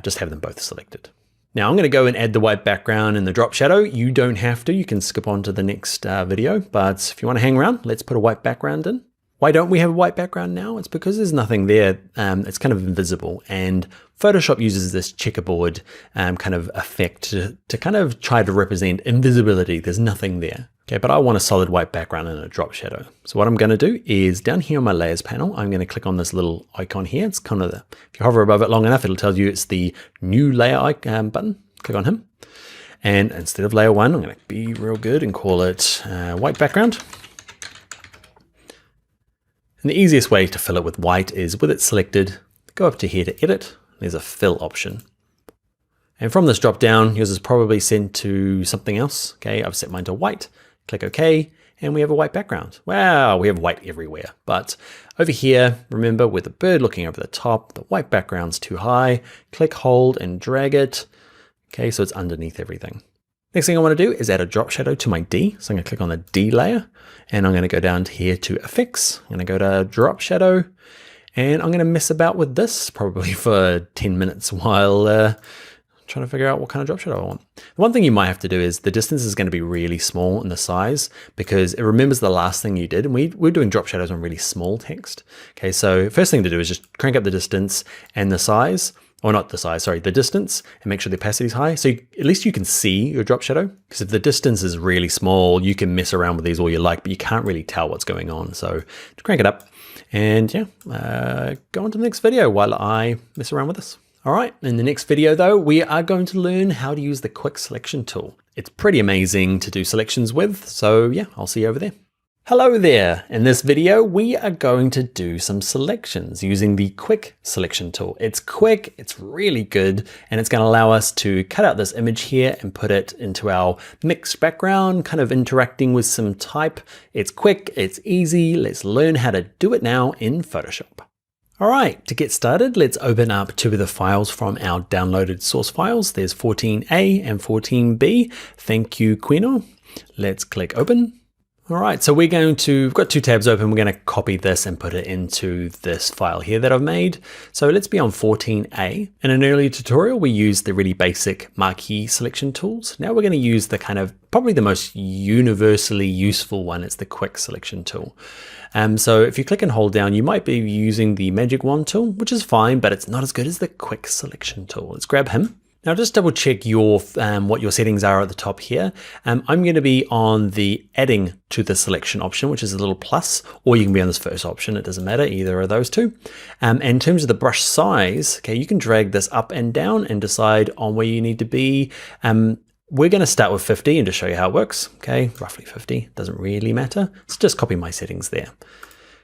just have them both selected. Now I'm gonna go and add the white background and the drop shadow. You don't have to, you can skip on to the next video, but if you wanna hang around, let's put a white background in. Why don't we have a white background now? It's because there's nothing there. It's kind of invisible, and Photoshop uses this checkerboard kind of effect to kind of try to represent invisibility. There's nothing there. Okay, but I want a solid white background and a drop shadow. So what I'm gonna do is down here on my layers panel, I'm gonna click on this little icon here. It's kind of if you hover above it long enough, it'll tell you it's the new layer button. Click on him. And instead of layer 1, I'm gonna be real good and call it white background. And the easiest way to fill it with white is with it selected, go up to here to edit, there's a fill option. And from this drop down, yours is probably sent to something else. Okay, I've set mine to white, click OK, and we have a white background. Wow, we have white everywhere. But over here, remember with the bird looking over the top, the white background's too high, click, hold, and drag it. Okay, so it's underneath everything. Next thing I want to do is add a drop shadow to my D. So I'm going to click on the D layer and I'm going to go down to here to effects. I'm going to go to drop shadow and I'm going to mess about with this probably for 10 minutes while trying to figure out what kind of drop shadow I want. The one thing you might have to do is the distance is going to be really small in the size because it remembers the last thing you did. And we're doing drop shadows on really small text. Okay, so first thing to do is just crank up the distance and the size. Or not the size, sorry, the distance, and make sure the opacity is high. So at least you can see your drop shadow, because if the distance is really small, you can mess around with these all you like, but you can't really tell what's going on. So crank it up and yeah, go on to the next video while I mess around with this. All right, in the next video though, we are going to learn how to use the quick selection tool. It's pretty amazing to do selections with, so yeah, I'll see you over there. Hello there! In this video, we are going to do some selections using the quick selection tool. It's quick, it's really good, and it's going to allow us to cut out this image here and put it into our mixed background, kind of interacting with some type. It's quick, it's easy. Let's learn how to do it now in Photoshop. All right, to get started, let's open up two of the files from our downloaded source files. There's 14A and 14B. Thank you, Quino. Let's click open. All right, so we've got two tabs open. We're going to copy this and put it into this file here that I've made. So let's be on 14A. In an earlier tutorial, we used the really basic Marquee selection tools. Now we're going to use the probably the most universally useful one. It's the quick selection tool. So if you click and hold down, you might be using the magic wand tool, which is fine, but it's not as good as the quick selection tool. Let's grab him. Now just double check what your settings are at the top here. I'm going to be on the adding to the selection option, which is a little plus, or you can be on this first option. It doesn't matter, either of those two. And in terms of the brush size, okay, you can drag this up and down and decide on where you need to be. We're going to start with 50 and just show you how it works. Okay, roughly 50, doesn't really matter. Let's just copy my settings there.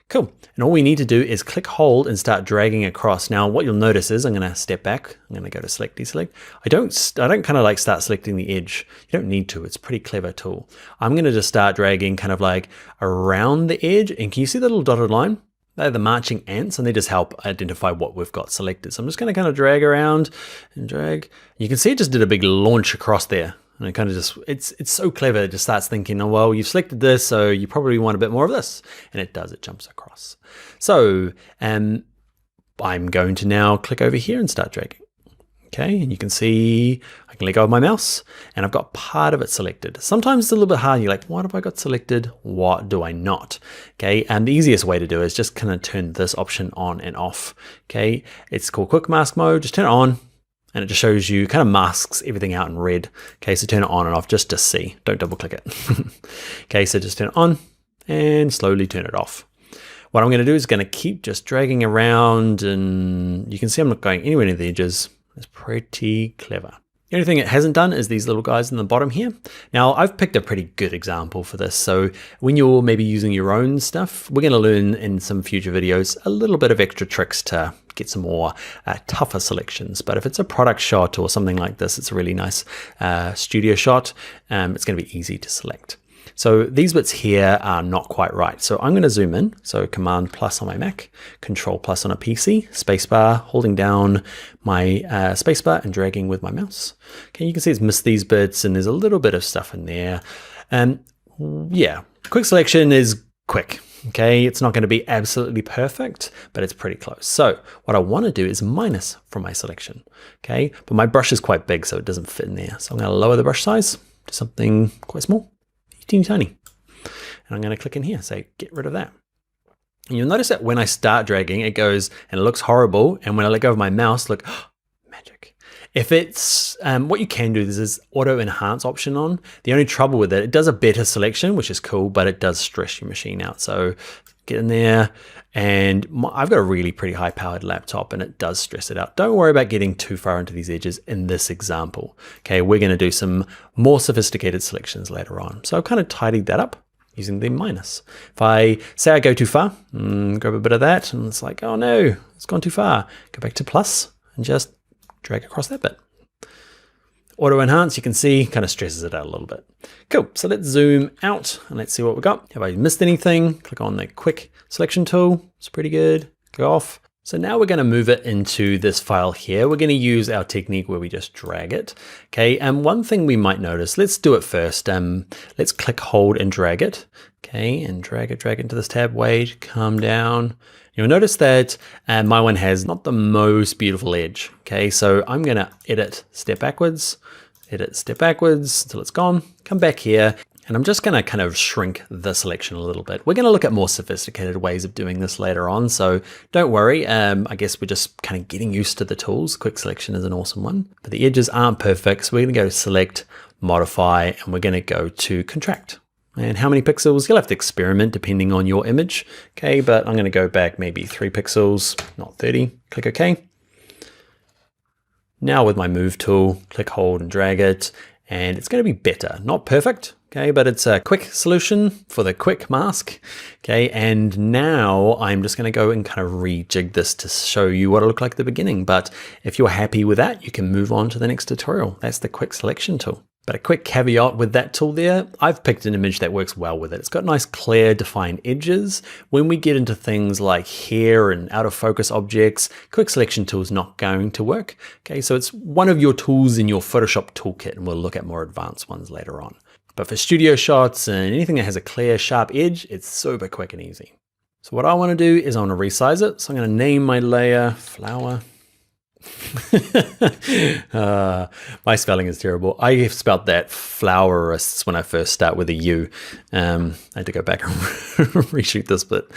Cool, and all we need to do is click hold and start dragging across. Now what you'll notice is I'm going to step back. I'm going to go to select, deselect. I don't kind of like start selecting the edge. You don't need to, it's a pretty clever tool. I'm going to just start dragging kind of like around the edge, and can you see the little dotted line? They're the marching ants, and they just help identify what we've got selected. So I'm just going to kind of drag around and drag. You can see it just did a big launch across there. And it kind of just, it's so clever. It just starts thinking, oh, well, you've selected this, so you probably want a bit more of this. And it does, it jumps across. So I'm going to now click over here and start dragging. Okay, and you can see I can let go of my mouse and I've got part of it selected. Sometimes it's a little bit hard. You're like, what have I got selected? What do I not? Okay, and the easiest way to do it is just kind of turn this option on and off. Okay, it's called quick mask mode. Just turn it on. And it just shows you, kind of masks everything out in red. Okay, so turn it on and off just to see. Don't double click it. Okay, so just turn it on and slowly turn it off. What I'm going to do is going to keep just dragging around, and you can see I'm not going anywhere near the edges. It's pretty clever. The only thing it hasn't done is these little guys in the bottom here. Now I've picked a pretty good example for this. So when you're maybe using your own stuff, we're going to learn in some future videos a little bit of extra tricks to get some more tougher selections. But if it's a product shot or something like this, it's a really nice studio shot. It's going to be easy to select. So these bits here are not quite right. So I'm going to zoom in. So Command plus on my Mac, Control plus on a PC, spacebar, holding down my spacebar and dragging with my mouse. Okay, you can see it's missed these bits and there's a little bit of stuff in there. Yeah, quick selection is quick. Okay, it's not going to be absolutely perfect, but it's pretty close. So what I want to do is minus from my selection. Okay, but my brush is quite big, so it doesn't fit in there. So I'm going to lower the brush size to something quite small. Teeny tiny. And I'm going to click in here, say get rid of that. And you'll notice that when I start dragging, it goes and it looks horrible. And when I let go of my mouse, look, magic. If it's, what you can do, there's this auto enhance option on. The only trouble with it, it does a better selection, which is cool, but it does stress your machine out. So get in there, and I've got a really pretty high powered laptop and it does stress it out. Don't worry about getting too far into these edges in this example. Okay, we're going to do some more sophisticated selections later on. So I've kind of tidied that up using the minus. If I say I go too far, grab a bit of that, and it's like, oh no, it's gone too far. Go back to plus and just drag across that bit. Auto enhance, you can see, kind of stresses it out a little bit. Cool, so let's zoom out and let's see what we got. Have I missed anything? Click on the quick selection tool, it's pretty good, go off. So now we're gonna move it into this file here. We're gonna use our technique where we just drag it. Okay, and one thing we might notice, let's do it first. Let's click, hold, and drag it. Okay, and drag it into this tab, wait, calm down. You'll notice that my one has not the most beautiful edge. Okay, so I'm gonna edit step backwards until it's gone. Come back here, and I'm just gonna kind of shrink the selection a little bit. We're gonna look at more sophisticated ways of doing this later on, so don't worry. I guess we're just kind of getting used to the tools. Quick selection is an awesome one, but the edges aren't perfect, so we're gonna go to select, modify, and we're gonna go to contract. And how many pixels? You'll have to experiment depending on your image. Okay, but I'm gonna go back maybe 3 pixels, not 30. Click OK. Now with my move tool, click, hold, and drag it, and it's gonna be better. Not perfect, okay, but it's a quick solution for the quick mask. Okay, and now I'm just gonna go and kind of rejig this to show you what it looked like at the beginning. But if you're happy with that, you can move on to the next tutorial. That's the quick selection tool. But a quick caveat with that tool there, I've picked an image that works well with it. It's got nice, clear, defined edges. When we get into things like hair and out of focus objects, quick selection tool is not going to work. Okay, so it's one of your tools in your Photoshop toolkit, and we'll look at more advanced ones later on. But for studio shots and anything that has a clear, sharp edge, it's super quick and easy. So what I want to do is I want to resize it. So I'm going to name my layer flower. My spelling is terrible. I have spelled that flowerists when I first start with a U. I had to go back and reshoot this bit.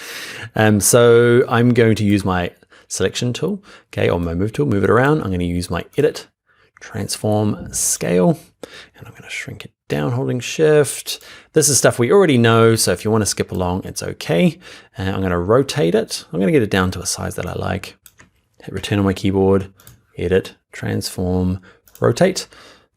So I'm going to use my selection tool, okay, or my move tool, move it around. I'm going to use my edit, transform, scale, and I'm going to shrink it down holding shift. This is stuff we already know, so if you want to skip along, it's okay. I'm going to rotate it. I'm going to get it down to a size that I like. Hit return on my keyboard, edit, transform, rotate.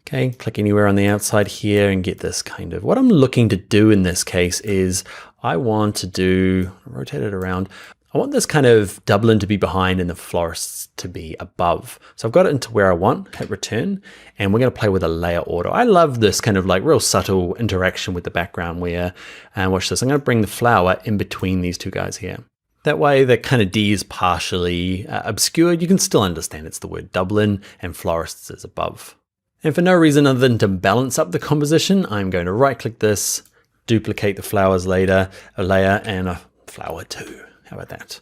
Okay, click anywhere on the outside here and get this kind of, what I'm looking to do in this case is I want to rotate it around. I want this kind of Dublin to be behind and the florists to be above. So I've got it into where I want, hit return, and we're going to play with a layer order. I love this kind of like real subtle interaction with the background where, watch this, I'm going to bring the flower in between these two guys here. That way the kind of D is partially obscured. You can still understand it's the word Dublin and florists is above. And for no reason other than to balance up the composition, I'm going to right click this, duplicate the flowers layer, and a flower too. How about that?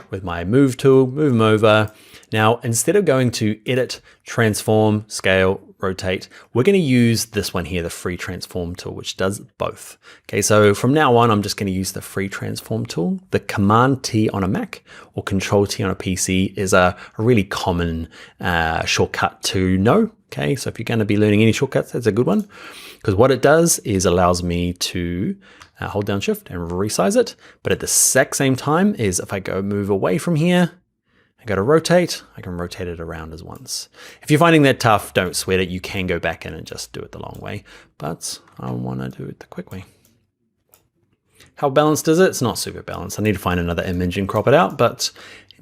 With my move tool, move them over. Now, instead of going to edit, transform, scale, rotate, we're going to use this one here, the free transform tool, which does both. Okay, so from now on, I'm just going to use the free transform tool. The Command T on a Mac or Control T on a PC is a really common shortcut to know. Okay, so if you're going to be learning any shortcuts, that's a good one, because what it does is allows me to hold down shift and resize it. But at the exact same time is if I go move away from here, I go to rotate, I can rotate it around as once. If you're finding that tough, don't sweat it. You can go back in and just do it the long way, but I want to do it the quick way. How balanced is it? It's not super balanced. I need to find another image and crop it out, but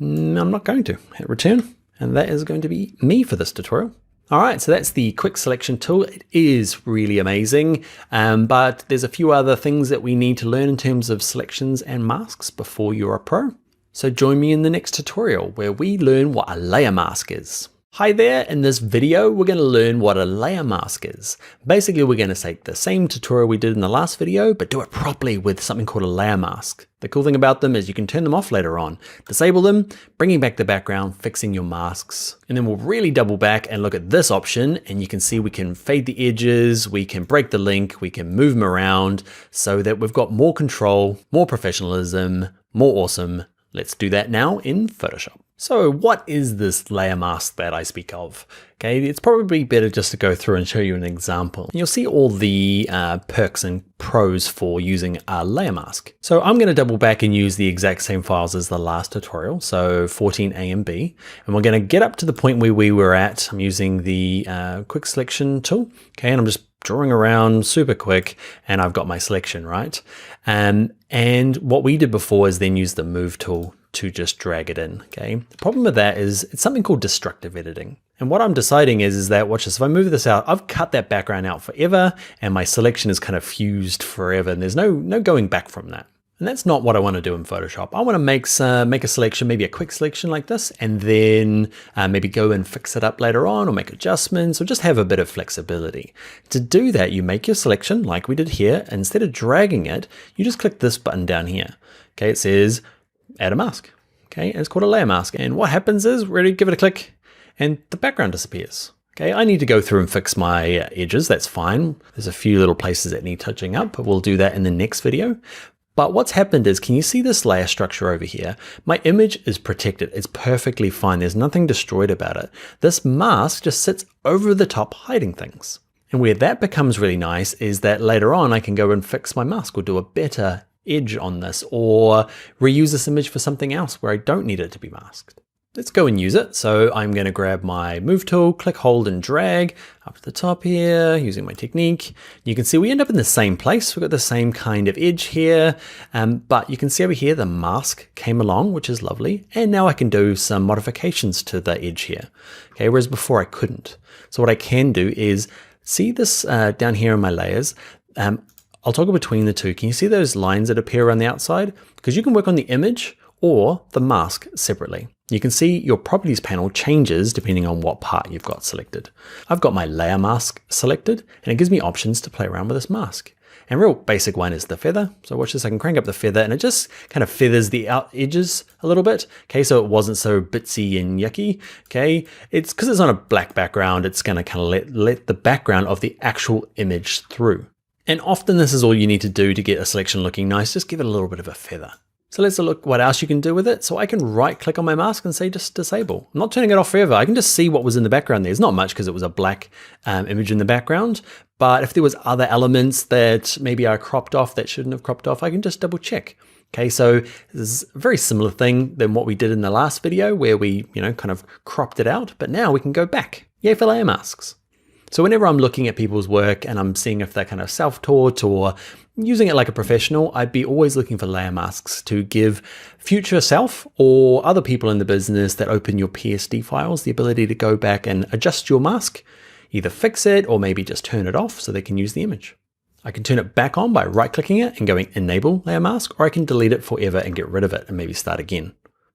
I'm not going to. Hit return, and that is going to be me for this tutorial. All right, so that's the quick selection tool. It is really amazing, but there's a few other things that we need to learn in terms of selections and masks before you're a pro. So join me in the next tutorial where we learn what a layer mask is. Hi there, in this video, we're going to learn what a layer mask is. Basically, we're going to take the same tutorial we did in the last video, but do it properly with something called a layer mask. The cool thing about them is you can turn them off later on, disable them, bringing back the background, fixing your masks. And then we'll really double back and look at this option, and you can see we can fade the edges, we can break the link, we can move them around so that we've got more control, more professionalism, more awesome. Let's do that now in Photoshop. So what is this layer mask that I speak of? Okay, it's probably better just to go through and show you an example. You'll see all the perks and pros for using a layer mask. So I'm going to double back and use the exact same files as the last tutorial, so 14A and B, and we're going to get up to the point where we were at. I'm using the quick selection tool, okay, and I'm just drawing around super quick, and I've got my selection, right? And what we did before is then use the move tool to just drag it in, okay? The problem with that is it's something called destructive editing. And what I'm deciding is that, watch this, if I move this out, I've cut that background out forever, and my selection is kind of fused forever, and there's no going back from that. And that's not what I want to do in Photoshop. I want to make a selection, maybe a quick selection like this, and then maybe go and fix it up later on or make adjustments or just have a bit of flexibility. To do that, you make your selection like we did here. Instead of dragging it, you just click this button down here. Okay, it says add a mask. Okay, and it's called a layer mask. And what happens is, ready, give it a click, and the background disappears. Okay, I need to go through and fix my edges. That's fine. There's a few little places that need touching up, but we'll do that in the next video. But what's happened is, can you see this layer structure over here? My image is protected. It's perfectly fine. There's nothing destroyed about it. This mask just sits over the top hiding things. And where that becomes really nice is that later on I can go and fix my mask or do a better edge on this or reuse this image for something else where I don't need it to be masked. Let's go and use it. So I'm going to grab my move tool, click, hold, and drag up to the top here using my technique. You can see we end up in the same place. We've got the same kind of edge here, but you can see over here the mask came along, which is lovely. And now I can do some modifications to the edge here. Okay, whereas before I couldn't. So what I can do is See this down here in my layers? I'll toggle between the two. Can you see those lines that appear on the outside? Because you can work on the image or the mask separately. You can see your properties panel changes depending on what part you've got selected. I've got my layer mask selected, and it gives me options to play around with this mask. And a real basic one is the feather. So watch this, I can crank up the feather and it just kind of feathers the out edges a little bit. Okay, so it wasn't so bitsy and yucky. Okay, it's because it's on a black background, it's gonna kind of let the background of the actual image through. And often this is all you need to do to get a selection looking nice, just give it a little bit of a feather. So let's look what else you can do with it. So I can right click on my mask and say just disable. I'm not turning it off forever. I can just see what was in the background there. It's not much because it was a black image in the background. But if there was other elements that maybe I cropped off that shouldn't have cropped off, I can just double check. Okay, so this is a very similar thing than what we did in the last video where we, kind of cropped it out, but now we can go back. Yay for layer masks. So whenever I'm looking at people's work and I'm seeing if they're kind of self-taught or using it like a professional, I'd be always looking for layer masks to give future self or other people in the business that open your PSD files the ability to go back and adjust your mask, either fix it or maybe just turn it off so they can use the image. I can turn it back on by right-clicking it and going enable layer mask, or I can delete it forever and get rid of it and maybe start again.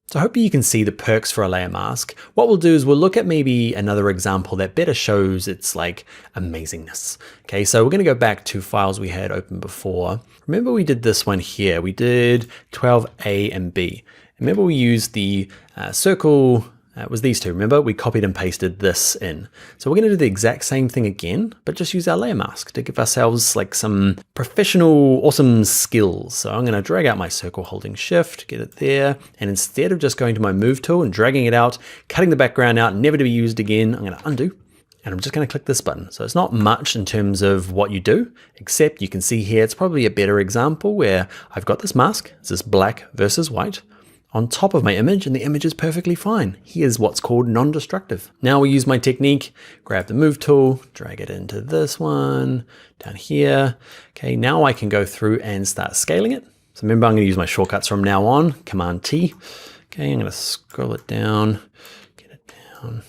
So hopefully you can see the perks for a layer mask. What we'll do is we'll look at maybe another example that better shows its like amazingness. Okay, so we're going to go back to files we had open before. Remember we did this one here. We did 12A and B. Remember we used the circle. It was these two, remember? We copied and pasted this in. So we're going to do the exact same thing again, but just use our layer mask to give ourselves like some professional, awesome skills. So I'm going to drag out my circle holding shift, get it there. And instead of just going to my move tool and dragging it out, cutting the background out, never to be used again, I'm going to undo. And I'm just going to click this button. So it's not much in terms of what you do, except you can see here, it's probably a better example where I've got this mask. It's this black versus white on top of my image, and the image is perfectly fine. Here's what's called non-destructive. Now we use my technique, grab the move tool, drag it into this one, down here. Okay, now I can go through and start scaling it. So remember, I'm gonna use my shortcuts from now on, Command T. Okay, I'm gonna scroll it down, get it down.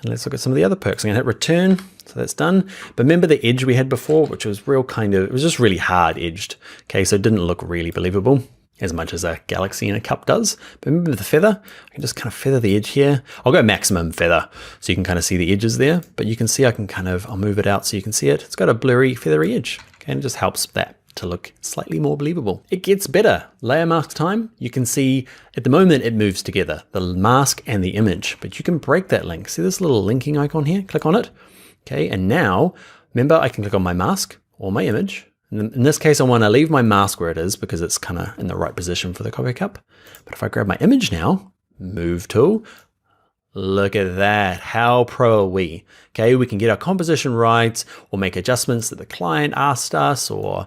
And let's look at some of the other perks. I'm gonna hit return. So that's done. But remember the edge we had before, which was it was just really hard edged. Okay, so it didn't look really believable as much as a galaxy in a cup does. But remember the feather? I can just kind of feather the edge here. I'll go maximum feather so you can kind of see the edges there. But you can see I'll move it out so you can see it. It's got a blurry, feathery edge. Okay, and it just helps that to look slightly more believable. It gets better. Layer mask time, you can see at the moment it moves together, the mask and the image, but you can break that link. See this little linking icon here? Click on it. Okay, and now, remember I can click on my mask or my image. And in this case, I want to leave my mask where it is because it's kind of in the right position for the coffee cup. But if I grab my image now, move tool, look at that, how pro are we? Okay, we can get our composition right or make adjustments that the client asked us, or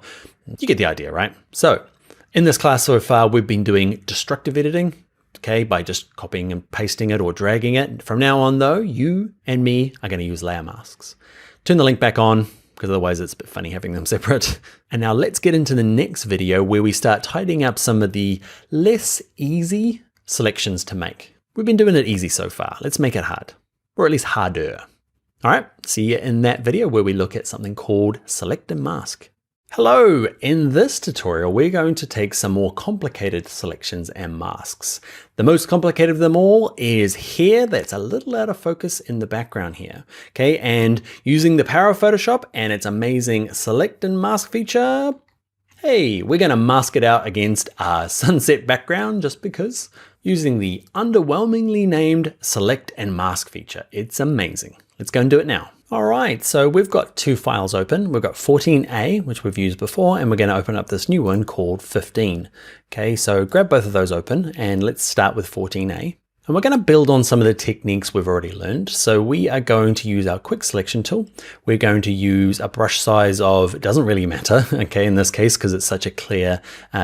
you get the idea, right? So in this class so far, we've been doing destructive editing. Okay, by just copying and pasting it or dragging it. From now on though, you and me are going to use layer masks. Turn the link back on because otherwise it's a bit funny having them separate. And now let's get into the next video where we start tidying up some of the less easy selections to make. We've been doing it easy so far. Let's make it hard, or at least harder. All right, see you in that video where we look at something called select and mask. Hello, in this tutorial, we're going to take some more complicated selections and masks. The most complicated of them all is here. That's a little out of focus in the background here. Okay, and using the power of Photoshop and its amazing select and mask feature, hey, we're gonna mask it out against a sunset background just because, using the underwhelmingly named select and mask feature. It's amazing. Let's go and do it now. All right, so we've got two files open. We've got 14A, which we've used before, and we're going to open up this new one called 15. Okay, so grab both of those open and let's start with 14A. And we're going to build on some of the techniques we've already learned. So we are going to use our quick selection tool. We're going to use a brush size of, it doesn't really matter, okay, in this case, because it's such a clear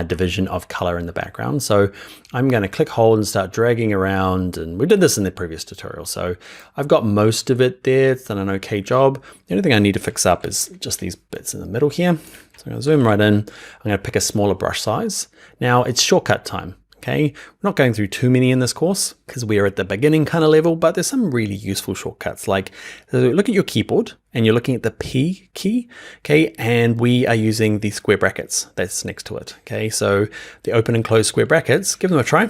division of color in the background. So I'm going to click hold and start dragging around. And we did this in the previous tutorial. So I've got most of it there. It's done an okay job. The only thing I need to fix up is just these bits in the middle here. So I'm going to zoom right in. I'm going to pick a smaller brush size. Now it's shortcut time. Okay, we're not going through too many in this course because we are at the beginning kind of level, but there's some really useful shortcuts. Like, so look at your keyboard and you're looking at the P key, okay, and we are using the square brackets that's next to it. Okay, so the open and close square brackets, give them a try.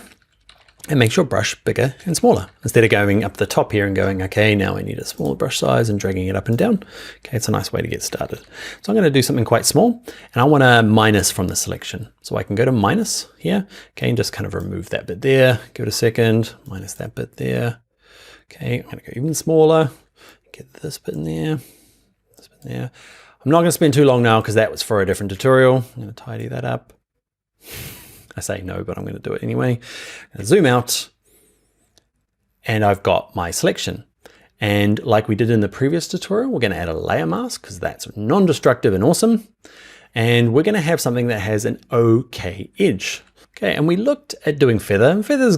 And makes your brush bigger and smaller. Instead of going up the top here and going, okay, now I need a smaller brush size and dragging it up and down. Okay, it's a nice way to get started. So I'm going to do something quite small and I want to minus from the selection. So I can go to minus here, okay, and just kind of remove that bit there. Give it a second, minus that bit there. Okay, I'm going to go even smaller, get this bit in there, this bit in there. I'm not going to spend too long now because that was for a different tutorial. I'm going to tidy that up. I say no, but I'm going to do it anyway. I'm going to zoom out and I've got my selection. And like we did in the previous tutorial, we're going to add a layer mask because that's non-destructive and awesome. And we're going to have something that has an okay edge. Okay, and we looked at doing feather, and feathers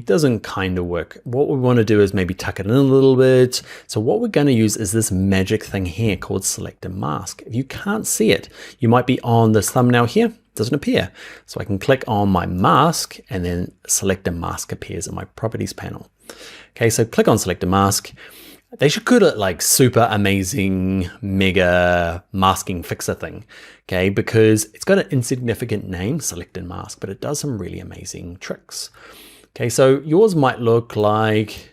doesn't kind of work. What we want to do is maybe tuck it in a little bit. So what we're going to use is this magic thing here called select and mask. If you can't see it, you might be on this thumbnail here. Doesn't appear. So I can click on my mask and then select a mask appears in my properties panel. Okay, so click on select a mask. They should call it like super amazing mega masking fixer thing. Okay, because it's got an insignificant name, select and mask, but it does some really amazing tricks. Okay, so yours might look like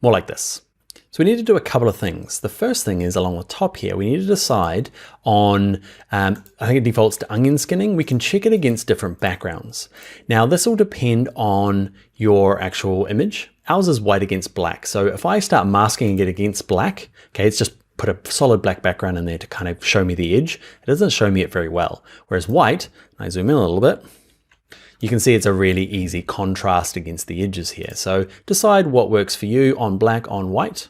more like this. So we need to do a couple of things. The first thing is along the top here, we need to decide on, I think it defaults to onion skinning. We can check it against different backgrounds. Now this will depend on your actual image. Ours is white against black. So if I start masking it against black, okay, it's just put a solid black background in there to kind of show me the edge. It doesn't show me it very well. Whereas white, I zoom in a little bit, you can see it's a really easy contrast against the edges here. So decide what works for you on black, on white.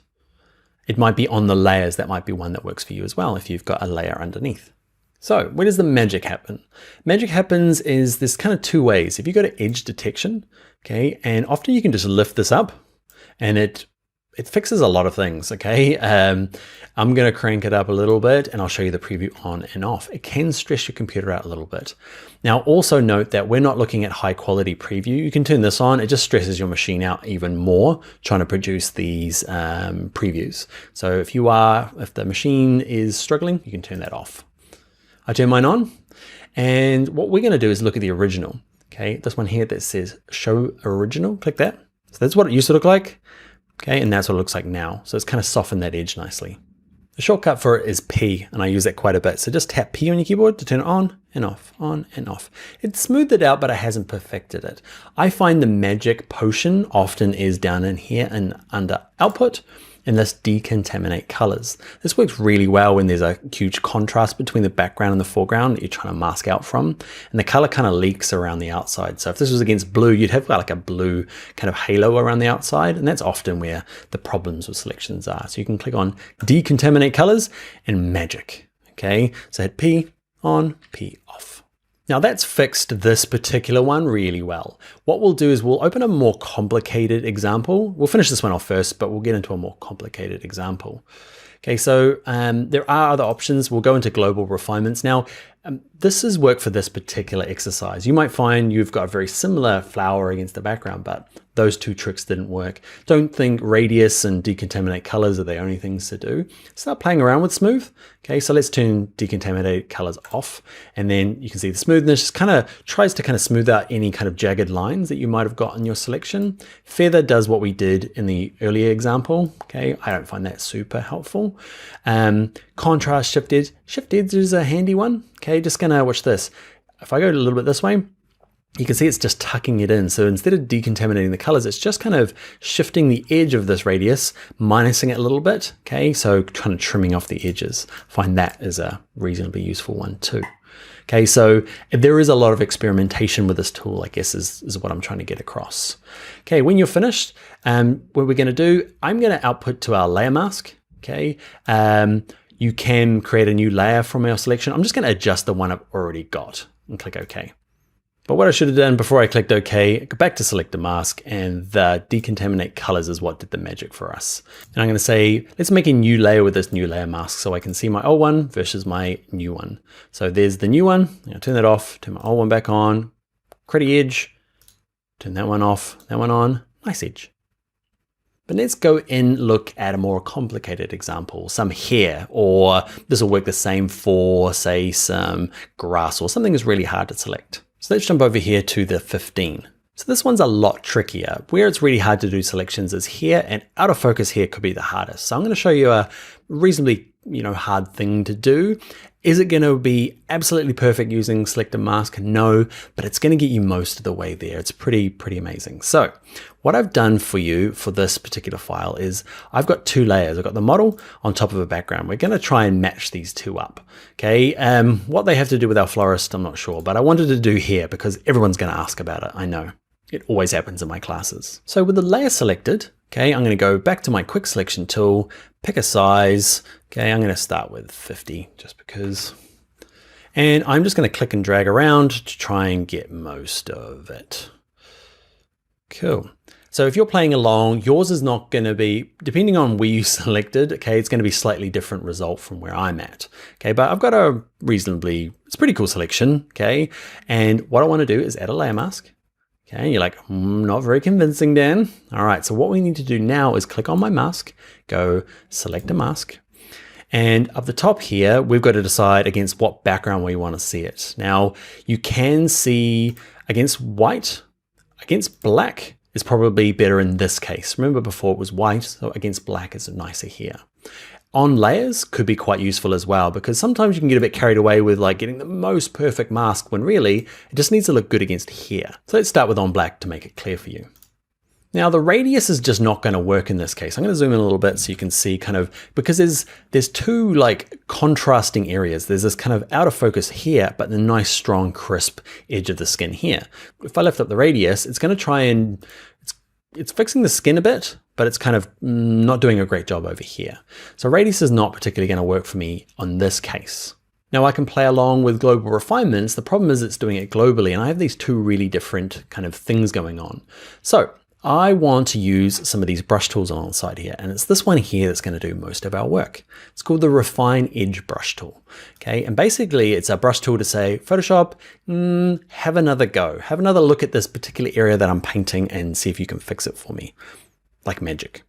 It might be on the layers, that might be one that works for you as well if you've got a layer underneath. So where does the magic happen? Magic happens is there's kind of two ways. If you go to edge detection, okay, and often you can just lift this up and it fixes a lot of things, okay? I'm gonna crank it up a little bit and I'll show you the preview on and off. It can stress your computer out a little bit. Now also note that we're not looking at high quality preview. You can turn this on, it just stresses your machine out even more trying to produce these previews. So if the machine is struggling, you can turn that off. I turn mine on and what we're gonna do is look at the original. Okay, this one here that says show original, click that. So that's what it used to look like. Okay, and that's what it looks like now. So it's kind of softened that edge nicely. The shortcut for it is P, and I use that quite a bit. So just tap P on your keyboard to turn it on and off, on and off. It smoothed it out, but it hasn't perfected it. I find the magic potion often is down in here and under output, and this decontaminate colors. This works really well when there's a huge contrast between the background and the foreground that you're trying to mask out from, and the color kind of leaks around the outside. So if this was against blue, you'd have like a blue kind of halo around the outside, and that's often where the problems with selections are. So you can click on decontaminate colors and magic. Okay, so hit P on, P off. Now that's fixed this particular one really well. What we'll do is we'll open a more complicated example. We'll finish this one off first, but we'll get into a more complicated example. Okay, so there are other options. We'll go into global refinements. Now, this is work for this particular exercise. You might find you've got a very similar flower against the background, but those two tricks didn't work. Don't think radius and decontaminate colors are the only things to do. Start playing around with smooth. Okay, so let's turn decontaminate colors off. And then you can see the smoothness just kind of tries to kind of smooth out any kind of jagged lines that you might have got in your selection. Feather does what we did in the earlier example. Okay, I don't find that super helpful. Contrast shift edge. Shift edge is a handy one. Okay, just gonna watch this. If I go a little bit this way, you can see it's just tucking it in. So instead of decontaminating the colors, it's just kind of shifting the edge of this radius, minusing it a little bit. Okay, so kind of trimming off the edges. Find that is a reasonably useful one too. Okay, so there is a lot of experimentation with this tool, I guess is what I'm trying to get across. Okay, when you're finished, what we're gonna do, I'm gonna output to our layer mask. Okay, you can create a new layer from our selection. I'm just gonna adjust the one I've already got and click OK. But what I should have done before I clicked OK, go back to select the mask, and the decontaminate colors is what did the magic for us. And I'm going to say, let's make a new layer with this new layer mask so I can see my old one versus my new one. So there's the new one. I'll turn that off, turn my old one back on, create an edge, Turn that one off, that one on, nice edge. But let's go and look at a more complicated example, some hair, or this will work the same for, say, some grass or something that's really hard to select. So let's jump over here to the 15. So this one's a lot trickier. Where it's really hard to do selections is here, and out of focus here could be the hardest. So I'm going to show you a reasonably, hard thing to do. Is it going to be absolutely perfect using select and mask? No, but it's going to get you most of the way there. It's pretty amazing. So what I've done for you for this particular file is I've got two layers. I've got the model on top of a background. We're going to try and match these two up. Okay. What they have to do with our florist, I'm not sure, but I wanted to do here because everyone's going to ask about it. I know it always happens in my classes. So with the layer selected, okay, I'm going to go back to my quick selection tool, pick a size. Okay, I'm going to start with 50 just because. And I'm just going to click and drag around to try and get most of it. Cool. So if you're playing along, yours is not going to be, depending on where you selected, okay, it's going to be slightly different result from where I'm at. Okay, but I've got a reasonably, it's a pretty cool selection. Okay, and what I want to do is add a layer mask. Okay, you're like, not very convincing, Dan. All right, so what we need to do now is click on my mask, go select a mask. And up the top here, we've got to decide against what background we want to see it. Now, you can see against white, against black is probably better in this case. Remember before it was white, so against black is nicer here. On layers could be quite useful as well, because sometimes you can get a bit carried away with like getting the most perfect mask when really it just needs to look good against here. So let's start with on black to make it clear for you. Now the radius is just not going to work in this case. I'm going to zoom in a little bit so you can see kind of, because there's two like contrasting areas. There's this kind of out of focus here, but the nice strong crisp edge of the skin here. If I lift up the radius, it's going to try and, it's fixing the skin a bit, but it's kind of not doing a great job over here. So radius is not particularly going to work for me on this case. Now I can play along with global refinements. The problem is it's doing it globally, and I have these two really different kind of things going on. So I want to use some of these brush tools alongside here, and it's this one here that's going to do most of our work. It's called the Refine Edge brush tool. Okay, and basically it's a brush tool to say, Photoshop, have another go. Have another look at this particular area that I'm painting and see if you can fix it for me. Like magic.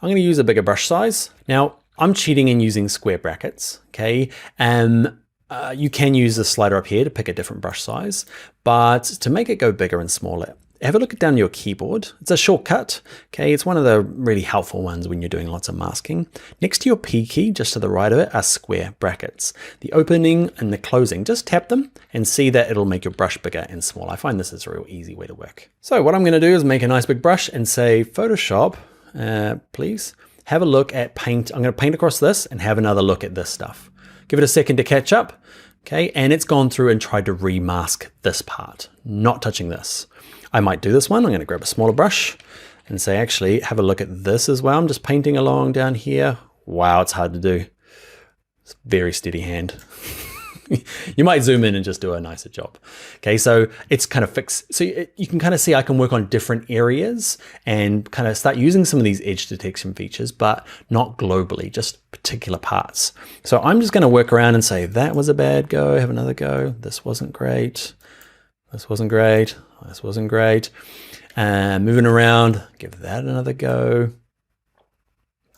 I'm going to use a bigger brush size. Now, I'm cheating and using square brackets, okay? You can use the slider up here to pick a different brush size, but to make it go bigger and smaller, have a look down your keyboard. It's a shortcut, okay? It's one of the really helpful ones when you're doing lots of masking. Next to your P key, just to the right of it, are square brackets. The opening and the closing, just tap them and see that it'll make your brush bigger and smaller. I find this is a real easy way to work. So what I'm going to do is make a nice big brush and say, Photoshop, please have a look at paint. I'm going to paint across this and have another look at this stuff. Give it a second to catch up. Okay, and it's gone through and tried to remask this part, not touching this. I might do this one. I'm going to grab a smaller brush and say, actually, have a look at this as well. I'm just painting along down here. Wow, it's hard to do. It's a very steady hand. You might zoom in and just do a nicer job. Okay, so it's kind of fixed. So you can kind of see I can work on different areas and kind of start using some of these edge detection features, but not globally, just particular parts. So I'm just going to work around and say, that was a bad go, have another go. This wasn't great. This wasn't great. This wasn't great. Moving around, give that another go.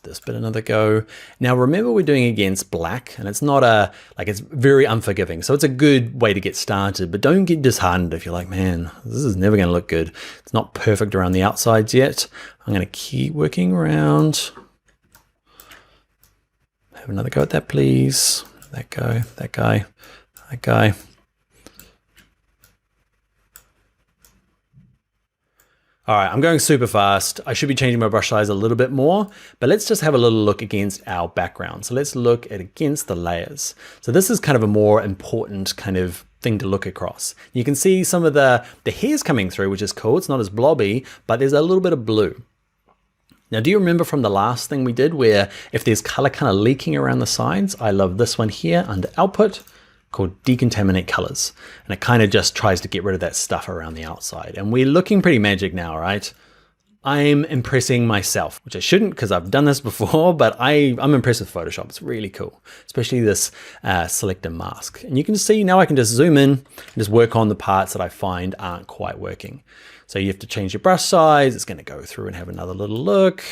This bit another go. Now remember we're doing against black, and it's not it's very unforgiving. So it's a good way to get started, but don't get disheartened if you're like, man, this is never going to look good. It's not perfect around the outsides yet. I'm going to keep working around. Have another go at that, please. That guy, that guy, that guy. All right, I'm going super fast. I should be changing my brush size a little bit more, but let's just have a little look against our background. So let's look at against the layers. So this is kind of a more important kind of thing to look across. You can see some of the hairs coming through, which is cool. It's not as blobby, but there's a little bit of blue. Now, do you remember from the last thing we did where if there's color kind of leaking around the sides? I love this one here under output, called decontaminate colors. And it kind of just tries to get rid of that stuff around the outside. And we're looking pretty magic now, right? I'm impressing myself, which I shouldn't because I've done this before, but I'm impressed with Photoshop. It's really cool, especially this selector mask. And you can see now I can just zoom in and just work on the parts that I find aren't quite working. So you have to change your brush size. It's going to go through and have another little look.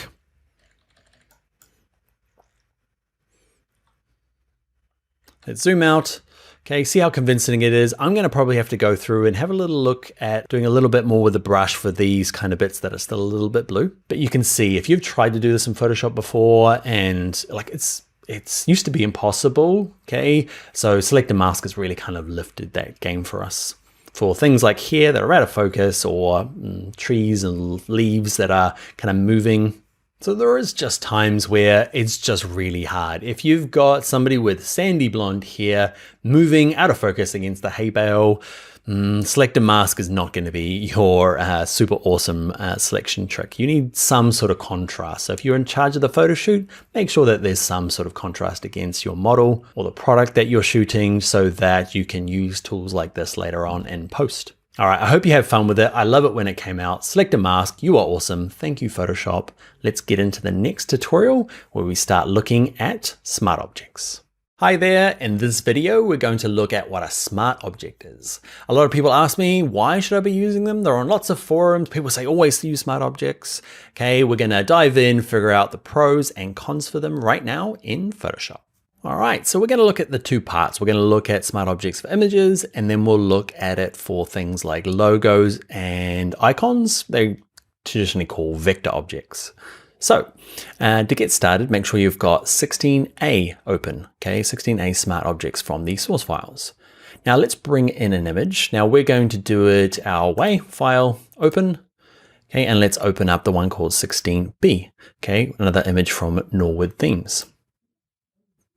Let's zoom out. Okay, see how convincing it is. I'm gonna probably have to go through and have a little look at doing a little bit more with the brush for these kind of bits that are still a little bit blue. But you can see if you've tried to do this in Photoshop before and like it's used to be impossible, okay? So selector mask has really kind of lifted that game for us. For things like here that are out of focus or trees and leaves that are kind of moving. So there is just times where it's just really hard. If you've got somebody with sandy blonde hair moving out of focus against the hay bale, selector mask is not going to be your super awesome selection trick. You need some sort of contrast. So if you're in charge of the photo shoot, make sure that there's some sort of contrast against your model or the product that you're shooting so that you can use tools like this later on in post. All right, I hope you have fun with it. I love it when it came out. Selector mask, you are awesome. Thank you, Photoshop. Let's get into the next tutorial where we start looking at smart objects. Hi there, in this video, we're going to look at what a smart object is. A lot of people ask me, why should I be using them? They're on lots of forums. People say, always use smart objects. Okay, we're gonna dive in, figure out the pros and cons for them right now in Photoshop. All right, so we're going to look at the two parts. We're going to look at smart objects for images, and then we'll look at it for things like logos and icons. They traditionally call vector objects. So to get started, make sure you've got 16A open, okay? 16A smart objects from the source files. Now let's bring in an image. Now we're going to do it our way, file, open. Okay, and let's open up the one called 16B, okay? Another image from Norwood Themes.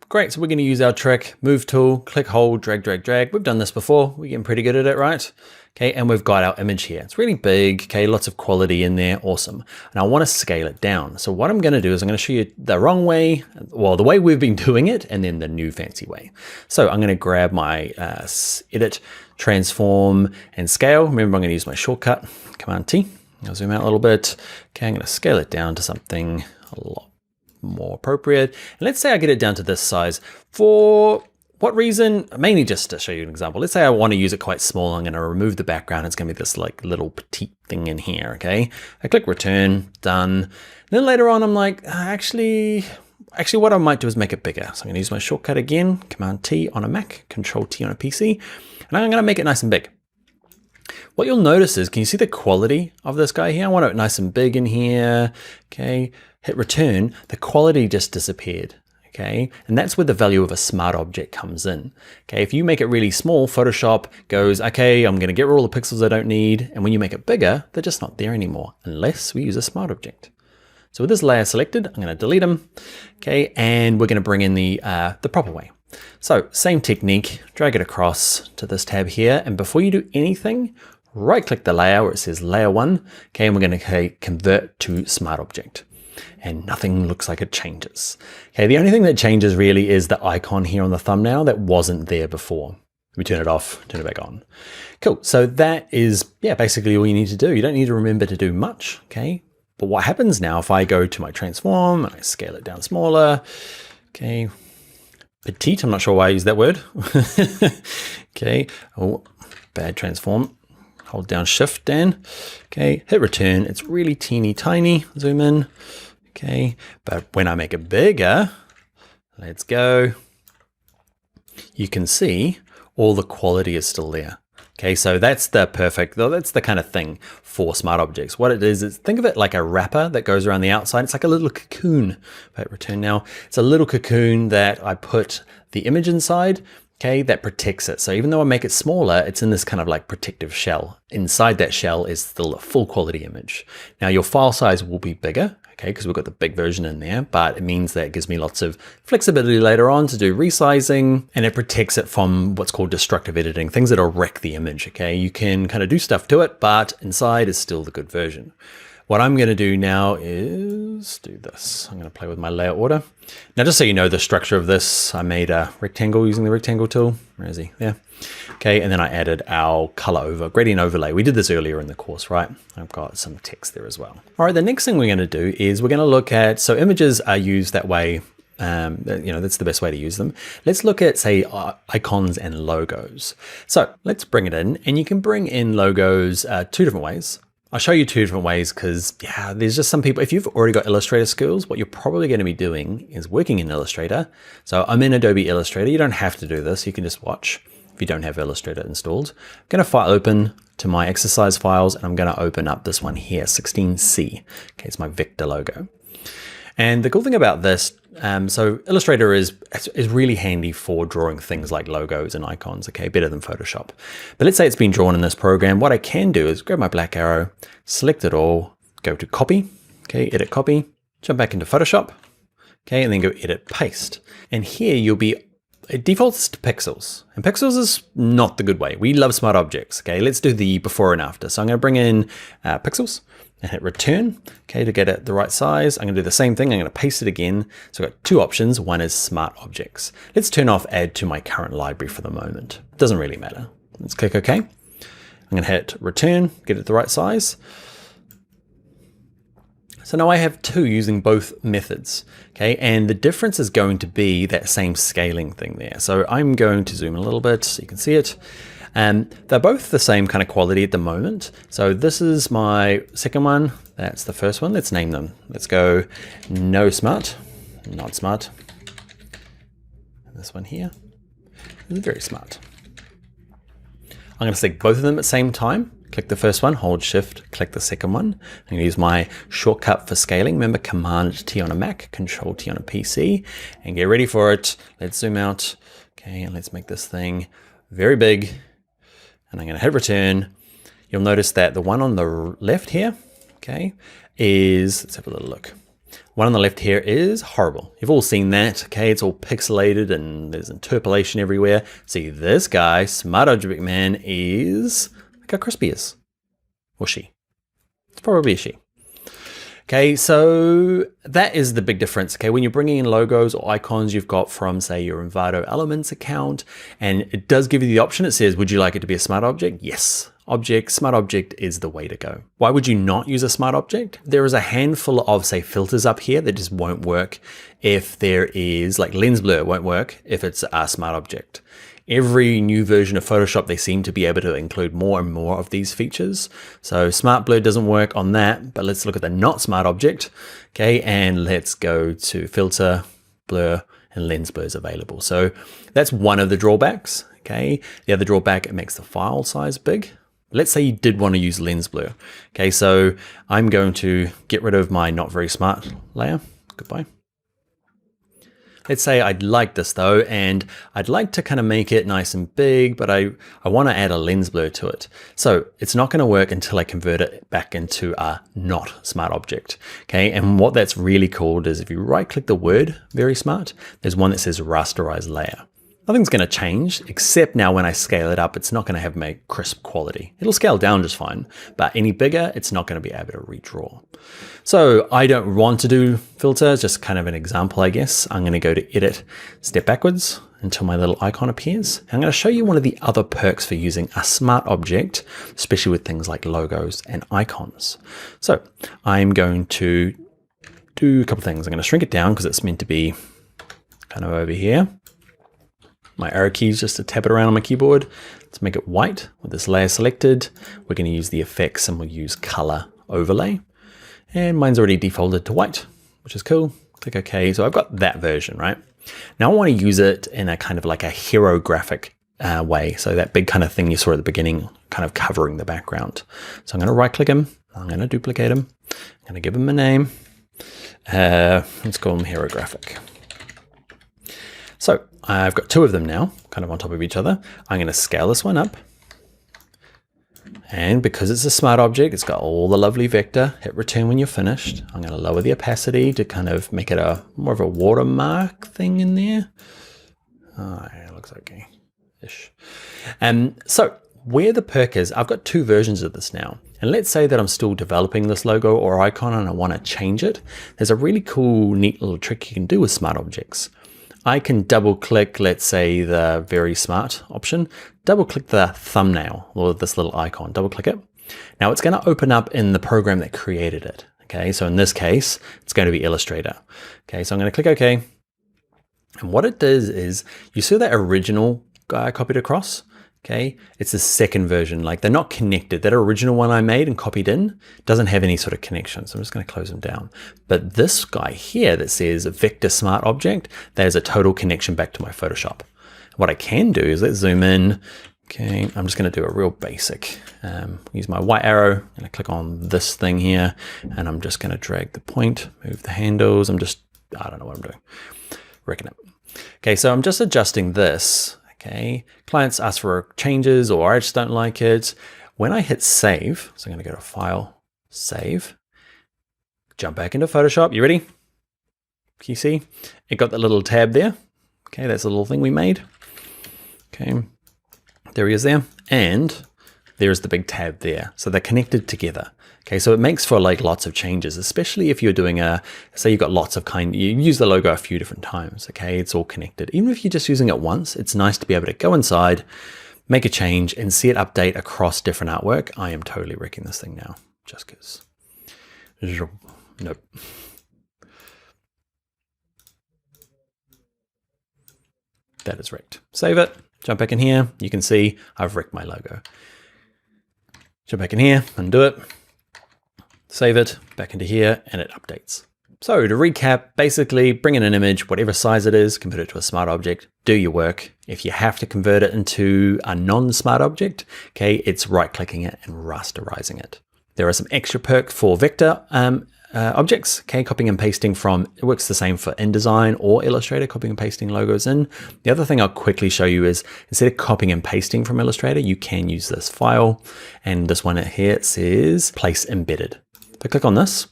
Great, so we're going to use our trick, move tool, click, hold, drag, drag, drag. We've done this before. We're getting pretty good at it, right? Okay, and we've got our image here. It's really big, okay, lots of quality in there, awesome. And I want to scale it down. So what I'm going to do is I'm going to show you the wrong way, well, the way we've been doing it, and then the new fancy way. So I'm going to grab my edit, transform, and scale. Remember, I'm going to use my shortcut, Command T. I'll zoom out a little bit. Okay, I'm going to scale it down to something a lot more appropriate. And let's say I get it down to this size. For what reason? Mainly just to show you an example. Let's say I want to use it quite small. I'm going to remove the background. It's going to be this like little petite thing in here. Okay. I click return, done. And then later on, I'm like, actually what I might do is make it bigger. So I'm going to use my shortcut again, Command T on a Mac, Control T on a PC, and I'm going to make it nice and big. What you'll notice is, can you see the quality of this guy here? I want it nice and big in here. Okay, hit return, the quality just disappeared. Okay, and that's where the value of a smart object comes in. Okay, if you make it really small, Photoshop goes, okay, I'm gonna get rid of all the pixels I don't need. And when you make it bigger, they're just not there anymore, unless we use a smart object. So with this layer selected, I'm gonna delete them. Okay, and we're gonna bring in the proper way. So same technique, drag it across to this tab here. And before you do anything, right click the layer where it says layer 1. Okay, and we're going to convert to smart object. And nothing looks like it changes. Okay, the only thing that changes really is the icon here on the thumbnail that wasn't there before. We turn it off, turn it back on. Cool, so that is, yeah, basically all you need to do. You don't need to remember to do much, okay? But what happens now if I go to my transform and I scale it down smaller, okay, petite, I'm not sure why I use that word. Okay, oh, bad transform. Hold down Shift, Dan. Okay, hit return. It's really teeny tiny. Zoom in. Okay, but when I make it bigger, let's go. You can see all the quality is still there. Okay, so that's the kind of thing for smart objects. What it is think of it like a wrapper that goes around the outside. It's like a little cocoon. Hit return now. It's a little cocoon that I put the image inside. Okay, that protects it. So even though I make it smaller, it's in this kind of like protective shell. Inside that shell is still a full quality image. Now your file size will be bigger, okay, because we've got the big version in there, but it means that it gives me lots of flexibility later on to do resizing, and it protects it from what's called destructive editing, things that'll wreck the image, okay? You can kind of do stuff to it, but inside is still the good version. what I'm going to do now is do this. I'm going to play with my layer order. Now, just so you know the structure of this, I made a rectangle using the rectangle tool. Where is he? There. Okay, and then I added our color gradient overlay. We did this earlier in the course, right? I've got some text there as well. All right, the next thing we're going to do is we're going to look at, so images are used that way. That's the best way to use them. Let's look at, say, icons and logos. So let's bring it in, and you can bring in logos two different ways. I'll show you two different ways because, yeah, there's just some people, if you've already got Illustrator skills, what you're probably going to be doing is working in Illustrator. So I'm in Adobe Illustrator. You don't have to do this. You can just watch if you don't have Illustrator installed. I'm going to file open to my exercise files, and I'm going to open up this one here, 16C. Okay, it's my vector logo. And the cool thing about this, so Illustrator is really handy for drawing things like logos and icons, okay, better than Photoshop. But let's say it's been drawn in this program. What I can do is grab my black arrow, select it all, go to copy, okay, edit copy, jump back into Photoshop, okay, and then go edit paste. And here it defaults to pixels, and pixels is not the good way. We love smart objects, okay? Let's do the before and after. So I'm gonna bring in pixels and hit return, okay, to get it the right size. I'm gonna do the same thing. I'm gonna paste it again. So I've got two options. One is smart objects. Let's turn off add to my current library for the moment. It doesn't really matter. Let's click OK. I'm gonna hit return, get it the right size. So now I have two using both methods, okay? And the difference is going to be that same scaling thing there. So I'm going to zoom in a little bit so you can see it. They're both the same kind of quality at the moment. So this is my second one. That's the first one. Let's name them. Let's go no smart, not smart. And this one here is very smart. I'm going to select both of them at the same time. Click the first one, hold shift, click the second one. I'm going to use my shortcut for scaling. Remember, Command T on a Mac, Control T on a PC, and get ready for it. Let's zoom out. Okay, and let's make this thing very big. And I'm going to hit return. You'll notice that the one on the left here, okay, let's have a little look. One on the left here is horrible. You've all seen that, okay? It's all pixelated and there's interpolation everywhere. See, this guy, Smart Object Man, is like how crispy is, or she. It's probably a she. Okay, so that is the big difference. Okay, when you're bringing in logos or icons you've got from, say, your Envato Elements account, and it does give you the option. It says, would you like it to be a smart object? Yes. Smart object is the way to go. Why would you not use a smart object? There is a handful of, say, filters up here that just won't work if there is, like lens blur won't work if it's a smart object. Every new version of Photoshop, they seem to be able to include more and more of these features. So smart blur doesn't work on that, but let's look at the not smart object. Okay, and let's go to filter, blur, and lens blur is available. So that's one of the drawbacks. Okay, the other drawback, it makes the file size big. Let's say you did want to use lens blur. Okay, so I'm going to get rid of my not very smart layer. Goodbye. Let's say I'd like this though, and I'd like to kind of make it nice and big, but I want to add a lens blur to it. So it's not going to work until I convert it back into a not smart object. Okay, and what that's really called is if you right click the word very smart, there's one that says rasterize layer. Nothing's going to change, except now when I scale it up, it's not going to have my crisp quality. It'll scale down just fine, but any bigger, it's not going to be able to redraw. So I don't want to do filters, just kind of an example, I guess. I'm going to go to edit, step backwards until my little icon appears. I'm going to show you one of the other perks for using a smart object, especially with things like logos and icons. So I'm going to do a couple things. I'm going to shrink it down because it's meant to be kind of over here. My arrow keys just to tap it around on my keyboard. Let's make it white with this layer selected. We're going to use the effects and we'll use color overlay. And mine's already defaulted to white, which is cool. Click OK. So I've got that version, right? Now I want to use it in a kind of like a hero graphic way. So that big kind of thing you saw at the beginning, kind of covering the background. So I'm going to right click him. I'm going to duplicate him. I'm going to give him a name. Let's call him hero graphic. So I've got two of them now, kind of on top of each other. I'm going to scale this one up. And because it's a smart object, it's got all the lovely vector. Hit return when you're finished. I'm going to lower the opacity to kind of make it a more of a watermark thing in there. Oh, yeah, it looks okay-ish. So where the perk is, I've got two versions of this now. And let's say that I'm still developing this logo or icon and I want to change it. There's a really cool, neat little trick you can do with smart objects. I can double click, let's say the very smart option, double click the thumbnail or this little icon, double click it. Now it's going to open up in the program that created it. Okay, so in this case, it's going to be Illustrator. Okay, so I'm going to click OK. And what it does is, you see that original guy I copied across? Okay, it's the second version, like they're not connected. That original one I made and copied in doesn't have any sort of connection. So I'm just going to close them down. But this guy here that says Vector Smart Object, there's a total connection back to my Photoshop. What I can do is let's zoom in. Okay, I'm just going to do a real basic, use my white arrow and I click on this thing here and I'm just going to drag the point, move the handles. I don't know what I'm doing. Reckon it. Okay, so I'm just adjusting this. Okay, clients ask for changes or I just don't like it. When I hit save, so I'm going to go to File, Save, jump back into Photoshop. You ready? Can you see? It got that little tab there. Okay, that's a little thing we made. Okay, there he is there. And there's the big tab there. So they're connected together. Okay, so it makes for like lots of changes, especially if you're doing say you've got lots of you use the logo a few different times, okay? It's all connected. Even if you're just using it once, it's nice to be able to go inside, make a change and see it update across different artwork. I am totally wrecking this thing now, just because. Nope. That is wrecked. Save it, jump back in here. You can see I've wrecked my logo. Jump back in here, undo it. Save it back into here and it updates. So to recap, basically bring in an image, whatever size it is, convert it to a smart object, do your work. If you have to convert it into a non-smart object, okay, it's right clicking it and rasterizing it. There are some extra perks for vector objects, okay, copying and pasting from, it works the same for InDesign or Illustrator, copying and pasting logos in. The other thing I'll quickly show you is instead of copying and pasting from Illustrator, you can use this file and this one here, it says place embedded. If I click on this,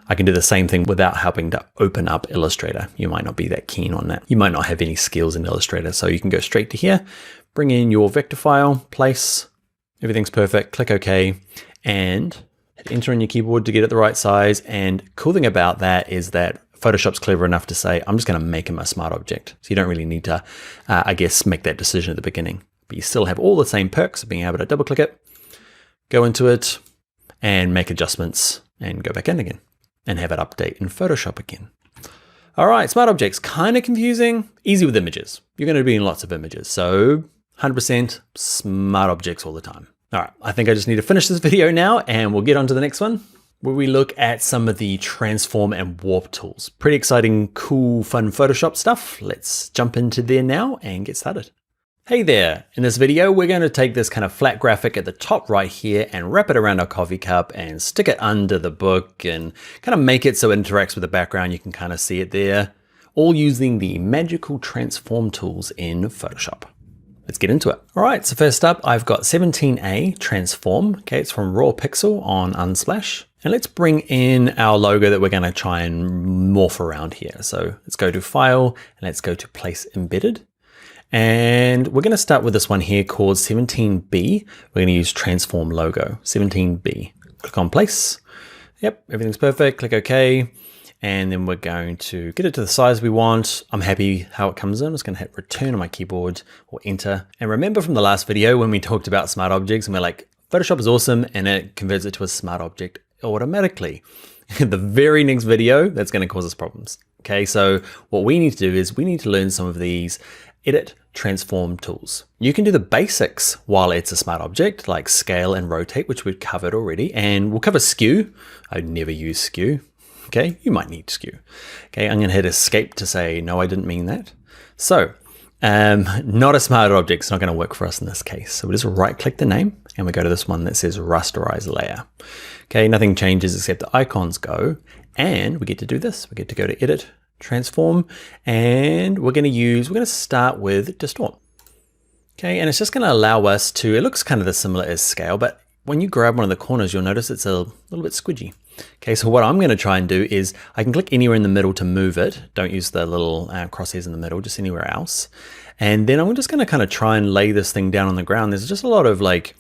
I can do the same thing without having to open up Illustrator. You might not be that keen on that. You might not have any skills in Illustrator. So you can go straight to here, bring in your vector file, place, everything's perfect, click OK, and hit enter on your keyboard to get it the right size. And cool thing about that is that Photoshop's clever enough to say, I'm just going to make him a smart object. So you don't really need to, I guess, make that decision at the beginning. But you still have all the same perks of being able to double click it, go into it, and make adjustments, and go back in again and have it update in Photoshop again. All right, smart objects, kind of confusing, easy with images. You're going to be in lots of images. So 100% smart objects all the time. All right, I think I just need to finish this video now and we'll get on to the next one where we look at some of the transform and warp tools. Pretty exciting, cool, fun Photoshop stuff. Let's jump into there now and get started. Hey there, in this video, we're going to take this kind of flat graphic at the top right here and wrap it around our coffee cup and stick it under the book and kind of make it so it interacts with the background. You can kind of see it there, all using the magical transform tools in Photoshop. Let's get into it. All right, so first up, I've got 17A transform. Okay, it's from Raw Pixel on Unsplash. And let's bring in our logo that we're going to try and morph around here. So let's go to File and let's go to Place Embedded. And we're going to start with this one here called 17B. We're going to use transform logo, 17B. Click on place. Yep, everything's perfect. Click OK. And then we're going to get it to the size we want. I'm happy how it comes in. I'm just going to hit return on my keyboard or enter. And remember from the last video when we talked about smart objects and we're like, Photoshop is awesome and it converts it to a smart object automatically. The very next video, that's going to cause us problems. Okay, so what we need to do is we need to learn some of these edit transform tools. You can do the basics while it's a smart object like scale and rotate, which we've covered already, and we'll cover skew. I never use skew. Okay, you might need skew. Okay, I'm gonna hit escape to say, no, I didn't mean that. So, not a smart object, it's not gonna work for us in this case. So we just right click the name and we go to this one that says rasterize layer. Okay, nothing changes except the icons go, and we get to do this. We get to go to edit, transform, and we're going to start with distort. Okay, and it's just going to allow us to, it looks kind of similar as scale, but when you grab one of the corners, you'll notice it's a little bit squidgy. Okay, so what I'm going to try and do is I can click anywhere in the middle to move it. Don't use the little crosshairs in the middle, just anywhere else. And then I'm just going to kind of try and lay this thing down on the ground. There's just a lot of like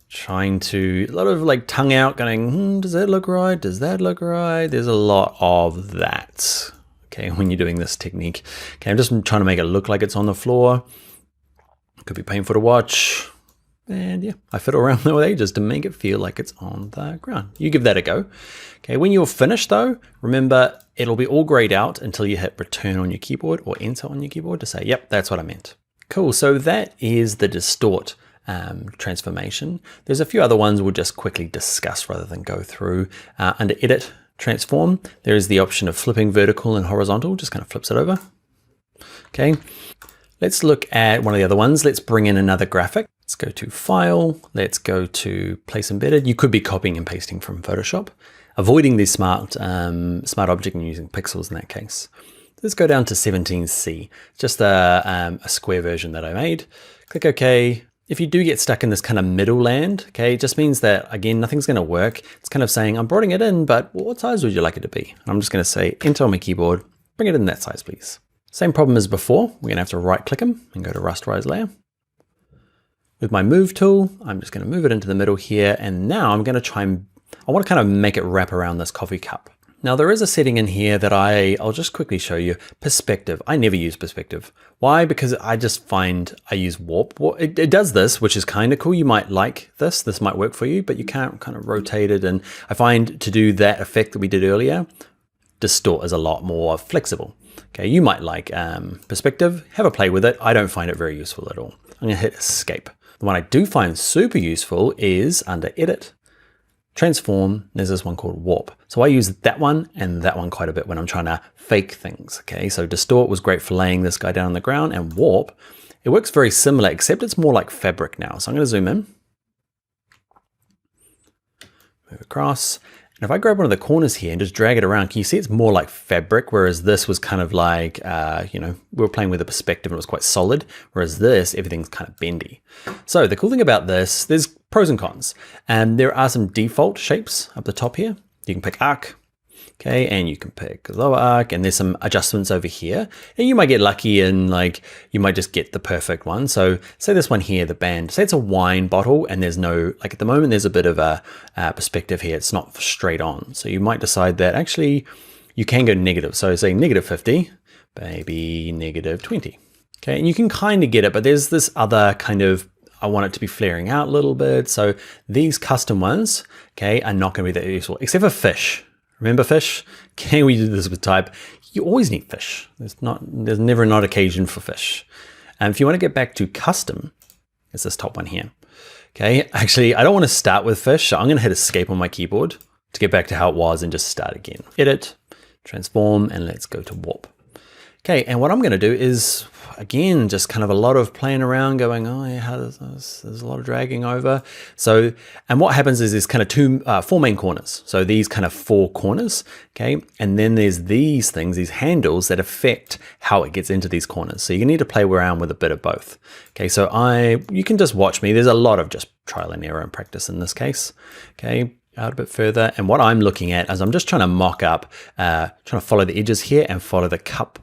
tongue out going, does that look right? Does that look right? There's a lot of that. Okay, when you're doing this technique. Okay, I'm just trying to make it look like it's on the floor. It could be painful to watch. And yeah, I fiddle around there with edges to make it feel like it's on the ground. You give that a go. Okay, when you're finished though, remember it'll be all grayed out until you hit return on your keyboard or enter on your keyboard to say, yep, that's what I meant. Cool, so that is the distort transformation. There's a few other ones we'll just quickly discuss rather than go through. Under edit, transform, there is the option of flipping vertical and horizontal, just kind of flips it over. Okay, let's look at one of the other ones. Let's bring in another graphic. Let's go to File, let's go to Place Embedded. You could be copying and pasting from Photoshop, avoiding the smart object and using pixels in that case. Let's go down to 17C, just a square version that I made. Click OK. If you do get stuck in this kind of middle land, okay, it just means that, again, nothing's going to work. It's kind of saying, I'm bringing it in, but what size would you like it to be? And I'm just going to say, enter on my keyboard, bring it in that size, please. Same problem as before. We're going to have to right-click them and go to Rasterize Layer. With my Move tool, I'm just going to move it into the middle here, and now I'm going to try and, I want to kind of make it wrap around this coffee cup. Now there is a setting in here that I'll just quickly show you, perspective. I never use perspective. Why? Because I just find I use warp. It does this, which is kind of cool. You might like this. This might work for you, but you can't kind of rotate it. And I find to do that effect that we did earlier, distort is a lot more flexible. Okay, you might like perspective, have a play with it. I don't find it very useful at all. I'm gonna hit escape. The one I do find super useful is under edit, transform, there's this one called warp. So I use that one and that one quite a bit when I'm trying to fake things. Okay, so distort was great for laying this guy down on the ground, and warp, it works very similar, except it's more like fabric now. So I'm gonna zoom in, move across. And if I grab one of the corners here and just drag it around, can you see it's more like fabric, whereas this was kind of like, you know, we were playing with the perspective and it was quite solid, whereas this, everything's kind of bendy. So the cool thing about this, there's pros and cons. And there are some default shapes up the top here. You can pick arc, okay, and you can pick lower arc, and there's some adjustments over here. And you might get lucky and like, you might just get the perfect one. So say this one here, the band, say it's a wine bottle and there's no, like at the moment, there's a bit of a perspective here. It's not straight on. So you might decide that actually you can go negative. So say -50, maybe -20. Okay, and you can kind of get it, but there's this other kind of, I want it to be flaring out a little bit. So these custom ones, okay, are not going to be that useful, except for fish. Remember fish? Can we do this with type? You always need fish. There's never not occasion for fish. And if you want to get back to custom, it's this top one here. Okay, actually, I don't want to start with fish, so I'm going to hit escape on my keyboard to get back to how it was and just start again. Edit, transform, and let's go to warp. Okay, and what I'm going to do is, again, just kind of a lot of playing around going, oh yeah, how does this? There's a lot of dragging over. So, and what happens is there's kind of four main corners. So these kind of four corners, okay? And then there's these things, these handles that affect how it gets into these corners. So you need to play around with a bit of both. Okay, so you can just watch me. There's a lot of just trial and error and practice in this case, okay? Out a bit further. And what I'm looking at is I'm just trying to mock up, trying to follow the edges here and follow the cup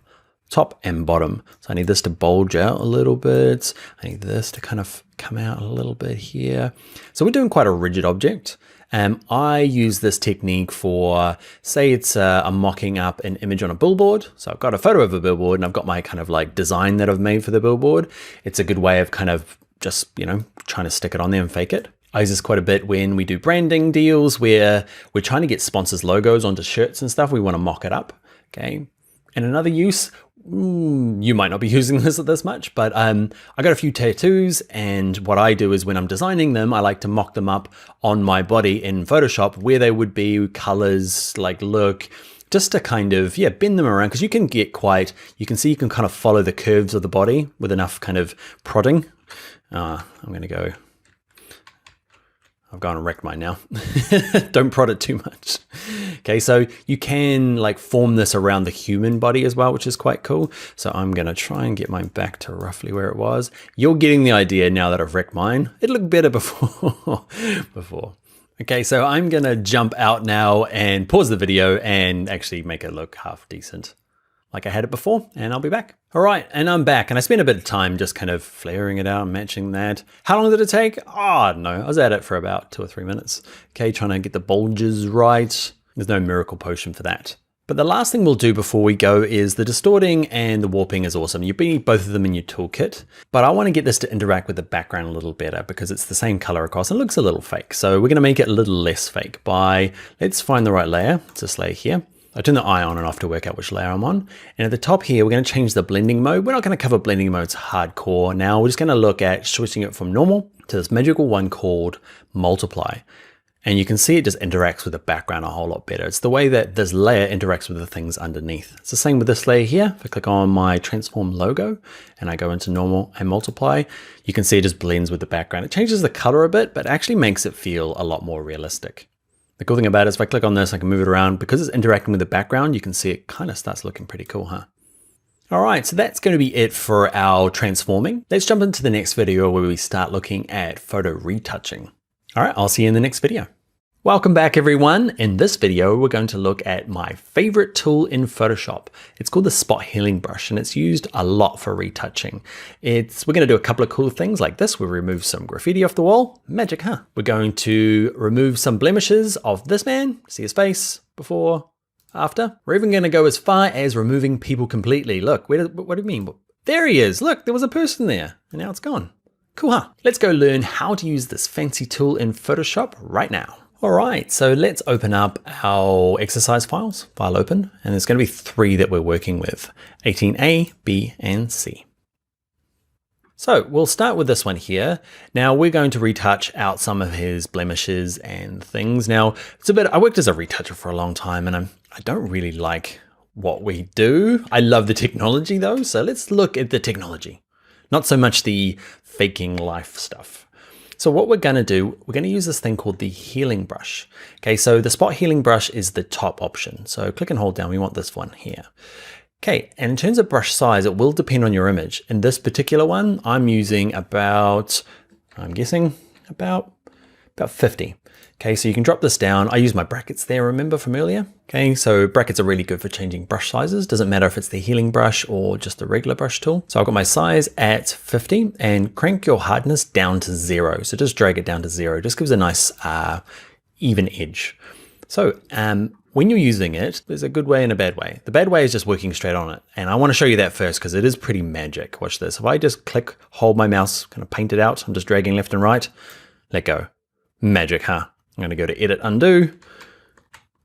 top and bottom. So I need this to bulge out a little bit. I need this to kind of come out a little bit here. So we're doing quite a rigid object. I use this technique for, say it's I'm mocking up an image on a billboard. So I've got a photo of a billboard and I've got my kind of like design that I've made for the billboard. It's a good way of kind of just, you know, trying to stick it on there and fake it. I use this quite a bit when we do branding deals where we're trying to get sponsors' logos onto shirts and stuff. We want to mock it up, okay? And another use, you might not be using this much, but I got a few tattoos, and what I do is when I'm designing them, I like to mock them up on my body in Photoshop where they would be colors, like look, just to kind of, yeah, bend them around, because you can get quite, you can see you can kind of follow the curves of the body with enough kind of prodding. I'm going to go, I've gone and wrecked mine now. Don't prod it too much. Okay, so you can like form this around the human body as well, which is quite cool. So I'm gonna try and get mine back to roughly where it was. You're getting the idea now that I've wrecked mine. It looked better before. Okay, so I'm gonna jump out now and pause the video and actually make it look half decent like I had it before, and I'll be back. All right, and I'm back, and I spent a bit of time just kind of flaring it out, matching that. How long did it take? Oh, I don't know. I was at it for about 2 or 3 minutes. Okay, trying to get the bulges right. There's no miracle potion for that. But the last thing we'll do before we go is the distorting and the warping is awesome. You need both of them in your toolkit, but I want to get this to interact with the background a little better because it's the same color across and it looks a little fake. So we're going to make it a little less fake by, let's find the right layer. It's this layer here. I turn the eye on and off to work out which layer I'm on. And at the top here, we're going to change the blending mode. We're not going to cover blending modes hardcore. Now we're just going to look at switching it from normal to this magical one called multiply. And you can see it just interacts with the background a whole lot better. It's the way that this layer interacts with the things underneath. It's the same with this layer here. If I click on my transform logo and I go into normal and multiply, you can see it just blends with the background. It changes the color a bit, but actually makes it feel a lot more realistic. The cool thing about it is if I click on this, I can move it around. Because it's interacting with the background, you can see it kind of starts looking pretty cool, huh? All right, so that's going to be it for our transforming. Let's jump into the next video where we start looking at photo retouching. All right, I'll see you in the next video. Welcome back everyone. In this video, we're going to look at my favorite tool in Photoshop. It's called the spot healing brush and it's used a lot for retouching. We're going to do a couple of cool things like this. We'll remove some graffiti off the wall. Magic, huh? We're going to remove some blemishes of this man. See his face before, after. We're even going to go as far as removing people completely. Look, what do you mean? There he is. Look, there was a person there and now it's gone. Cool, huh? Let's go learn how to use this fancy tool in Photoshop right now. All right, so let's open up our exercise files, file open, and there's going to be 3 that we're working with, 18A, B, and C. So we'll start with this one here. Now we're going to retouch out some of his blemishes and things. Now I worked as a retoucher for a long time and I don't really like what we do. I love the technology though, so let's look at the technology, not so much the faking life stuff. So what we're going to do, we're going to use this thing called the healing brush. Okay, so the spot healing brush is the top option. So click and hold down, we want this one here. Okay, and in terms of brush size, it will depend on your image. In this particular one, I'm using about 50. Okay, so you can drop this down. I use my brackets there, remember from earlier? Okay, so brackets are really good for changing brush sizes. Doesn't matter if it's the healing brush or just the regular brush tool. So I've got my size at 50 and crank your hardness down to 0. So just drag it down to 0. Just gives a nice even edge. So when you're using it, there's a good way and a bad way. The bad way is just working straight on it. And I want to show you that first because it is pretty magic. Watch this. If I just click, hold my mouse, kind of paint it out. I'm just dragging left and right, let go. Magic, huh? I'm going to go to edit, undo,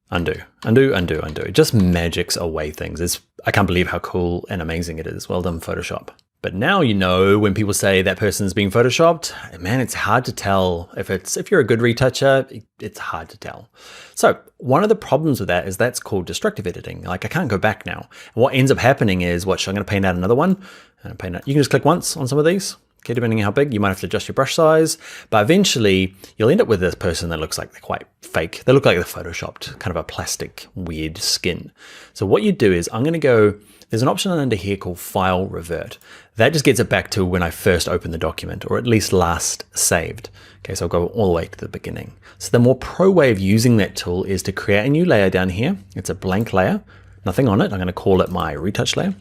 undo, undo, undo, undo. It just magics away things. I can't believe how cool and amazing it is. Well done, Photoshop. But now you know when people say that person's being photoshopped, man, it's hard to tell. If you're a good retoucher, it's hard to tell. So one of the problems with that is that's called destructive editing. Like I can't go back now. And what ends up happening is, I'm going to paint out another one. And you can just click once on some of these. Okay, depending on how big, you might have to adjust your brush size, but eventually you'll end up with this person that looks like they're quite fake. They look like they're photoshopped, kind of a plastic, weird skin. So what you do is there's an option under here called File Revert. That just gets it back to when I first opened the document, or at least last saved. Okay, so I'll go all the way to the beginning. So the more pro way of using that tool is to create a new layer down here. It's a blank layer, nothing on it. I'm going to call it my retouch layer.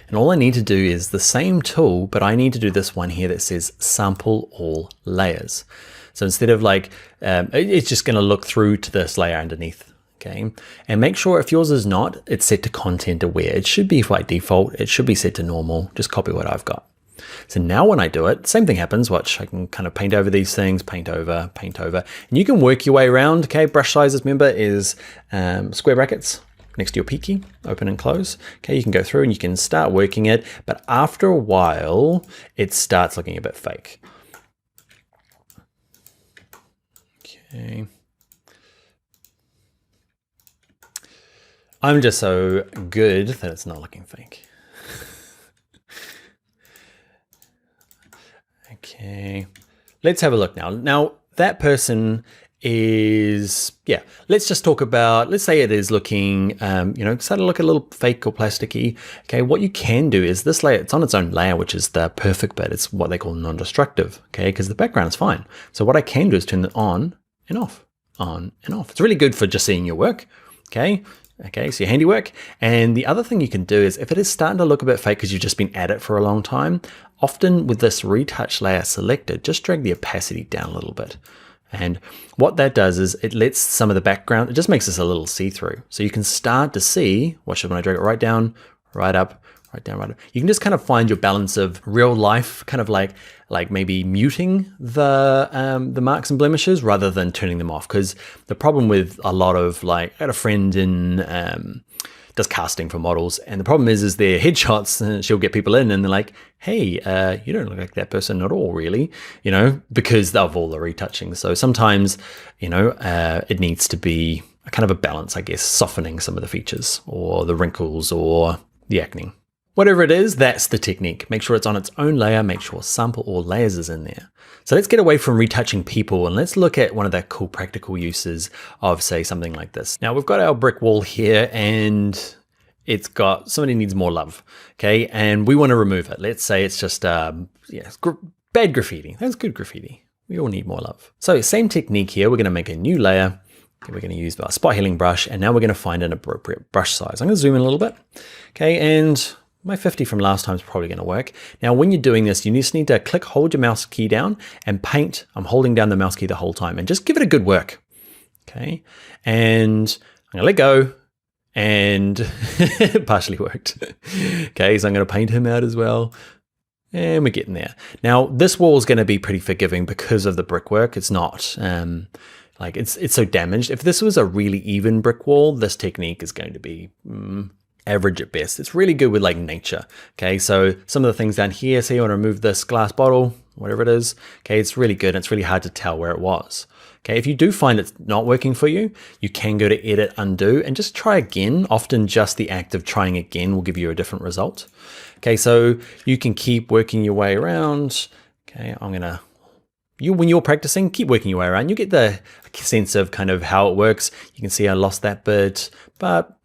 And all I need to do is the same tool, but I need to do this one here that says sample all layers. So instead of it's just going to look through to this layer underneath. Okay. And make sure if yours is not, it's set to content aware. It should be by default. It should be set to normal. Just copy what I've got. So now when I do it, same thing happens. Watch, I can kind of paint over these things, paint over, and you can work your way around. Okay. Brush sizes, remember, is square brackets next to your P key, open and close. Okay, you can go through and you can start working it, but after a while, it starts looking a bit fake. Okay. I'm just so good that it's not looking fake. Okay, let's have a look now. Now, that person is, yeah, let's just talk about, let's say it is looking, you know, starting to look a little fake or plasticky. Okay, what you can do is this layer, it's on its own layer, which is the perfect bit. It's what they call non-destructive, okay, because the background is fine. So what I can do is turn it on and off, on and off. It's really good for just seeing your work, okay? Okay, so your handiwork. And the other thing you can do is if it is starting to look a bit fake because you've just been at it for a long time, often with this retouch layer selected, just drag the opacity down a little bit. And what that does is it lets some of the background, it just makes this a little see-through. So you can start to see, watch it when I drag it right down, right up, right down, right up. You can just kind of find your balance of real life, kind of like maybe muting the marks and blemishes rather than turning them off. Because the problem with a lot of I had a friend in, does casting for models, and the problem is their headshots, she'll get people in and they're like, hey, you don't look like that person at all, really, you know, because of all the retouching. So sometimes, you know, it needs to be a kind of a balance, I guess, softening some of the features or the wrinkles or the acne. Whatever it is, that's the technique. Make sure it's on its own layer, make sure sample or layers is in there. So let's get away from retouching people and let's look at one of the cool practical uses of, say, something like this. Now we've got our brick wall here and it's got, somebody needs more love, okay? And we want to remove it. Let's say it's just, yeah, it's bad graffiti. That's good graffiti. We all need more love. So same technique here. We're going to make a new layer. We're going to use our spot healing brush and now we're going to find an appropriate brush size. I'm going to zoom in a little bit, okay? And my 50 from last time is probably going to work. Now, when you're doing this, you just need to hold your mouse key down and paint. I'm holding down the mouse key the whole time and just give it a good work. Okay. And I'm going to let go and it partially worked. Okay. So I'm going to paint him out as well. And we're getting there. Now, this wall is going to be pretty forgiving because of the brickwork. It's not it's so damaged. If this was a really even brick wall, this technique is going to be average at best. It's really good with nature. Okay, so some of the things down here, say you want to remove this glass bottle, whatever it is, okay, it's really good. It's really hard to tell where it was. Okay, if you do find it's not working for you, you can go to edit, undo, and just try again. Often just the act of trying again will give you a different result. Okay, so you can keep working your way around. Okay, when you're practicing, keep working your way around. You get the sense of kind of how it works. You can see I lost that bit, but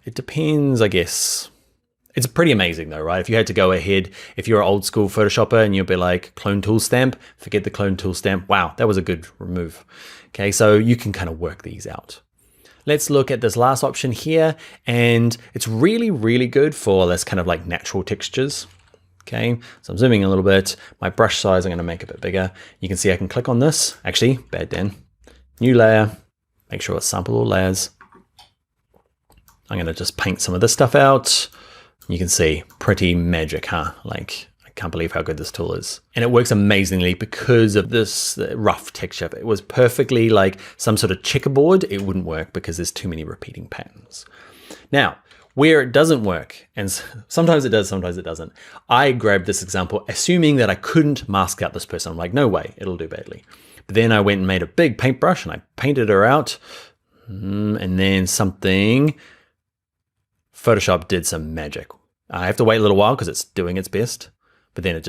it depends, I guess. It's pretty amazing though, right? If you had to go ahead, if you're an old school Photoshopper and you'll be like clone tool stamp, forget the clone tool stamp. Wow, that was a good remove. Okay, so you can kind of work these out. Let's look at this last option here. And it's really, really good for this kind of natural textures. Okay, so I'm zooming a little bit. My brush size, I'm gonna make a bit bigger. You can see I can click on this. Actually, bad Dan. New layer, make sure it's sample all layers. I'm going to just paint some of this stuff out. You can see pretty magic, huh? I can't believe how good this tool is. And it works amazingly because of this rough texture. If it was perfectly some sort of checkerboard, it wouldn't work because there's too many repeating patterns. Now, where it doesn't work, and sometimes it does, sometimes it doesn't. I grabbed this example, assuming that I couldn't mask out this person. I'm like, no way, it'll do badly. But then I went and made a big paintbrush and I painted her out. And then Photoshop did some magic. I have to wait a little while because it's doing its best, but then she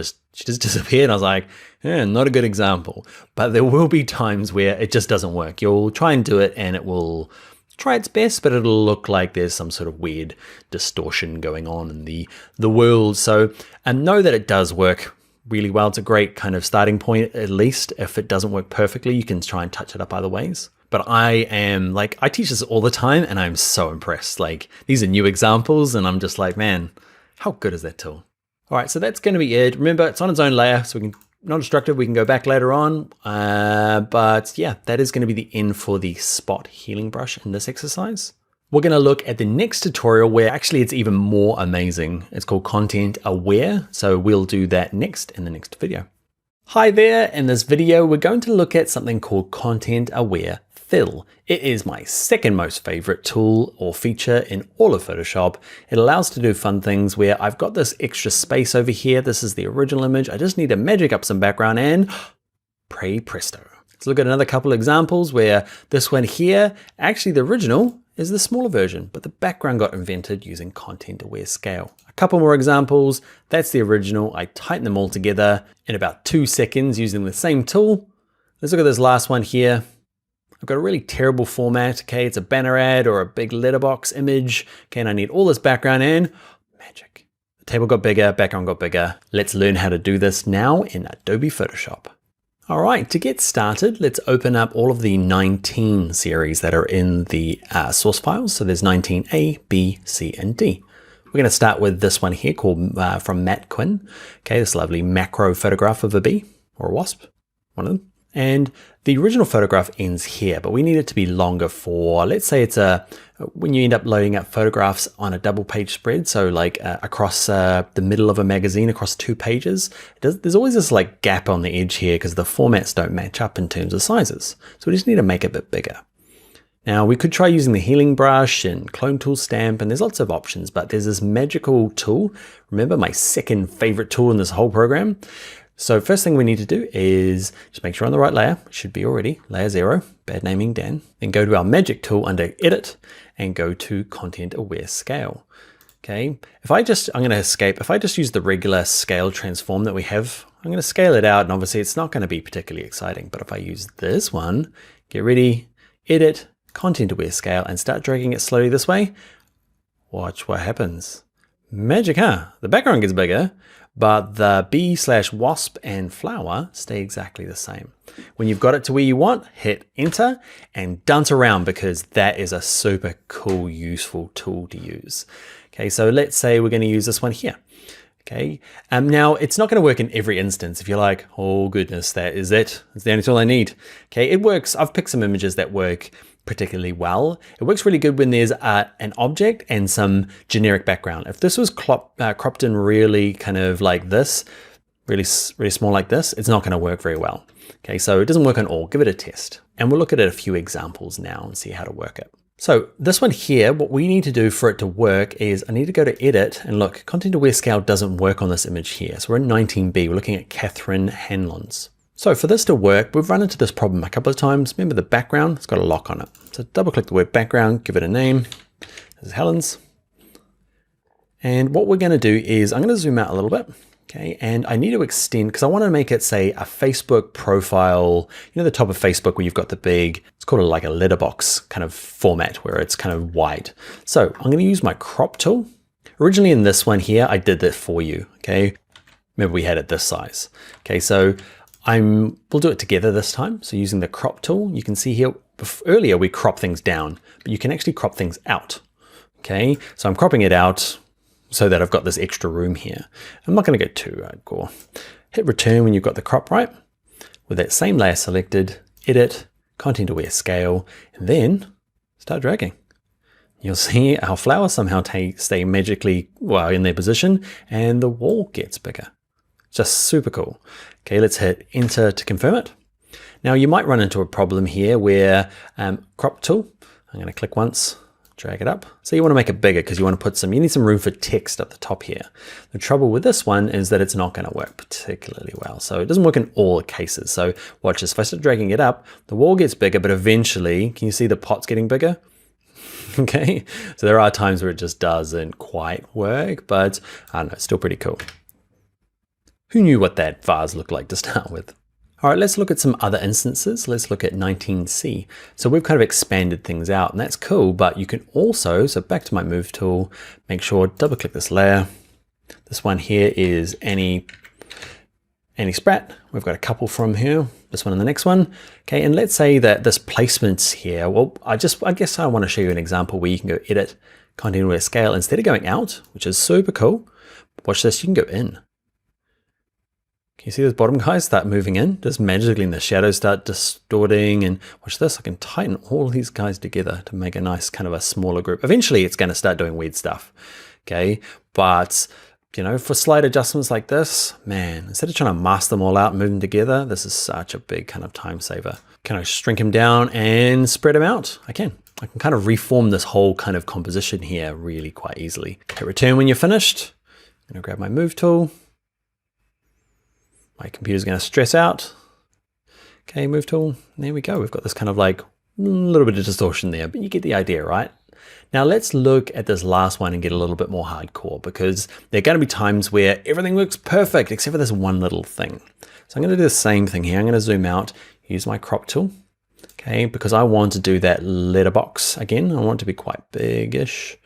just disappeared. And I was like, not a good example. But there will be times where it just doesn't work. You'll try and do it and it will try its best, but it'll look like there's some sort of weird distortion going on in the world. So, and know that it does work really well. It's a great kind of starting point, at least. If it doesn't work perfectly, you can try and touch it up other ways. But I teach this all the time and I'm so impressed. These are new examples and I'm just like, man, how good is that tool? All right, so that's going to be it. Remember, it's on its own layer, so we can non-destructive, we can go back later on. But yeah, that is going to be the end for the spot healing brush in this exercise. We're going to look at the next tutorial where actually it's even more amazing. It's called Content Aware. So we'll do that next in the next video. Hi there, in this video, we're going to look at something called Content Aware Fill. It is my second most favorite tool or feature in all of Photoshop. It allows to do fun things where I've got this extra space over here. This is the original image. I just need to magic up some background and pray presto. Let's look at another couple examples where this one here, actually the original is the smaller version, but the background got invented using Content Aware Scale. A couple more examples. That's the original. I tighten them all together in about 2 seconds using the same tool. Let's look at this last one here. I've got a really terrible format, okay? It's a banner ad or a big letterbox image, okay? And I need all this background in. Magic. The table got bigger, background got bigger. Let's learn how to do this now in Adobe Photoshop. All right, to get started, let's open up all of the 19 series that are in the source files. So there's 19A, B, C, and D. We're going to start with this one here called from Matt Quinn. Okay, this lovely macro photograph of a bee or a wasp, one of them. And the original photograph ends here, but we need it to be longer for, let's say it's when you end up loading up photographs on a double page spread, so like across the middle of a magazine, across 2 pages, there's always this like gap on the edge here because the formats don't match up in terms of sizes. So we just need to make it a bit bigger. Now we could try using the healing brush and clone tool stamp, and there's lots of options, but there's this magical tool. Remember, my second favorite tool in this whole program. So first thing we need to do is just make sure on the right layer, should be already layer 0, bad naming Dan. Then go to our magic tool under edit and go to content aware scale. Okay, if I just use the regular scale transform that we have, I'm going to scale it out, and obviously it's not going to be particularly exciting, but if I use this one, get ready, edit, content aware scale, and start dragging it slowly this way, watch what happens. Magic, huh? The background gets bigger, but the bee/wasp and flower stay exactly the same. When you've got it to where you want, hit enter and dance around, because that is a super cool, useful tool to use. Okay, so let's say we're going to use this one here. Okay, now it's not going to work in every instance. If you're like, oh goodness, that is it. That's the only tool I need. Okay, it works. I've picked some images that work particularly well. It works really good when there's an object and some generic background. If this was cropped in really kind of like this, really small like this, it's not going to work very well. Okay, so it doesn't work on all. Give it a test. And we'll look at a few examples now and see how to work it. So this one here, what we need to do for it to work is I need to go to edit and look, content aware scale doesn't work on this image here. So we're in 19B, we're looking at Catherine Hanlon's. So for this to work, we've run into this problem a couple of times. Remember the background, it's got a lock on it. So double click the word background, give it a name. This is Helen's. And what we're going to do is I'm going to zoom out a little bit. Okay, and I need to extend, because I want to make it, say, a Facebook profile, you know, the top of Facebook where you've got the big, it's called like a letterbox kind of format where it's kind of wide. So I'm going to use my crop tool. Originally in this one here, I did that for you. Okay, remember we had it this size. Okay, so we'll do it together this time. So using the crop tool, you can see here, earlier we crop things down, but you can actually crop things out. Okay, so I'm cropping it out so that I've got this extra room here. I'm not going to go too hardcore. Hit return when you've got the crop right. With that same layer selected, edit, content aware scale, and then start dragging. You'll see our flowers somehow stay magically in their position, and the wall gets bigger. Just super cool. Okay, let's hit enter to confirm it. Now you might run into a problem here where crop tool, I'm going to click once, drag it up. So you want to make it bigger because you want to you need some room for text at the top here. The trouble with this one is that it's not going to work particularly well. So it doesn't work in all cases. So watch this. If I start dragging it up, the wall gets bigger, but eventually, can you see the pot's getting bigger? Okay, so there are times where it just doesn't quite work, but I don't know, it's still pretty cool. Who knew what that vase looked like to start with? All right, let's look at some other instances. Let's look at 19C. So we've kind of expanded things out, and that's cool, but you can also, so back to my move tool, make sure, double click this layer. This one here is Annie Spratt. We've got a couple from here, this one and the next one. Okay, and let's say that this placement's here. Well, I guess I want to show you an example where you can go edit, content aware scale. Instead of going out, which is super cool, watch this, you can go in. Can you see those bottom guys start moving in? Just magically, and the shadows start distorting. And watch this, I can tighten all these guys together to make a nice kind of a smaller group. Eventually, it's going to start doing weird stuff. Okay, but you know, for slight adjustments like this, man, instead of trying to mask them all out and move them together, this is such a big kind of time saver. Can I shrink them down and spread them out? I can kind of reform this whole kind of composition here really quite easily. Hit return when you're finished. I'm going to grab my move tool. My computer's going to stress out. Okay, move tool. There we go. We've got this kind of like a little bit of distortion there, but you get the idea, right? Now let's look at this last one and get a little bit more hardcore, because there are going to be times where everything looks perfect except for this one little thing. So I'm going to do the same thing here. I'm going to zoom out, use my crop tool, Okay, because I want to do that letterbox again. I want it to be quite big-ish.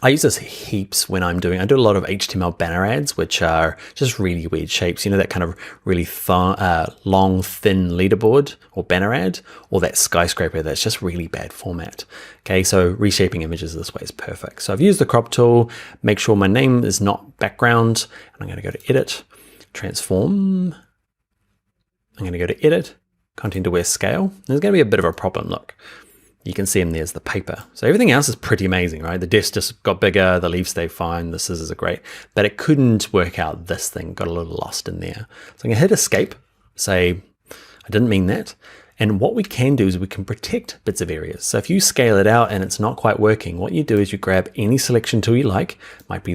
I use this heaps when I do a lot of HTML banner ads, which are just really weird shapes. You know, that kind of really long, thin leaderboard or banner ad, or that skyscraper that's just really bad format. Okay, so reshaping images this way is perfect. So I've used the crop tool, make sure my name is not background, and I'm going to go to Edit, Transform. I'm going to go to Edit, Content Aware Scale. There's going to be a bit of a problem, look. You can see them there's the paper. So everything else is pretty amazing, right? The desk just got bigger, the leaves stay fine, the scissors are great, but it couldn't work out this thing, got a little lost in there. So I'm gonna hit Escape, say, I didn't mean that. And what we can do is we can protect bits of areas. So if you scale it out and it's not quite working, what you do is you grab any selection tool you like. Might be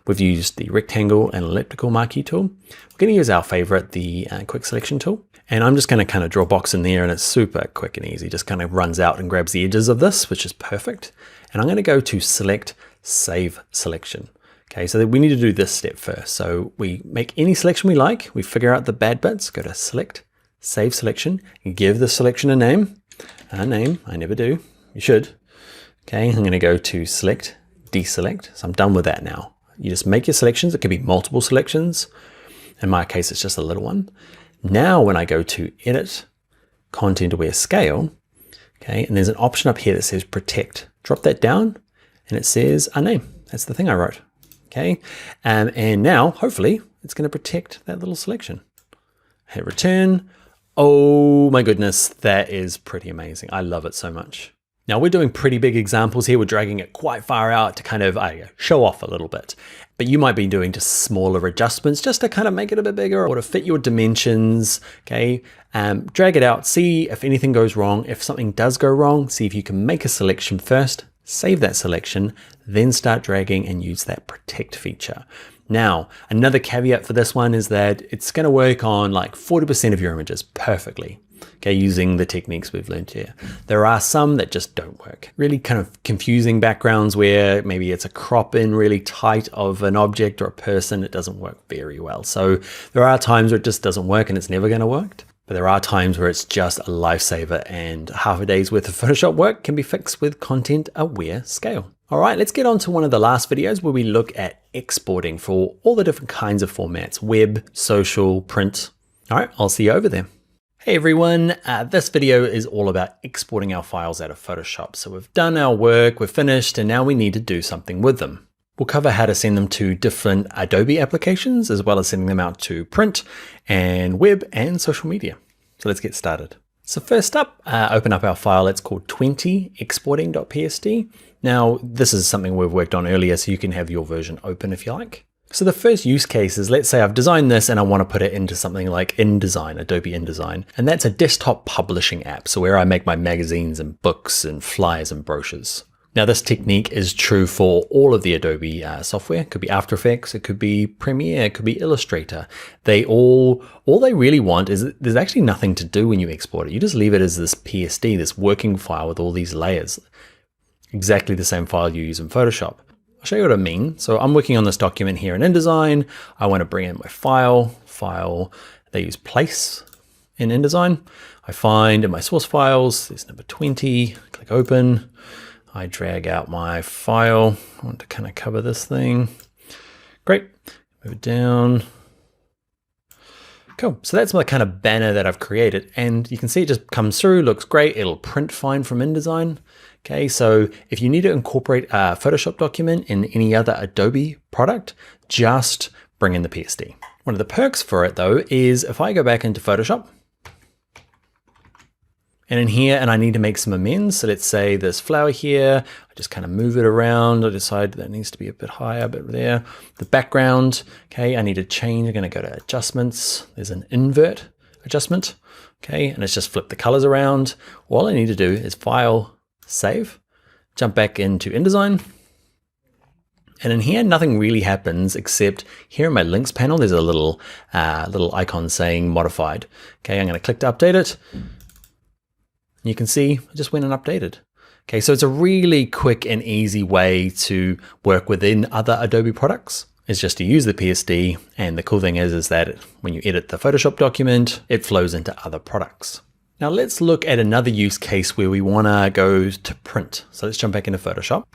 we've used the rectangle and elliptical marquee tool. We're gonna use our favorite, the quick selection tool. And I'm just going to kind of draw a box in there, and it's super quick and easy. Just kind of runs out and grabs the edges of this, which is perfect. And I'm going to go to Select, Save Selection. Okay, so we need to do this step first. So we make any selection we like. We figure out the bad bits, go to Select, Save Selection, and give the selection a name. I never do. You should. Okay, I'm going to go to Select, Deselect. So I'm done with that now. You just make your selections. It could be multiple selections. In my case, it's just a little one. Now, when I go to Edit, Content Aware Scale, okay, and there's an option up here that says Protect. Drop that down, and it says a name. That's the thing I wrote, okay? And now, hopefully, it's going to protect that little selection. Hit Return. Oh my goodness, that is pretty amazing. I love it so much. Now we're doing pretty big examples here. We're dragging it quite far out to kind of show off a little bit. But you might be doing just smaller adjustments just to kind of make it a bit bigger or to fit your dimensions, okay? Drag it out, see if anything goes wrong. If something does go wrong, see if you can make a selection first, save that selection, then start dragging and use that protect feature. Now, another caveat for this one is that it's going to work on like 40% of your images perfectly. Okay, using the techniques we've learned here. There are some that just don't work. Really kind of confusing backgrounds where maybe it's a crop in really tight of an object or a person. It doesn't work very well. So there are times where it just doesn't work and it's never going to work. But there are times where it's just a lifesaver, and half a day's worth of Photoshop work can be fixed with Content Aware Scale. All right, let's get on to one of the last videos where we look at exporting for all the different kinds of formats: web, social, print. All right, I'll see you over there. Hey everyone, this video is all about exporting our files out of Photoshop. So we've done our work, we're finished, and now we need to do something with them. We'll cover how to send them to different Adobe applications, as well as sending them out to print and web and social media. So let's get started. So first up, open up our file. It's called 20exporting.psd. Now, this is something we've worked on earlier, so you can have your version open if you like. So the first use case is, let's say I've designed this and I want to put it into something like InDesign, Adobe InDesign. And that's a desktop publishing app. So where I make my magazines and books and flyers and brochures. Now this technique is true for all of the Adobe software. It could be After Effects, it could be Premiere, it could be Illustrator. All they really want is, there's actually nothing to do when you export it. You just leave it as this PSD, this working file with all these layers. Exactly the same file you use in Photoshop. I'll show you what I mean. So I'm working on this document here in InDesign. I want to bring in my file. They use place in InDesign. I find in my source files, there's number 20, click open. I drag out my file. I want to kind of cover this thing. Great, move it down. Cool, so that's my kind of banner that I've created. And you can see it just comes through, looks great. It'll print fine from InDesign. Okay, so if you need to incorporate a Photoshop document in any other Adobe product, just bring in the PSD. One of the perks for it though is if I go back into Photoshop, and in here, and I need to make some amends. So let's say this flower here, I just kind of move it around. I decide that needs to be a bit higher, a bit there. The background, okay, I need to change. I'm gonna go to Adjustments. There's an invert adjustment, okay, and it's just flip the colors around. All I need to do is File, Save, jump back into InDesign. And in here, nothing really happens except here in my links panel, there's a little icon saying modified. Okay, I'm gonna click to update it. You can see I just went and updated. Okay, so it's a really quick and easy way to work within other Adobe products. It's just to use the PSD, and the cool thing is that when you edit the Photoshop document, it flows into other products. Now let's look at another use case where we want to go to print. So let's jump back into Photoshop.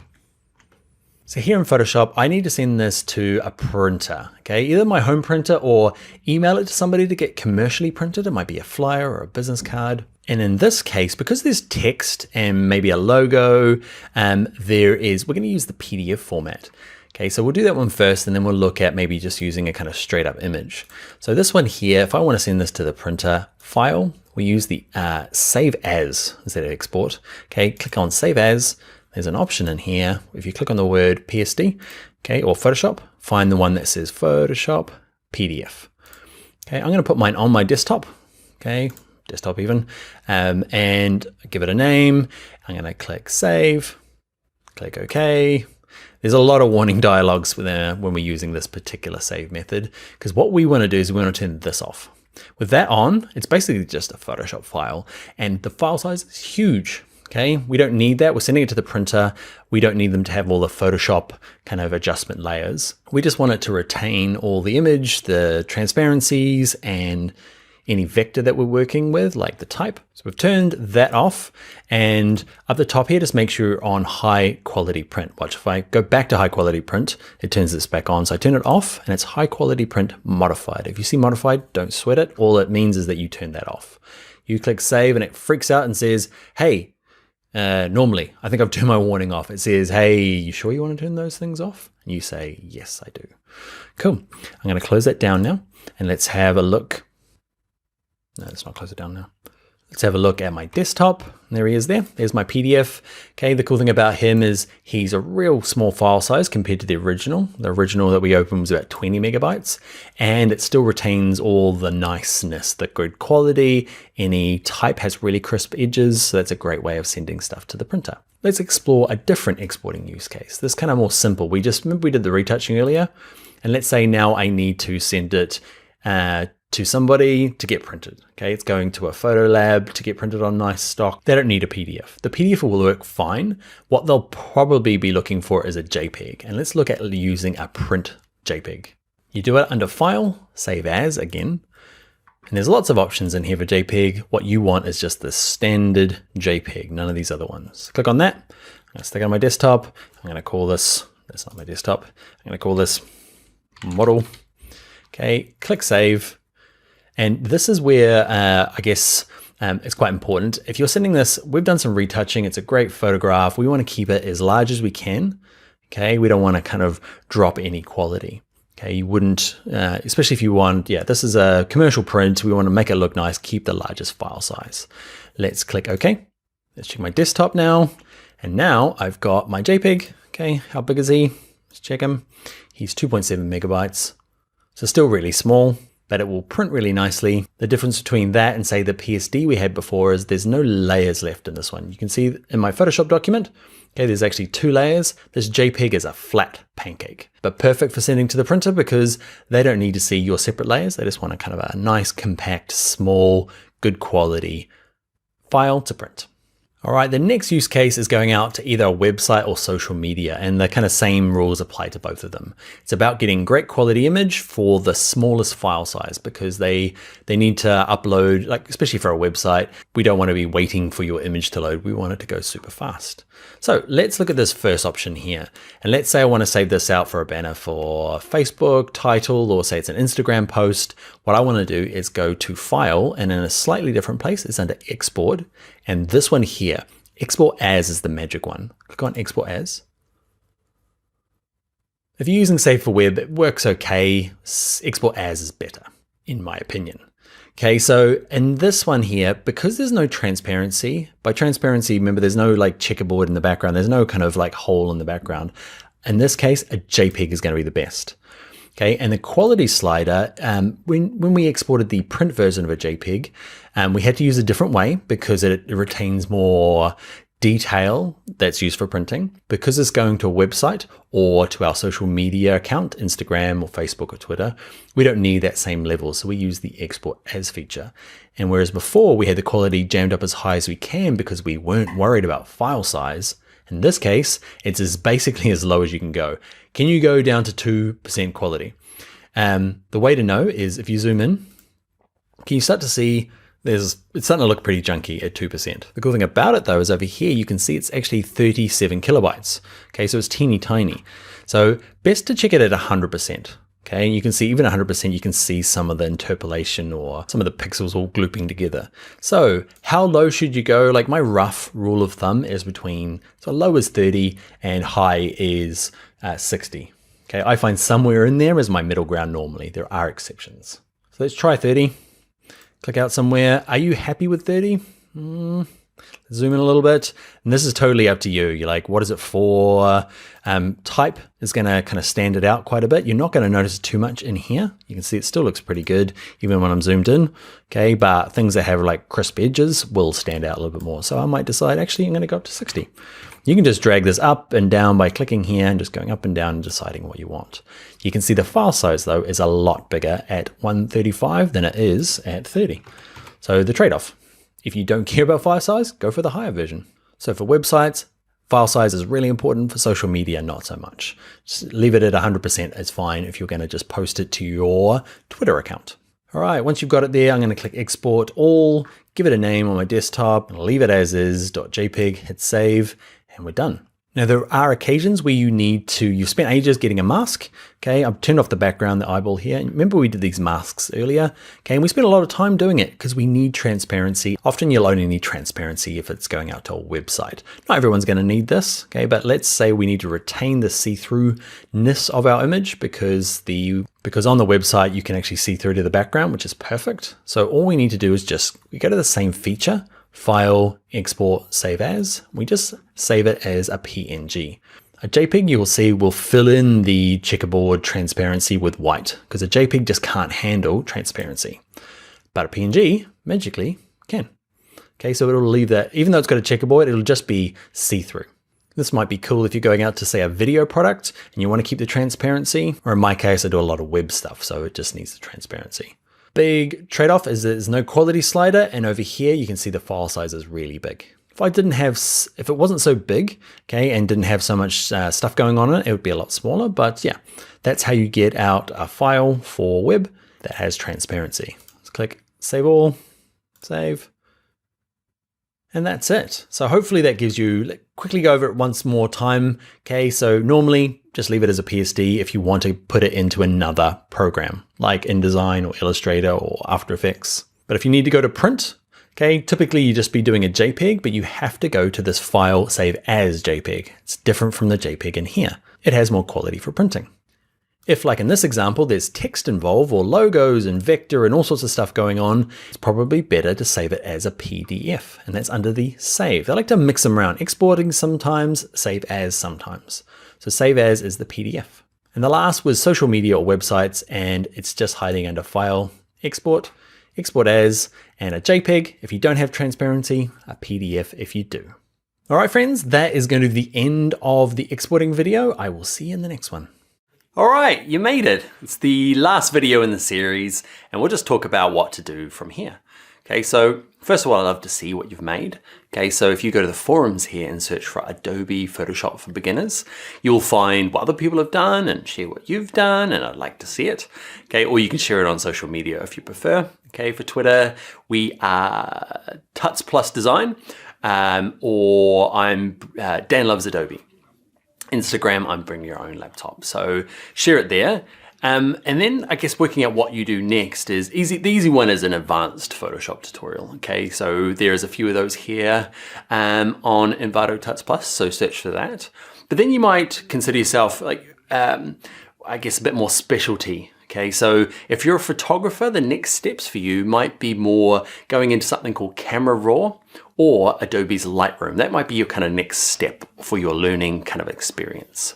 So here in Photoshop, I need to send this to a printer, okay? Either my home printer or email it to somebody to get commercially printed. It might be a flyer or a business card. And in this case, because there's text and maybe a logo, we're going to use the PDF format. Okay, so we'll do that one first, and then we'll look at maybe just using a kind of straight up image. So this one here, if I want to send this to the printer file, we use the Save As instead of Export. Okay, click on Save As. There's an option in here. If you click on the word PSD, okay, or Photoshop, find the one that says Photoshop PDF. Okay, I'm going to put mine on my desktop. Okay, desktop even, and give it a name. I'm going to click Save, click OK. There's a lot of warning dialogues when we're using this particular save method, because what we want to do is we want to turn this off. With that on, it's basically just a Photoshop file, and the file size is huge. Okay, we don't need that. We're sending it to the printer. We don't need them to have all the Photoshop kind of adjustment layers. We just want it to retain all the image, the transparencies, and any vector that we're working with, like the type. So we've turned that off, and up the top here, just make sure you're on high quality print. Watch, if I go back to high quality print, it turns this back on. So I turn it off, and it's high quality print modified. If you see modified, don't sweat it. All it means is that you turn that off. You click save, and it freaks out and says, hey, normally, I think I've turned my warning off. It says, hey, you sure you want to turn those things off? And you say, yes, I do. Cool. I'm going to close that down now, and let's have a look. No, let's not close it down now. Let's have a look at my desktop. There he is there. There's my PDF. Okay, the cool thing about him is he's a real small file size compared to the original. The original that we opened was about 20 megabytes, and it still retains all the niceness, the good quality. Any type has really crisp edges, so that's a great way of sending stuff to the printer. Let's explore a different exporting use case. This is kind of more simple. Remember we did the retouching earlier, and let's say now I need to send it to somebody to get printed. Okay, it's going to a photo lab to get printed on nice stock. They don't need a PDF. The PDF will work fine. What they'll probably be looking for is a JPEG. And let's look at using a print JPEG. You do it under File, Save As again. And there's lots of options in here for JPEG. What you want is just the standard JPEG, none of these other ones. Click on that. I'm going to stick it on my desktop. I'm going to call this, that's not my desktop. I'm going to call this model. Okay, click Save. And this is where I guess it's quite important. If you're sending this, we've done some retouching. It's a great photograph. We want to keep it as large as we can. Okay, we don't want to kind of drop any quality. Okay, you wouldn't, especially if you want, this is a commercial print. We want to make it look nice, keep the largest file size. Let's click OK. Let's check my desktop now. And now I've got my JPEG. Okay, how big is he? Let's check him. He's 2.7 megabytes. So still really small, but it will print really nicely. The difference between that and say the PSD we had before is there's no layers left in this one. You can see in my Photoshop document, okay, there's actually 2 layers. This JPEG is a flat pancake, but perfect for sending to the printer because they don't need to see your separate layers. They just want a kind of a nice, compact, small, good quality file to print. All right, the next use case is going out to either a website or social media, and the kind of same rules apply to both of them. It's about getting great quality image for the smallest file size because they need to upload, like especially for a website, we don't want to be waiting for your image to load. We want it to go super fast. So let's look at this first option here. And let's say I want to save this out for a banner for Facebook, title, or say it's an Instagram post. What I want to do is go to File, and in a slightly different place, it's under Export. And this one here, Export As is the magic one. Click on Export As. If you're using Save for Web, it works okay. Export As is better, in my opinion. Okay, so in this one here, because there's no transparency, by transparency, remember there's no like checkerboard in the background, there's no kind of like hole in the background. In this case, a JPEG is going to be the best. Okay, and the quality slider, when we exported the print version of a JPEG, we had to use a different way because it retains more detail that's used for printing. Because it's going to a website or to our social media account, Instagram or Facebook or Twitter, we don't need that same level. So we use the Export As feature. And whereas before we had the quality jammed up as high as we can because we weren't worried about file size, in this case, it's basically as low as you can go. Can you go down to 2% quality? The way to know is if you zoom in, can you start to see it's starting to look pretty junky at 2%. The cool thing about it though is over here you can see it's actually 37 kilobytes. Okay, so it's teeny tiny. So best to check it at 100%. Okay, and you can see even 100%, you can see some of the interpolation or some of the pixels all glooping together. So how low should you go? Like my rough rule of thumb is between, so low is 30 and high is 60. Okay, I find somewhere in there is my middle ground normally. There are exceptions. So let's try 30. Click out somewhere. Are you happy with 30? Zoom in a little bit. And this is totally up to you. You're like, what is it for? Type is going to kind of stand it out quite a bit. You're not going to notice too much in here. You can see it still looks pretty good, even when I'm zoomed in. Okay, but things that have like crisp edges will stand out a little bit more. So I might decide, actually, I'm going to go up to 60. You can just drag this up and down by clicking here and just going up and down and deciding what you want. You can see the file size though is a lot bigger at 135 than it is at 30. So the trade-off. If you don't care about file size, go for the higher version. So for websites, file size is really important. For social media, not so much. Just leave it at 100% is fine if you're going to just post it to your Twitter account. All right, once you've got it there, I'm going to click Export All, give it a name on my desktop, and leave it as is, .jpg, hit save, and we're done. Now there are occasions where you've spent ages getting a mask. Okay, I've turned off the background, the eyeball here. Remember we did these masks earlier? Okay, and we spent a lot of time doing it because we need transparency. Often you'll only need transparency if it's going out to a website. Not everyone's going to need this, okay, but let's say we need to retain the see-throughness of our image because on the website you can actually see through to the background, which is perfect. So all we need to do is we go to the same feature, File, Export, Save As. We just save it as a PNG. A JPEG, you will see, will fill in the checkerboard transparency with white because a JPEG just can't handle transparency. But a PNG, magically, can. Okay, so it'll leave that, even though it's got a checkerboard, it'll just be see-through. This might be cool if you're going out to, say, a video product and you want to keep the transparency, or in my case, I do a lot of web stuff, so it just needs the transparency. Big trade-off is there's no quality slider, and over here you can see the file size is really big. If it wasn't so big, okay, and didn't have so much stuff going on in it, it would be a lot smaller. But yeah, that's how you get out a file for web that has transparency. Let's click Save All, Save, and that's it. So hopefully that gives you, quickly go over it once more time. Okay, so normally just leave it as a PSD if you want to put it into another program like InDesign or Illustrator or After Effects. But if you need to go to print, okay, typically you just be doing a JPEG, but you have to go to this file, Save As JPEG. It's different from the JPEG in here. It has more quality for printing. If, like in this example, there's text involved or logos and vector and all sorts of stuff going on, it's probably better to save it as a PDF, and that's under the Save. I like to mix them around, exporting sometimes, Save As sometimes. So Save As is the PDF. And the last was social media or websites, and it's just hiding under File, Export, Export As, and a JPEG if you don't have transparency, a PDF if you do. All right, friends, that is going to be the end of the exporting video. I will see you in the next one. All right, you made it. It's the last video in the series, and we'll just talk about what to do from here. Okay, so first of all, I'd love to see what you've made. Okay, so if you go to the forums here and search for Adobe Photoshop for Beginners, you'll find what other people have done and share what you've done, and I'd like to see it. Okay, or you can share it on social media if you prefer. Okay, for Twitter, we are Tuts Plus Design, or I'm Dan Loves Adobe. Instagram, I'm Bring Your Own Laptop. So share it there. And then I guess working out what you do next is easy. The easy one is an advanced Photoshop tutorial. Okay, so there's a few of those here on Envato Tuts Plus, so search for that. But then you might consider yourself like, I guess a bit more specialty. Okay, so if you're a photographer, the next steps for you might be more going into something called Camera Raw or Adobe's Lightroom. That might be your kind of next step for your learning kind of experience.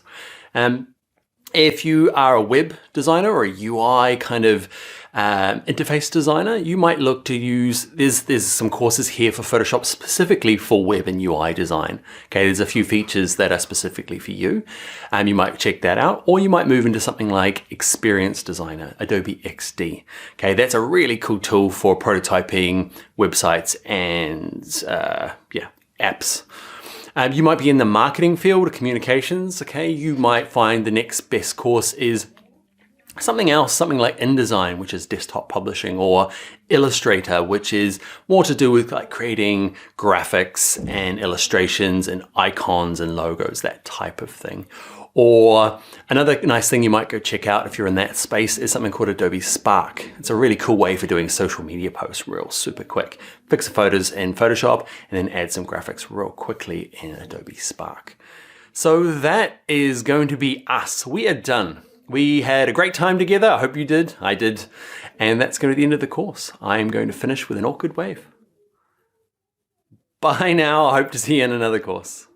If you are a web designer or a UI kind of interface designer, you might look to use, there's some courses here for Photoshop specifically for web and UI design. Okay, there's a few features that are specifically for you. You might check that out, or you might move into something like Experience Designer, Adobe XD. Okay, that's a really cool tool for prototyping websites and apps. You might be in the marketing field or communications. Okay, you might find the next best course is Something else, something like InDesign, which is desktop publishing, or Illustrator, which is more to do with like creating graphics and illustrations and icons and logos, that type of thing. Or another nice thing you might go check out if you're in that space is something called Adobe Spark. It's a really cool way for doing social media posts real super quick. Fix the photos in Photoshop and then add some graphics real quickly in Adobe Spark. So that is going to be us. We are done. We had a great time together. I hope you did. I did. And that's going to be the end of the course. I'm going to finish with an awkward wave. Bye now. I hope to see you in another course.